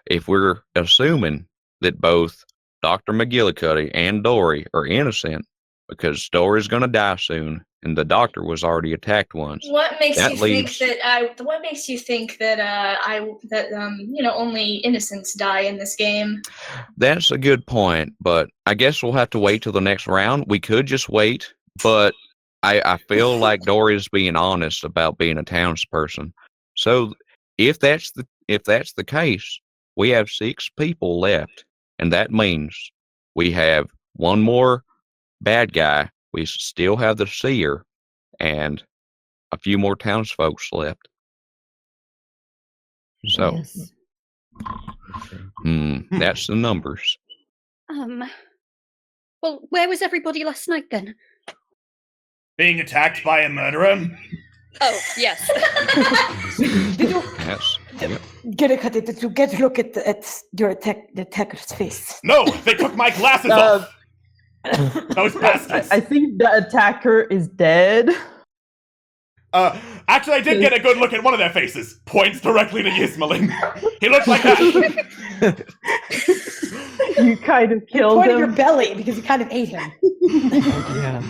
If we're assuming that both Dr. McGillicuddy and Dory are innocent, because Dory's going to die soon, and the doctor was already attacked once. What makes That you leaves- think that What makes you think that only innocents die in this game? That's a good point, but I guess we'll have to wait till the next round. We could just wait, but I feel like Dory's being honest about being a townsperson. So if that's the case, we have 6 people left, and that means we have one more bad guy. We still have the seer and a few more townsfolk left. So, Yes. that's the numbers. Well, where was everybody last night then? Being attacked by a murderer? Oh, yes. Yes. Yep. Gillicuddy, did you get a look at the attacker's face? No, they took my glasses off. Those bastards. I think the attacker is dead. Actually, I did get a good look at one of their faces. Points directly to Yismelin. He looked like that. You kind of killed Point at him. your belly because you kind of ate him. Yeah.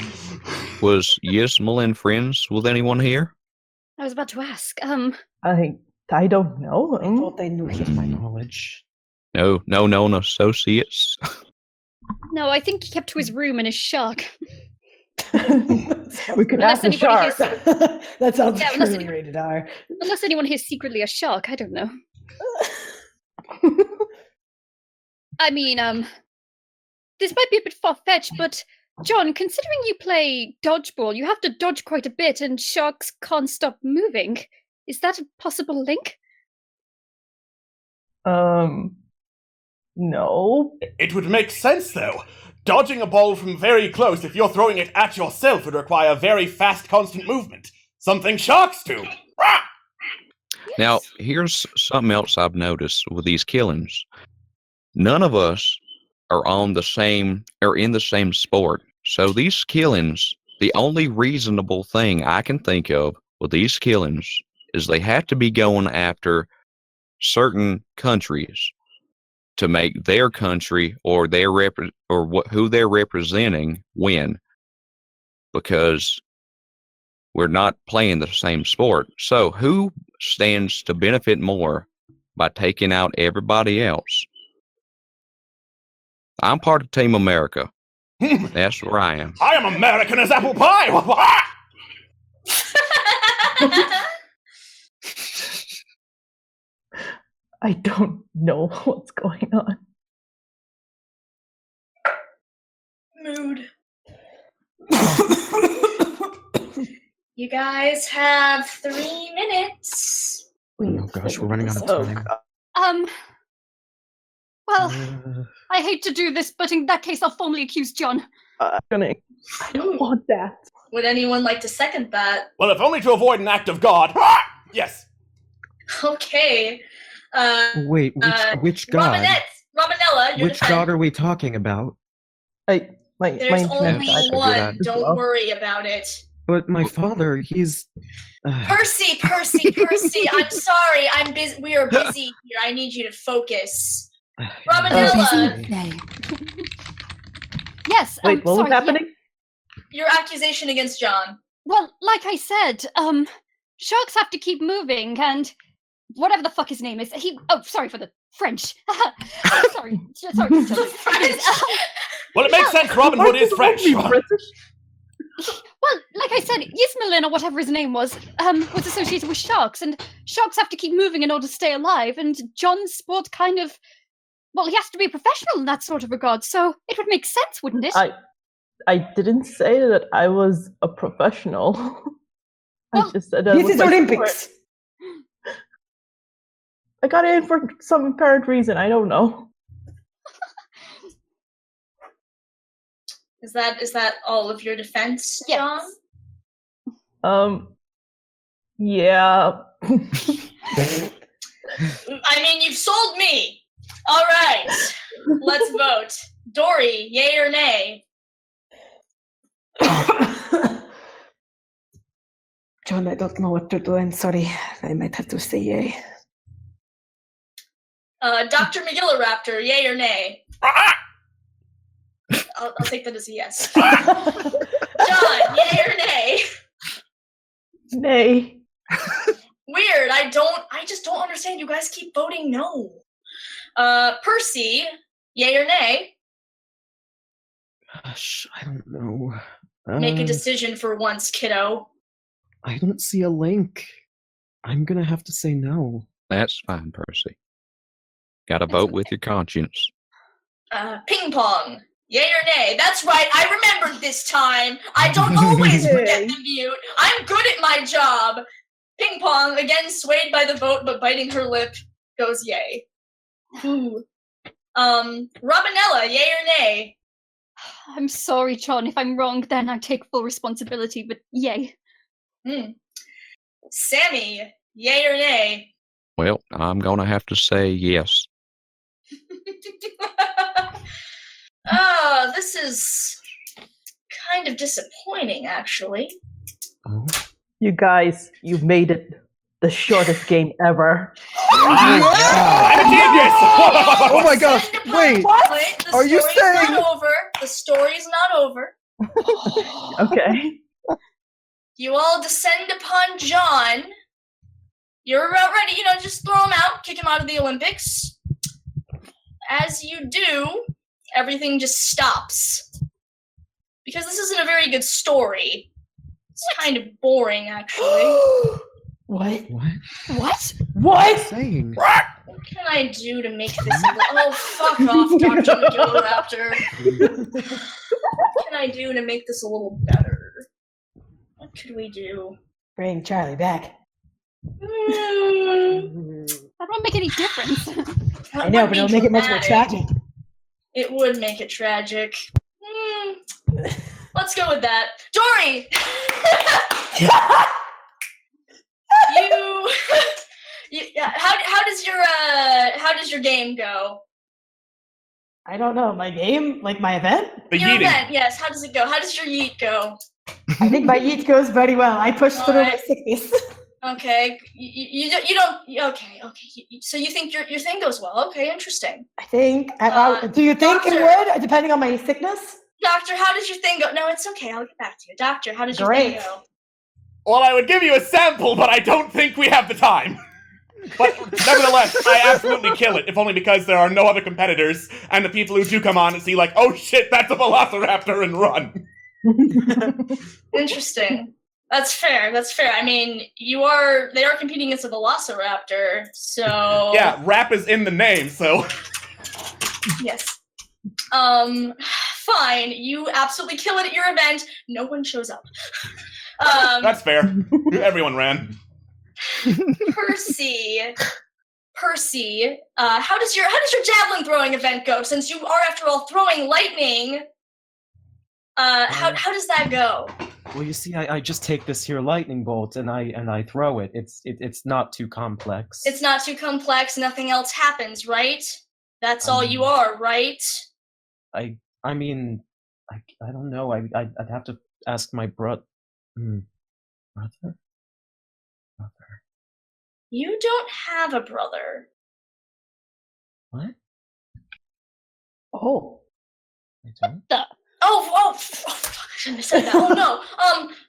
Was Yismelin friends with anyone here? I was about to ask. I don't know I him. thought I knew To him. my knowledge. No known associates. No, I think he kept to his room in his shark. We could Unless ask the anybody shark. hears- That sounds Yeah, unless truly rated R. Unless anyone here's secretly a shark, I don't know. I mean, this might be a bit far-fetched, but John, considering you play dodgeball, you have to dodge quite a bit, and sharks can't stop moving. Is that a possible link? No. It would make sense, though. Dodging a ball from very close, if you're throwing it at yourself, would require very fast, constant movement. Something sharks do. Rah! Now, here's something else I've noticed with these killings. None of us are in the same sport. So these killings, the only reasonable thing I can think of with these killings is they have to be going after certain countries. to make their country or who they're representing win, because we're not playing the same sport. So who stands to benefit more by taking out everybody else? I'm part of Team America. That's where I am. I am American as apple pie! I don't know what's going on. Mood. You guys have 3 minutes. Oh gosh, we're running out of time. Well, I hate to do this, but in that case, I'll formally accuse John. I don't want that. Would anyone like to second that? Well, if only to avoid an act of God. Yes. Okay. Wait, which god? Robinella, your Which god are we talking about? There's only one. Don't worry about it. But my father, he's... Percy, I'm sorry. I'm busy. We are busy here. I need you to focus. Robinella. Yes. Wait, what was happening? Your accusation against John. Well, like I said, sharks have to keep moving, and whatever the fuck his name is, sorry for the French. sorry. Well, it makes sense. Robin Hood is French. Well, like I said, Yismelin, or whatever his name was associated with sharks, and sharks have to keep moving in order to stay alive, and John's sport kind of... Well, he has to be a professional in that sort of regard, so it would make sense, wouldn't it? I didn't say that I was a professional. I just said that This is Olympics. I got in for some apparent reason. I don't know. Is that all of your defense, John? Yeah. I mean, you've sold me. All right, let's vote. Dory, yay or nay? John, I don't know what to do. I'm sorry. I might have to say yay. Dr. McGilleraptor, yay or nay? I'll take that as a yes. John, yay or nay? Nay. Weird. I just don't understand. You guys keep voting no. Percy, yay or nay? Gosh, I don't know. Make a decision for once, kiddo. I don't see a link. I'm gonna have to say no. That's fine, Percy. Gotta vote with your conscience. Ping pong, yay or nay? That's right, I remembered this time. I don't always forget the mute. I'm good at my job. Ping pong, again swayed by the vote, but biting her lip, goes yay. Ooh. Robinella, yay or nay? I'm sorry, John. If I'm wrong, then I take full responsibility, but yay. Sammy, yay or nay? Well, I'm gonna have to say yes. This is kind of disappointing, actually. Oh. You guys, you've made it the shortest game ever. I'm a genius! Oh my gosh! Wait, are you saying? Not over. The story's not over. Okay. You all descend upon John. You're about ready, just throw him out, kick him out of the Olympics. As you do, everything just stops. Because this isn't a very good story. It's kind of boring, actually. What? What? What? Saying? What can I do to make this... Oh, fuck off, Dr. McGilleraptor. What can I do to make this a little better? What could we do? Bring Charlie back. That won't make any difference. I know, but it'll make it much more tragic. It would make it tragic. Let's go with that. Dory! How does your game go? I don't know. My game? Like my event? Your event, yes. How does it go? How does your yeet go? I think my yeet goes very well. I pushed through my sickness. Okay, you don't. Okay. So you think your thing goes well? Okay, interesting. I think. Do you think it would, depending on my sickness? Doctor, how does your thing go? No, it's okay. I'll get back to you. Doctor, how does your Great. thing go? Well, I would give you a sample, but I don't think we have the time. But nevertheless, I absolutely kill it, if only because there are no other competitors, and the people who do come on and see like, oh shit, that's a velociraptor, and run. Interesting. That's fair. I mean, they are competing against a velociraptor, so... Yeah, rap is in the name, so... Yes. Fine. You absolutely kill it at your event. No one shows up. That's fair. Everyone ran. Percy, how does your javelin throwing event go? Since you are, after all, throwing lightning, how does that go? Well, you see, I just take this here lightning bolt and I throw it. It's not too complex. It's not too complex. Nothing else happens, right? That's all you are, right? I mean, I don't know. I'd have to ask my brother. Brother? You don't have a brother. What? Oh. I don't? Oh, fuck, I shouldn't have said that. Oh, no.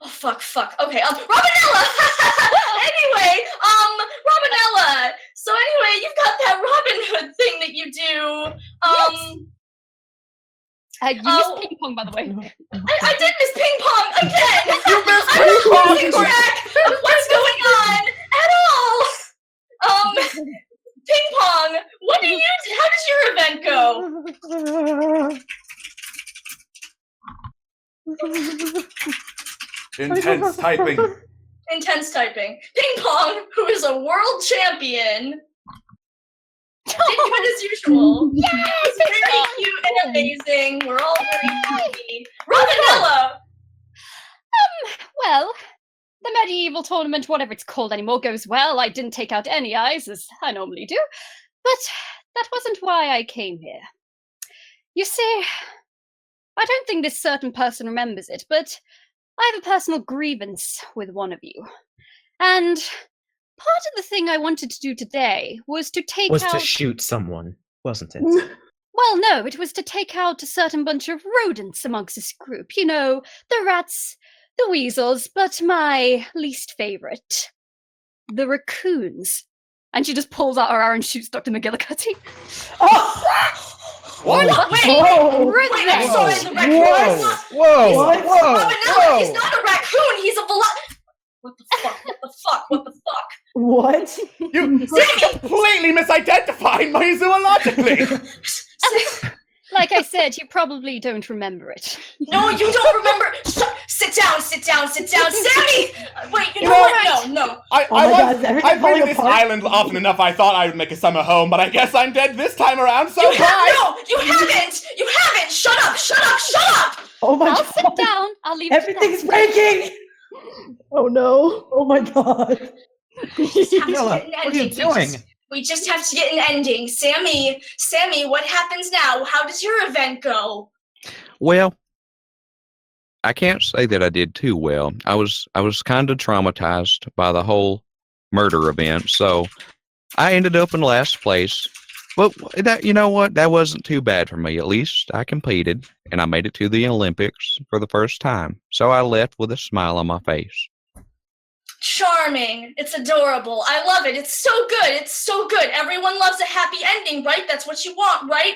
Fuck. Okay, Robinella! Anyway, Robinella! So anyway, you've got that Robin Hood thing that you do. You missed ping pong, by the way. I did miss ping pong again! You missed I'm ping not pong! losing track of what's going on at all! Ping pong, how does your event go? Intense typing. Intense typing. Ping pong, who is a world champion, did good as usual. Yes! Very cute and amazing. We're all very happy. Robinella! Well, the medieval tournament, whatever it's called anymore, goes well. I didn't take out any eyes, as I normally do. But that wasn't why I came here. You see, I don't think this certain person remembers it, but I have a personal grievance with one of you. And part of the thing I wanted to do today was to to shoot someone, wasn't it? Well, no, it was to take out a certain bunch of rodents amongst this group. You know, the rats, the weasels, but my least favorite, the raccoons. And she just pulls out her arrow and shoots Dr. McGillicuddy. What? Wait, I'm sorry, the raccoon. Robinella, he's not a raccoon, he's a What the fuck? What? You completely misidentified my zoologically! Like I said, you probably don't remember it. No, you don't remember. Sit down. Sammy! Wait, you know what? No. I've been to this island often enough I thought I would make a summer home, but I guess I'm dead this time around, so bye! No, you haven't! Shut up! Oh my I'll god. sit down. I'll leave Everything's breaking! Oh no. Oh my god. What are you doing? We just have to get an ending. Sammy, what happens now? How does your event go? Well, I can't say that I did too well. I was kind of traumatized by the whole murder event, so I ended up in last place. But you know what? That wasn't too bad for me. At least I competed, and I made it to the Olympics for the first time. So I left with a smile on my face. Charming. It's adorable. I love it. It's so good. Everyone loves a happy ending, right? That's what you want, right?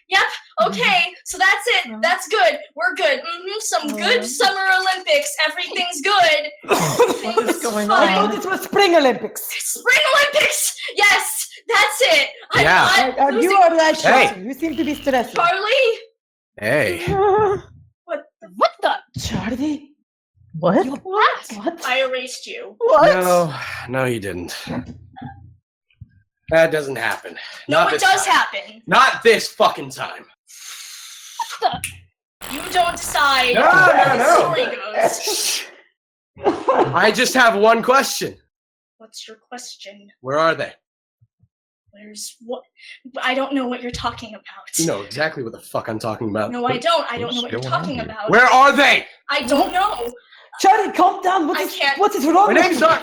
Yep. Okay. So that's it. That's good. We're good. Some good Summer Olympics. Everything's good. What is going on? I thought this was Spring Olympics. Spring Olympics. Yes, that's it. Yeah. You are like Hey. You seem to be stressed. Charlie. Hey. What the? Charlie? What? What? I erased you. What? No, you didn't. That doesn't happen. No, Not it this does time. happen. Not this fucking time. You don't decide how the story goes. I just have one question. What's your question? Where are they? Where's what? I don't know what you're talking about. You know exactly what the fuck I'm talking about. No, I don't. I don't know what you're talking about. Where are they? I don't know. Charlie, calm down. What is wrong? My name's not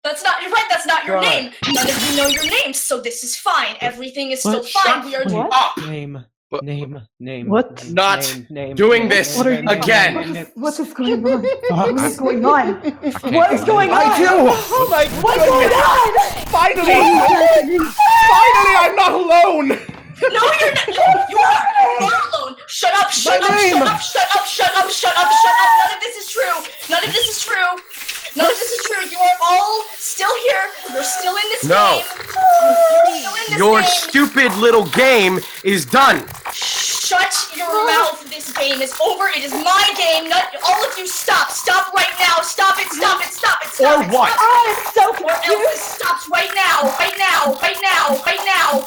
That's not, you're right, that's not your God. name. None of you know your names, so this is fine. Everything is still What? fine. We are What? Name. What? Name. What? Not name, doing name, this What are you again. What is going on? Fox. What is going on? I can't What is going on? I do. Oh my What's going on? Finally, I'm not alone! No, you're not. You are alone. Shut up, shut up, shut up, shut up, shut up, shut up, shut up. None of this is true. None of this is true. None of this is true. You are all still here. You're still in this No. game. You're still in this Your game. stupid little game is done. Shut your mouth. This game is over. It is my game. Not all of you. Stop. Stop right now. Stop it. Stop it. Stop it. Stop Or it. what? Stop it. I'm so Or else confused. it stops right now. Right now. Right now. Right now.